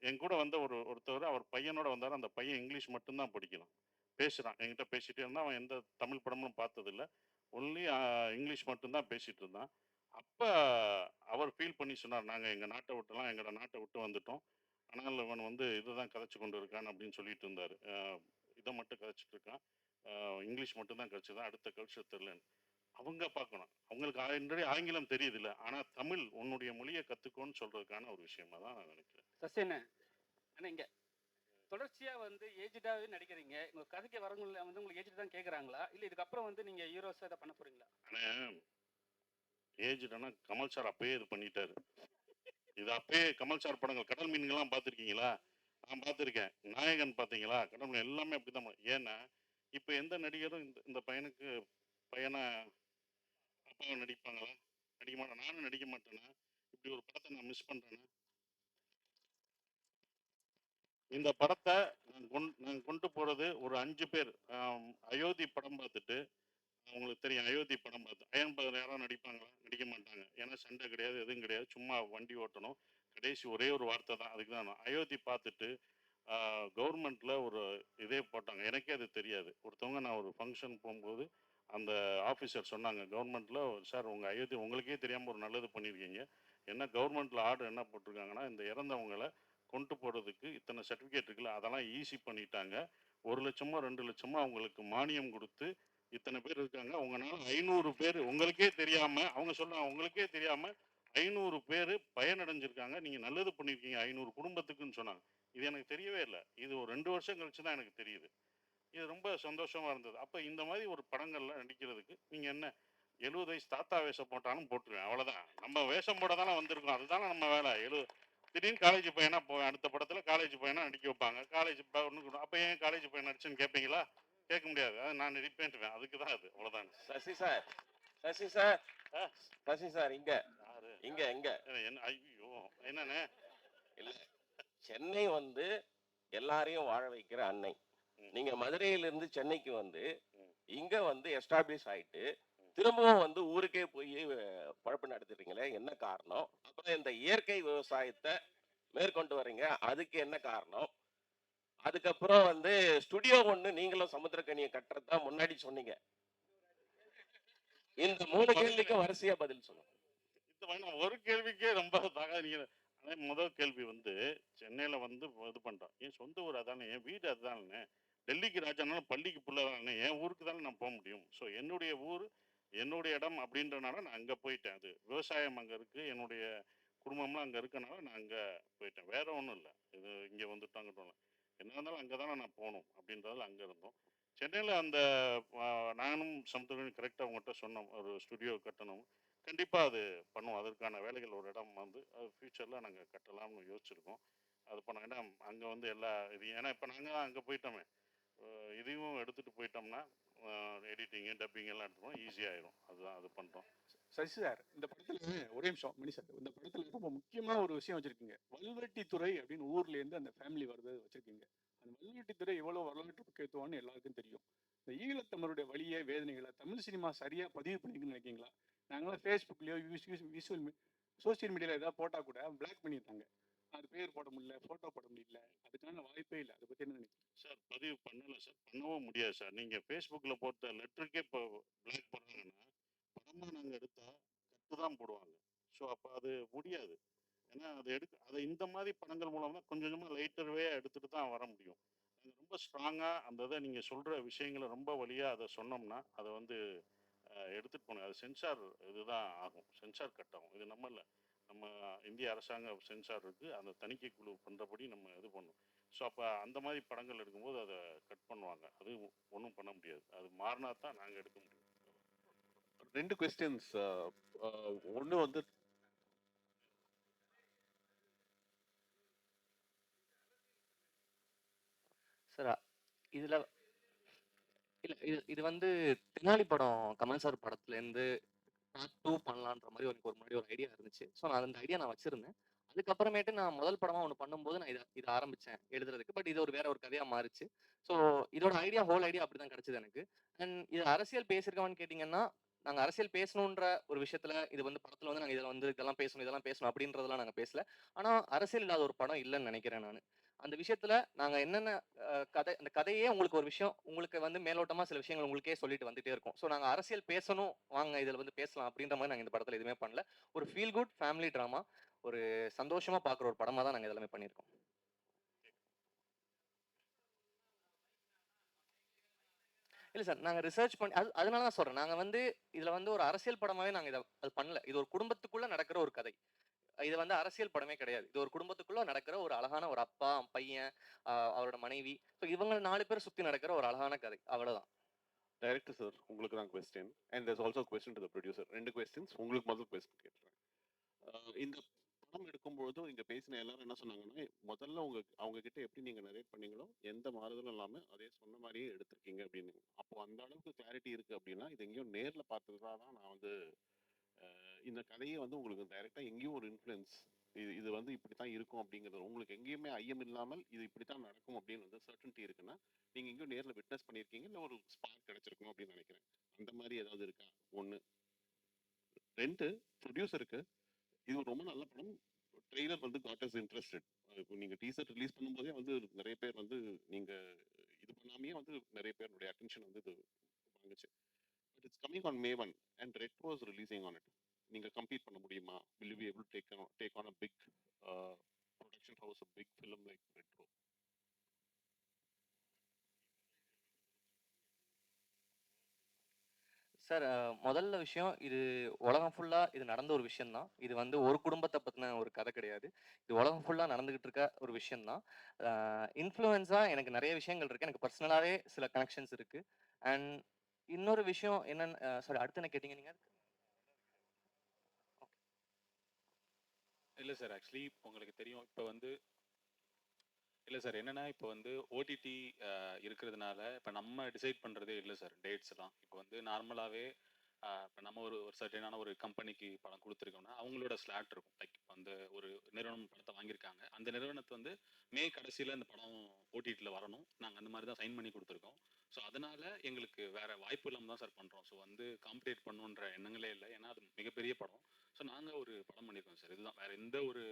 என் கூட வந்த ஒருத்தவர் அவர் பையனோட வந்தார். அந்த பையன் இங்கிலீஷ் மட்டும்தான் படிக்கலாம், பேசுறான். என்கிட்ட பேசிட்டே இருந்தான். அவன் எந்த தமிழ் படமும் பார்த்ததில்லை. ஒன்லி இங்கிலீஷ் மட்டும்தான் பேசிட்டு இருந்தான். அப்ப அவர் ஃபீல் பண்ணி சொன்னார், நாங்கள் எங்கள் நாட்டை விட்டுலாம் எங்களோட நாட்டை விட்டு வந்துட்டோம், ஆனால் இவன் வந்து இதுதான் கதைச்சு கொண்டு இருக்கான் அப்படின்னு சொல்லிட்டு இருந்தார். இதை மட்டும் கதைச்சிட்டு இருக்கான், இங்கிலீஷ் மட்டும்தான் கதைச்சுதான், அடுத்த கல்ச்சர் தெரியலன்னு. அவங்க பார்க்கணும். அவங்களுக்கு ஆல்ரெடி ஆங்கிலம் தெரியுது இல்லை, ஆனால் தமிழ் உன்னுடைய மொழியை கற்றுக்கோன்னு சொல்றதுக்கான ஒரு விஷயமா தான் நான் நினைக்கிறேன். சசியண்ணே, ஆனால் இங்கே தொடர்ச்சியாக வந்து ஏஜ்டாகவே நடிக்கிறீங்க. உங்கள் கதைக்கு வரவங்கள வந்து உங்களுக்கு ஏஜ் தான் கேட்குறாங்களா, இல்லை இதுக்கப்புறம் வந்து நீங்கள் ஹீரோஸாக இதை பண்ண போகிறீங்களா? ஆனால் ஏஜ்டானா கமல் சார் அப்பயே இது பண்ணிட்டாரு. இது அப்பயே கமல் சார் படங்கள் கடல் மீன்கள்லாம் பார்த்துருக்கீங்களா? நான் பார்த்துருக்கேன். நாயகன் பார்த்தீங்களா? கடல் மீன் எல்லாமே அப்படி தான். ஏன்னா இப்போ எந்த நடிகரும் இந்த இந்த பையனுக்கு பையனை அப்பாவை நடிப்பாங்களா? நடிக்க மாட்டேன். நானும் நடிக்க மாட்டேனா? இப்படி ஒரு படத்தை நான் மிஸ் பண்ணுறேன்னா? இந்த படத்தை நான் கொண்டு போகிறது ஒரு 5 பேர். அயோத்தி படம் பார்த்துட்டு, உங்களுக்கு தெரியும் அயோத்தி படம் பார்த்து அயன் பகல் யாராவது நடிப்பாங்களா? நடிக்க மாட்டாங்க. ஏன்னா சண்டை கிடையாது, எதுவும் கிடையாது, சும்மா வண்டி ஓட்டணும். கடைசி ஒரே ஒரு வார்த்தை தான், அதுக்கு தான் நான் அயோத்தி பார்த்துட்டு கவர்மெண்ட்டில் ஒரு இதே போட்டாங்க. எனக்கே அது தெரியாது. ஒருத்தவங்க நான் ஒரு ஃபங்க்ஷன் போகும்போது அந்த ஆஃபீஸர் சொன்னாங்க, கவர்மெண்ட்டில் சார் உங்கள் அயோத்தி உங்களுக்கே தெரியாமல் ஒரு நல்லது பண்ணியிருக்கீங்க. என்ன கவர்மெண்ட்டில் ஆர்டர் என்ன போட்டிருக்காங்கன்னா, இந்த இறந்தவங்களை கொண்டு போகிறதுக்கு இத்தனை சர்டிஃபிகேட் இருக்குல்ல, அதெல்லாம் ஈஸி பண்ணிட்டாங்க. 1 லட்சமோ 2 லட்சமோ அவங்களுக்கு மானியம் கொடுத்து இத்தனை பேர் இருக்காங்க. உங்களால் 500 பேர் உங்களுக்கே தெரியாமல், அவங்க சொல்கிறாங்க உங்களுக்கே தெரியாமல் 500 பேர் பயனடைஞ்சிருக்காங்க. நீங்கள் நல்லது பண்ணியிருக்கீங்க 500 குடும்பத்துக்குன்னு சொன்னாங்க. இது எனக்கு தெரியவே இல்லை. இது ஒரு 2 வருஷம் கழிச்சு தான் எனக்கு தெரியுது. இது ரொம்ப சந்தோஷமா இருந்தது. அப்போ இந்த மாதிரி ஒரு படங்கள்ல நடிக்கிறதுக்கு நீங்கள் என்ன 70 வயசு தாத்தா வேஷம் போட்டாலும் போட்டுருவேன், அவ்வளோதான். நம்ம வேஷம் போட தானே வந்திருக்கோம், அதுதானே நம்ம வேலை. திடீர்னு காலேஜ் பையனா போவேன், அடுத்த படத்தில் காலேஜ் பையனா நடிக்க வைப்பாங்க. காலேஜ் ஒன்று அப்போ ஏன் காலேஜ் பையன் நடிச்சுன்னு கேட்பீங்களா? கேட்க முடியாது. அது நான் நடிப்பேன்ட்டுவேன், அதுக்கு தான் அது, அவ்வளோதாங்க. Sasi sir, Sasi sir, Sasi sir, இங்க யாரு இங்க இங்க என்ன? ஐயோ என்னண்ணே? இல்ல, சென்னை வந்து எல்லாரையும் வாழ வைக்கிற அன்னை. நீங்க மதுரையிலிருந்து சென்னைக்கு வந்து இங்க வந்து எஸ்டாப்ளிஷ் ஆயிட்டு திரும்பவும் வந்து ஊருக்கே போய் பழப்பு நடத்துறீங்களே, என்ன காரணம்? அப்புறம் இந்த இயற்கை விவசாயத்தை மேற்கொண்டு வர்றீங்க, அதுக்கு என்ன காரணம்? அதுக்கப்புறம் வந்து ஸ்டுடியோ ஒண்ணு நீங்களும் சமுத்திரக்கனியை கட்டுறதா முன்னாடி சொன்னீங்க. இந்த 3 கேள்விக்கு வரிசையா பதில் சொல்லுங்க. இந்த ஒரு கேள்விக்கே ரொம்ப தகாதீங்க. ஆனால் முதல் கேள்வி வந்து சென்னையில் வந்து இது பண்ணுறான். என் சொந்த ஊர் அதானே, என் வீடு அதுதானே. டெல்லிக்கு ராஜானாலும் பள்ளிக்கு பிள்ளை தானே, என் ஊருக்கு தானே நான் போக முடியும். ஸோ என்னுடைய ஊர் என்னுடைய இடம் அப்படின்றனால நான் அங்கே போயிட்டேன். அது விவசாயம் அங்கே இருக்குது, என்னுடைய குடும்பம்லாம் அங்கே இருக்கனால நான் அங்கே போயிட்டேன். வேற ஒன்றும் இல்லை. இது இங்கே வந்துட்டு அங்கிட்ட என்ன இருந்தாலும் அங்கே தானே நான் போகணும் அப்படின்றதால அங்கே இருந்தோம். சென்னையில் அந்த நானும் சமுத்திரக்கனி கரெக்டாக அவங்ககிட்ட சொன்னோம், ஒரு ஸ்டுடியோ கட்டணும். கண்டிப்பாக அது பண்ணுவோம். அதற்கான வேலைகள் ஒரு இடம் வந்து அது ஃப்யூச்சரில் நாங்கள் கட்டலாம்னு யோசிச்சிருக்கோம். அது பண்ணோம். ஏன்னா அங்கே வந்து எல்லா இதையும், ஏன்னா இப்போ நாங்கள் தான் அங்கே போயிட்டோமே, இதையும் எடுத்துகிட்டு போயிட்டோம்னா எடிட்டிங்கு டப்பிங் எல்லாம் எடுத்துப்போம், ஈஸியாகிடும். அதுதான் அது பண்ணுறோம். சசி சார், இந்த படத்துல ஒரே நிமிஷம் மணி சார், இந்த படத்துல ரொம்ப முக்கியமான ஒரு விஷயம் வச்சிருக்கீங்க. வல்வெட்டித்துறை அப்படின்னு ஊர்ல இருந்து அந்த ஃபேமிலி வருது வச்சிருக்கீங்க. அந்த வல்வெட்டித்துறை எவ்வளவு வரலாற்று முக்கியத்துவம்னு எல்லாருக்கும் தெரியும். இந்த ஈழத்தமிழருடைய வழியை வேதனைகளை தமிழ் சினிமா சரியா பதிவு பண்ணிக்கணும்னு நினைக்கிறீங்களா? நாங்களாம் ஃபேஸ்புக்லயோ விஷுவல் சோசியல் மீடியாவில் ஏதாவது போட்டால் கூட பிளாக் பண்ணியிருந்தாங்க. அது பேர் போட முடியல, ஃபோட்டோ போட முடியல, அதுக்கான வாய்ப்பே இல்லை. அதை பற்றி என்ன நினைக்கிறீங்க சார்? பதிவு பண்ணலை சார், பண்ணவும் முடியாது சார். நீங்கள் ஃபேஸ்புக்கில் போட்ட லெட்டருக்கே இப்போ பிளாக் பண்ணுறாங்கன்னா, படமாக நாங்கள் எடுத்தால் கட்டு தான் போடுவாங்க. ஸோ அப்போ அது முடியாது. ஏன்னா அதை இந்த மாதிரி படங்கள் மூலம் தான் கொஞ்சம் கொஞ்சமாக லைட்டர்வே எடுத்துகிட்டு தான் வர முடியும். நாங்கள் ரொம்ப ஸ்ட்ராங்காக அந்த இதை நீங்கள் சொல்கிற விஷயங்களை ரொம்ப வழியாக அதை சொன்னோம்னா அதை வந்து எடுத்துகிட்டு போகணும். அது சென்சார் இதுதான் ஆகும், சென்சார் கட் ஆகும். இது நம்ம இல்லை, நம்ம இந்திய அரசாங்க சென்சார் இருக்குது, அந்த தணிக்கை குழு பண்ணுறபடி நம்ம இது பண்ணணும். ஸோ அப்போ அந்த மாதிரி படங்கள் எடுக்கும்போது அதை கட் பண்ணுவாங்க. அது ஒன்றும் பண்ண முடியாது, அது மாறினா தான் நாங்கள் எடுக்க முடியும். 2 கொஸ்டின்ஸ். ஒன்று வந்து சார் இதுல இல்ல இது வந்து தெனாலி படம் கமல் சார் படத்துலேருந்து பார்ட் 2 பண்ணலான்ற மாதிரி எனக்கு ஒரு முன்னாடி ஒரு ஐடியா இருந்துச்சு. ஸோ நான் அந்த ஐடியா நான் வச்சிருந்தேன். அதுக்கப்புறமேட்டு நான் முதல் படமா ஒன்று பண்ணும்போது நான் இதை ஆரம்பிச்சேன் எழுதுறதுக்கு. பட் இது வேற ஒரு கதையா மாறிச்சு. ஸோ இதோட ஹோல் ஐடியா அப்படிதான் கிடைச்சது எனக்கு. அண்ட் இது அரசியல் பேசியிருக்கோம்னு கேட்டிங்கன்னா, நாங்கள் அரசியல் பேசணுன்ற ஒரு விஷயத்துல இது வந்து படத்துல வந்து நாங்கள் இதில் வந்து இதெல்லாம் பேசணும் அப்படின்றதெல்லாம் நாங்கள் பேசல. ஆனால் அரசியல் இல்லாத ஒரு படம் இல்லைன்னு நினைக்கிறேன் நான். அந்த விஷயத்துல நாங்க என்னென்ன அந்த கதையே உங்களுக்கு ஒரு விஷயம் உங்களுக்கு வந்து மேலோட்டமா சில விஷயங்கள் உங்களுக்கே சொல்லிட்டு வந்துட்டே இருக்கும். ஸோ நாங்க அரசியல் பேசணும், வாங்க இதுல வந்து பேசலாம் அப்படின்ற மாதிரி நாங்க இந்த படத்துல எதுவுமே பண்ணல. ஒரு ஃபீல் குட் ஃபேமிலி டிராமா, ஒரு சந்தோஷமா பாக்குற ஒரு படமா தான் நாங்க எல்லாமே பண்ணியிருக்கோம். இல்ல சார், நாங்க ரிசர்ச் பண்ணி அதனால தான் சொல்றேன். நாங்க வந்து இதுல வந்து ஒரு அரசியல் படமாவே நாங்க அது பண்ணல. இது ஒரு குடும்பத்துக்குள்ள நடக்கிற ஒரு கதை. இது வந்து அரசியல் படமே கிடையாது. இது ஒரு குடும்பத்துக்குள்ள நடக்கிற ஒரு அழகான ஒரு அப்பா, பையன், அவரோட மனைவி, ஸோ இவங்க 4 பேர் சுத்தி நடக்கிற ஒரு அழகான கதை, அவ்வளவுதான். டைரக்டர் சார், உங்களுக்கு தான் question and there's also question to the producer. 2 questions. உங்களுக்கு முதல் கொஸ்டின் கேட்குறேன். இந்த படம் எடுக்கும்பொழுதும் இங்க பேசின எல்லாரும் என்ன சொன்னாங்கன்னா, முதல்ல அவங்க கிட்ட எப்படி நீங்க நரேட் பண்ணீங்களோ, எந்த மாறுதலும் இல்லாம அதே சொன்ன மாரியே எடுத்திருக்கீங்க அப்படின்னு. அப்போ அந்த அளவுக்கு கிளாரிட்டி இருக்கு அப்படின்னா, இது எங்கேயோ நேர்ல பார்த்ததுதான் தான் நான் வந்து இந்த கதையே வந்து உங்களுக்கு டைரக்டா எங்கேயும் ஒரு இன்ஃப்ளூயன்ஸ் இது இது வந்து இப்படித்தான் இருக்கும் அப்படிங்கிறது உங்களுக்கு எங்கேயுமே ஐயம் இல்லாமல் இது இப்படித்தான் நடக்கும் அப்படின்னு வந்து சர்டன்டி இருக்குன்னா நீங்க எங்கேயும் நேர்ல விட்னஸ் பண்ணியிருக்கீங்க இல்லை ஒரு ஸ்பார்க் கிடைச்சிருக்கணும் அப்படின்னு நினைக்கிறேன். அந்த மாதிரி ஏதாவது இருக்கா? ஒன்று. ரெண்டு, ப்ரொடியூசருக்கு இது ஒரு ரொம்ப நல்ல படம். ட்ரெய்லர் வந்து காட் இஸ் இன்ட்ரெஸ்டட். இப்போ நீங்க டீசர் ரிலீஸ் பண்ணும்போதே வந்து நிறைய பேர் வந்து நீங்க இது பண்ணாமையே வந்து நிறைய பேருடைய அட்டென்ஷன் வந்து இது வாங்குச்சு. But it's coming on May 1 and Retro is releasing on it. நீங்க கம்ப்ளீட் பண்ண முடியுமா? Will you be able take on a big production house, a big film like Retro? Sir முதல்ல விஷயம் இது உலகம் ஃபுல்லா இது நடந்த ஒரு விஷயம் தான். இது வந்து ஒரு குடும்பத்தை பத்தின ஒரு கதை கிடையாது. இது உலகம் ஃபுல்லா நடந்துகிட்டு இருக்க ஒரு விஷயம் தான். இன்ஃப்ளூயன்ஸா எனக்கு நிறைய விஷயங்கள் இருக்கு. எனக்கு பர்சனலாவே சில கனெக்ஷன்ஸ் இருக்கு. அண்ட் இன்னொரு விஷயம் என்னன்னு சாரி அடுத்து என்ன கேட்டீங்க நீங்க? இல்லை சார், ஆக்சுவலி உங்களுக்கு தெரியும் இப்போ வந்து இல்லை சார், என்னன்னா இப்போ வந்து ஓடிடி இருக்கிறதுனால இப்போ நம்ம டிசைட் பண்ணுறதே இல்லை சார் டேட்ஸ் எல்லாம். இப்போ வந்து நார்மலாகவே இப்போ நம்ம ஒரு ஒரு சர்டனான ஒரு கம்பெனிக்கு படம் கொடுத்துருக்கோம்னா அவங்களோட ஸ்லாட் இருக்கும். லைக் இப்போ வந்து ஒரு நிறுவனம் படத்தை வாங்கியிருக்காங்க, அந்த நிறுவனத்தை வந்து மே கடைசியில் இந்த படம் ஓடிடியில் வரணும், நாங்கள் அந்த மாதிரி தான் சைன் பண்ணி கொடுத்துருக்கோம். ஸோ அதனால எங்களுக்கு வேற வாய்ப்பு இல்லாமல் தான் சார் பண்ணுறோம். ஸோ வந்து காம்படேட் பண்ணுன்ற எண்ணங்களே இல்லை, ஏன்னா அது மிகப்பெரிய படம். ஸோ நாங்கள் ஒரு படம் பண்ணியிருக்கோம் சார். இதுதான், வேற எந்த ஒரு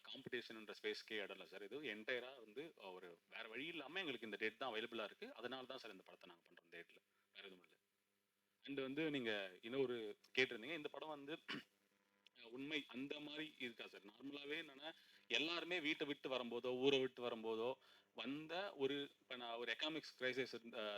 காம்படிஷன்ன்ற ஸ்பேஸ்க்கே இடம் இல்லை சார். இது என்டையராக வந்து ஒரு வேற வழி இல்லாமல் எங்களுக்கு இந்த டேட் தான் அவைலபிளாக இருக்குது. அதனால தான் சார் இந்த படத்தை நாங்கள் பண்ணுறோம் டேட்டில், வேற எதுவும் இல்லை. அண்ட் வந்து நீங்கள் இன்னொரு கேட்டிருந்தீங்க, இந்த படம் வந்து உண்மை அந்த மாதிரி இருக்கா சார்? நார்மலாகவே என்னன்னா எல்லாருமே வீட்டை விட்டு வரும்போதோ ஊரை விட்டு வரும்போதோ வந்த ஒரு இப்போ நான் ஒரு எக்கனாமிக்ஸ் கிரைசிஸ்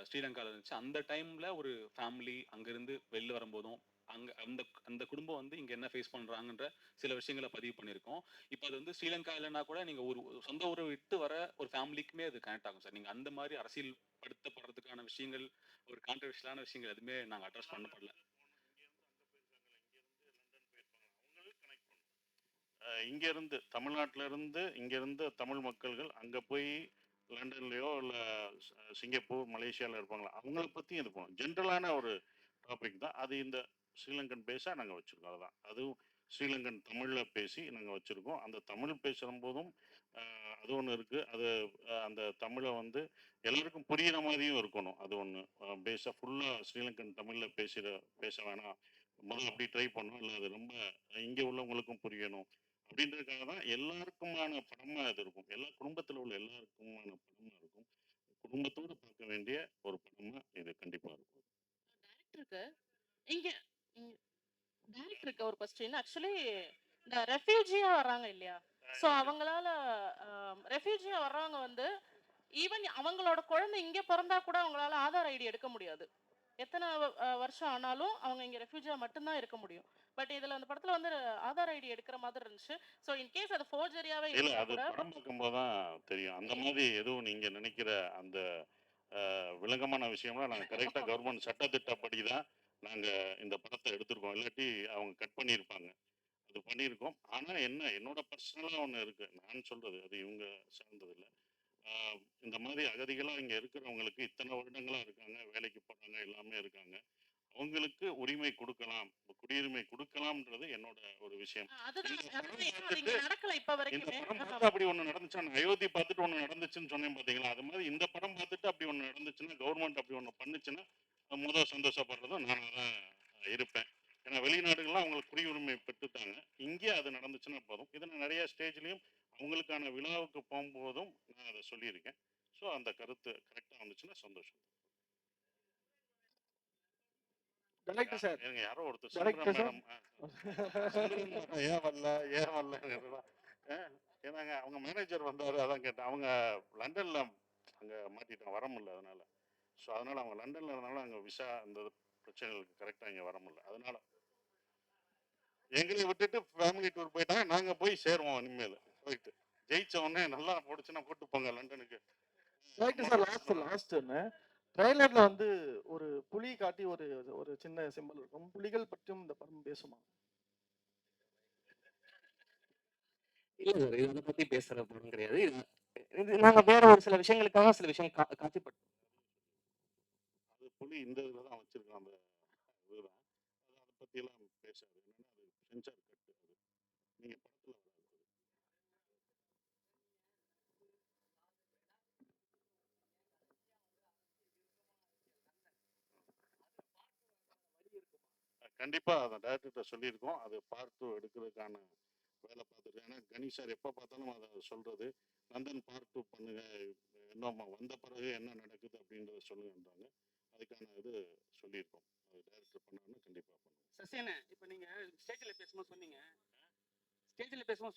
ஸ்ரீலங்காவில் இருந்துச்சு, அந்த டைமில் ஒரு ஃபேமிலி அங்கேருந்து வெளில வரும்போதும் அங்கே அந்த அந்த குடும்பம் வந்து இங்கே என்ன ஃபேஸ் பண்ணுறாங்கன்ற சில விஷயங்களை பதிவு பண்ணியிருக்கோம். இப்போ அது வந்து ஸ்ரீலங்கா இல்லைன்னா கூட நீங்கள் ஒரு சொந்த ஊரை விட்டு வர ஒரு ஃபேமிலிக்குமே அது கனெக்ட் ஆகும் சார். நீங்கள் அந்த மாதிரி அரசியல் படுத்தப்படுறதுக்கான விஷயங்கள், ஒரு கான்ட்ரவர்ஷியலான விஷயங்கள் எதுவுமே நாங்கள் அட்ரஸ் பண்ணப்படல. இங்க இருந்து தமிழ்நாட்டில இருந்து இங்க இருந்து தமிழ் மக்கள்கள் அங்க போய் லண்டன்லயோ இல்ல சிங்கப்பூர் மலேசியால இருப்பாங்களா அவங்கள பத்தியும் இது போகணும். ஜென்ரலான ஒரு டாபிக் தான் அது. இந்த ஸ்ரீலங்கன் பேஸா நாங்க வச்சிருக்கோம். அதுதான், அதுவும் ஸ்ரீலங்கன் தமிழ்ல பேசி நாங்க வச்சிருக்கோம். அந்த தமிழ் பேசுற போதும் அது ஒன்று இருக்கு. அது அந்த தமிழை வந்து எல்லாருக்கும் புரியுற மாதிரியும் இருக்கணும். அது ஒன்று பேஸா ஃபுல்லா ஸ்ரீலங்கன் தமிழ்ல பேச வேணாம், முதல்ல அப்படி ட்ரை பண்ணோம். இல்லை அது ரொம்ப இங்கே உள்ளவங்களுக்கும் புரியணும் அப்படின்றதுக்காக தான் எல்லாருக்குமான படமா இது இருக்கும். எல்லா குடும்பத்தில் உள்ள எல்லாருக்குமான படமா இருக்கும். குடும்பத்தோடு பார்க்க வேண்டிய ஒரு படமா இது கண்டிப்பா இருக்கும். டைரக்டருக்கு இங்க டைரக்டருக்கு ஒரு கொஸ்டின். ஆக்சுவலி இந்த ரெஃப்யூஜியா வர்றாங்க இல்லையா, ஸோ அவங்களால ரெஃப்யூஜியா வர்றவங்க வந்து ஈவன் அவங்களோட குழந்தை இங்கே பிறந்தா கூட அவங்களால ஆதார் ஐடி எடுக்க முடியாது. எத்தனை வருஷம் ஆனாலும் அவங்க இங்கே ரெஃப்யூஜியா மட்டும்தான் இருக்க முடியும். பட் இதில் அந்த படத்தில் வந்து ஆதார் ஐடி எடுக்கிற மாதிரி இருந்துச்சு. ஸோ இன்கேஸ் அது ஃபோர்ஜரியாவே இல்லை, இருந்தா அது கூட படம் பார்க்கும்போது தான் தெரியும். அந்த மாதிரி எதுவும் நீங்க நினைக்கிற அந்த விளங்கமான விஷயம்லாம் நாங்கள் கரெக்டாக கவர்மெண்ட் சட்டத்திட்டப்படி தான் நாங்கள் இந்த படத்தை எடுத்திருக்கோம். இல்லாட்டி அவங்க கட் பண்ணியிருப்பாங்க. அது பண்ணியிருக்கோம். ஆனால் என்ன, என்னோட பர்சனலாக ஒன்று இருக்குது. நான் சொல்கிறது அது இவங்க சார்ந்தது இல்லை. இந்த மாதிரி அகதிகளாக இங்கே இருக்கிறவங்களுக்கு இத்தனை வருடங்களாக இருக்காங்க, வேலைக்கு போகிறாங்க, எல்லாமே இருக்காங்க. அவங்களுக்கு உரிமை கொடுக்கலாம், குடியுரிமை கொடுக்கலாம்ன்றது என்னோட ஒரு விஷயம். நடக்கல இப்ப இந்த வரைக்கும். படம் பார்த்து அப்படி ஒண்ணு நடந்துச்சா, நான் அயோத்தி பார்த்துட்டு ஒண்ணு நடந்துச்சுன்னு சொன்னேன் பாத்தீங்களா, அது மாதிரி இந்த படம் பார்த்துட்டு அப்படி ஒண்ணு நடந்துச்சுன்னா, கவர்மெண்ட் அப்படி ஒண்ணு பண்ணுச்சுன்னா முதல் சந்தோஷப்படுறதும் நானாக தான் இருப்பேன். ஏன்னா வெளிநாடுகள்லாம் அவங்களுக்கு குடியுரிமை பெற்றுட்டாங்க. இங்கே அது நடந்துச்சுன்னா போதும். இதை நான் நிறைய ஸ்டேஜ்லையும் அவங்களுக்கான விழாவுக்கு போகும்போதும் நான் அதை சொல்லியிருக்கேன். ஸோ அந்த கருத்து கரெக்டாக வந்துச்சுன்னா சந்தோஷம். டைரக்டர் சார், ஏங்க யாரோ ஒருத்தர் டைரக்டர் சார், ஏன் வரல ஏன் வரல ஏன்னாங்க அவங்க மேனேஜர் வந்தாரு, அதான் கேட்டேன். அவங்க லண்டன்ல அங்க மாட்டிட்டாங்க, வர முடியல. அதனால ஸோ அதனால அவங்க லண்டன்ல இருந்தாலும் அங்கே விசா அந்த பிரச்சனைகளுக்கு கரெக்டாக இங்கே வர முடியல. அதனால எங்களை விட்டுட்டு ஃபேமிலி டூர் போயிட்டாங்க. நாங்கள் போய் சேருவோம் இனிமேல். போயிட்டு ஜெயிச்ச உடனே நல்லா போடுச்சுன்னா கூட்டு போங்க லண்டனுக்கு. டைரக்டர் சார், லாஸ்ட்னு ட்ரைலர்ல வந்து ஒரு புலி காட்டி ஒரு ஒரு சின்ன சிம்பிள் இருக்கும். புலிகள் பற்றியும் இந்த படம் பேசுமா? இல்ல சார். இத பத்தி பேசுற படம் கிடையாது. இது நாங்க வேற ஒரு சில விஷயங்களுக்காக சில விஷயம் காட்சிப்படுத்துறோம். அது புலி இந்த இதில் தான் வச்சிருக்கான் அந்த இதுதான். அதை பற்றியெல்லாம் பேசாது. என்னன்னா அது சென்சார் கட்டு அது. நீங்கள் படத்தில் வராது. கண்டிப்பாக அதை டேரக்டர்கிட்ட சொல்லியிருக்கோம். அது பார்ட் 2 எடுக்கிறதுக்கான வேலை பார்த்துட்டு ஏன்னா கணேஷ் சார் எப்போ பார்த்தாலும் அதை சொல்கிறது நந்தன் பார்ட் 2 பண்ணுங்க இன்னும் வந்த பிறகு என்ன நடக்குது அப்படின்றத சொல்லுங்கன்றாங்க. அதுக்கான இது சொல்லியிருக்கோம். அது டேரக்டர் பண்ணாங்கன்னா கண்டிப்பாக பண்ணுவோம். சசியண்ணே, இப்போ நீங்க ஸ்டேஜ்ல பேசும்போது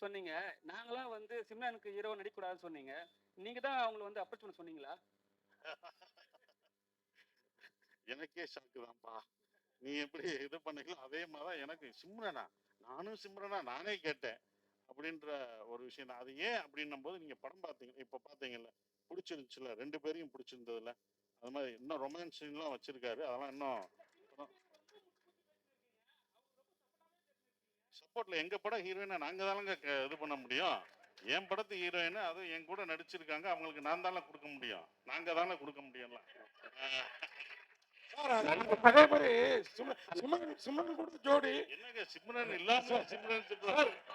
சொன்னீங்க நாங்களாம் வந்து சிம்ரனுக்கு ஹீரோ நடிக்கக்கூடாதுன்னு சொன்னீங்க. நீங்க தான் அவங்களை வந்து அப்ரோச் பண்ண சொன்னீங்களா? எனக்கே ஷாக்கு தான்ப்பா. நீ எப்படி இது பண்ணீங்களோ அதே மாதிரி தான் எனக்கு சிம்ரனா நானே கேட்டேன் அப்படின்ற ஒரு விஷயம் தான். அது ஏன் அப்படின்னும் போது நீங்கள் படம் பார்த்தீங்க இப்போ பார்த்தீங்கல்ல பிடிச்சிருந்துச்சுல 2 பேரையும் பிடிச்சிருந்ததுல அது மாதிரி இன்னும் ரொமான்ஸ் சீன்லாம் வச்சிருக்காரு. அதெல்லாம் இன்னும் சப்போர்ட்ல எங்க படம் ஹீரோயினை நாங்க தானங்க இது பண்ண முடியும். என் படத்து ஹீரோயினை அது என் கூட நடிச்சிருக்காங்க. அவங்களுக்கு நான் தானே கொடுக்க முடியும். நாங்க தானே கொடுக்க முடியும்ல. அதே மாதிரி சிம்ரன் கூட ஜோடி என்னங்க சிம்ரன் இல்லாம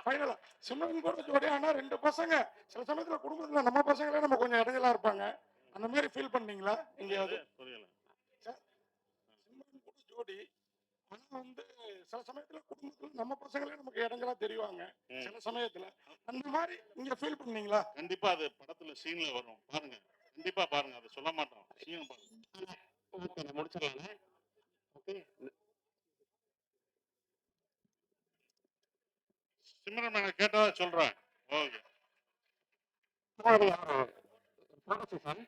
ஃபைனலா சிம்ரன் கூட ஜோடி ஆனா 2 பசங்க சில சமயத்துல குடும்பத்துல நம்ம பசங்களே நம்ம கொஞ்சம் இடைஞ்சலா இருப்பாங்க. அந்த மாதிரி ஃபீல் பண்ணீங்களா எங்கேயாவது? புரியல. சிம்ரன் கூட ஜோடி ஆனா வந்து சில சமயத்துல குடும்பத்துல நம்ம பசங்களே நமக்கு இடைஞ்சலா தெரிவாங்க சில சமயத்துல. அந்த மாதிரி இங்க ஃபீல் பண்ணீங்களா? கண்டிப்பா அது படத்துல சீன்ல வரும் பாருங்க. கண்டிப்பா பாருங்க. அதை சொல்ல மாட்டோம். சீன் பாருங்க. ஓகே, முடிச்சிடலாங்க. ஓகே. சிம்ரன் நான் கேட்டதா சொல்றேன். ஓகே. Photo sir.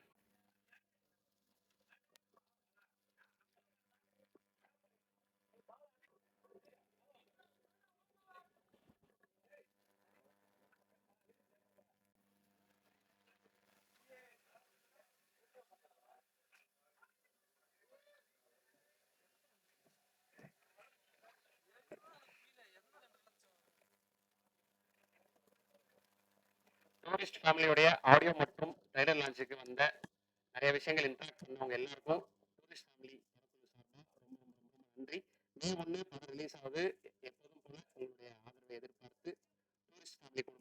டூரிஸ்ட் ஃபேமிலியோடைய ஆடியோ மற்றும் ட்ரைலர் லான்ச்சுக்கு வந்த நிறைய விஷயங்கள் இன்ட்ராக்ட் பண்ணவங்க எல்லாருக்கும் டூரிஸ்ட் ஃபேமிலி தரப்பு சார்பாக ரொம்ப நன்றி. மே 1 படம் ரிலீஸ் ஆகுது. எப்போதும் போல உங்களுடைய ஆதரவை எதிர்பார்த்து டூரிஸ்ட் ஃபேமிலி குடும்பம்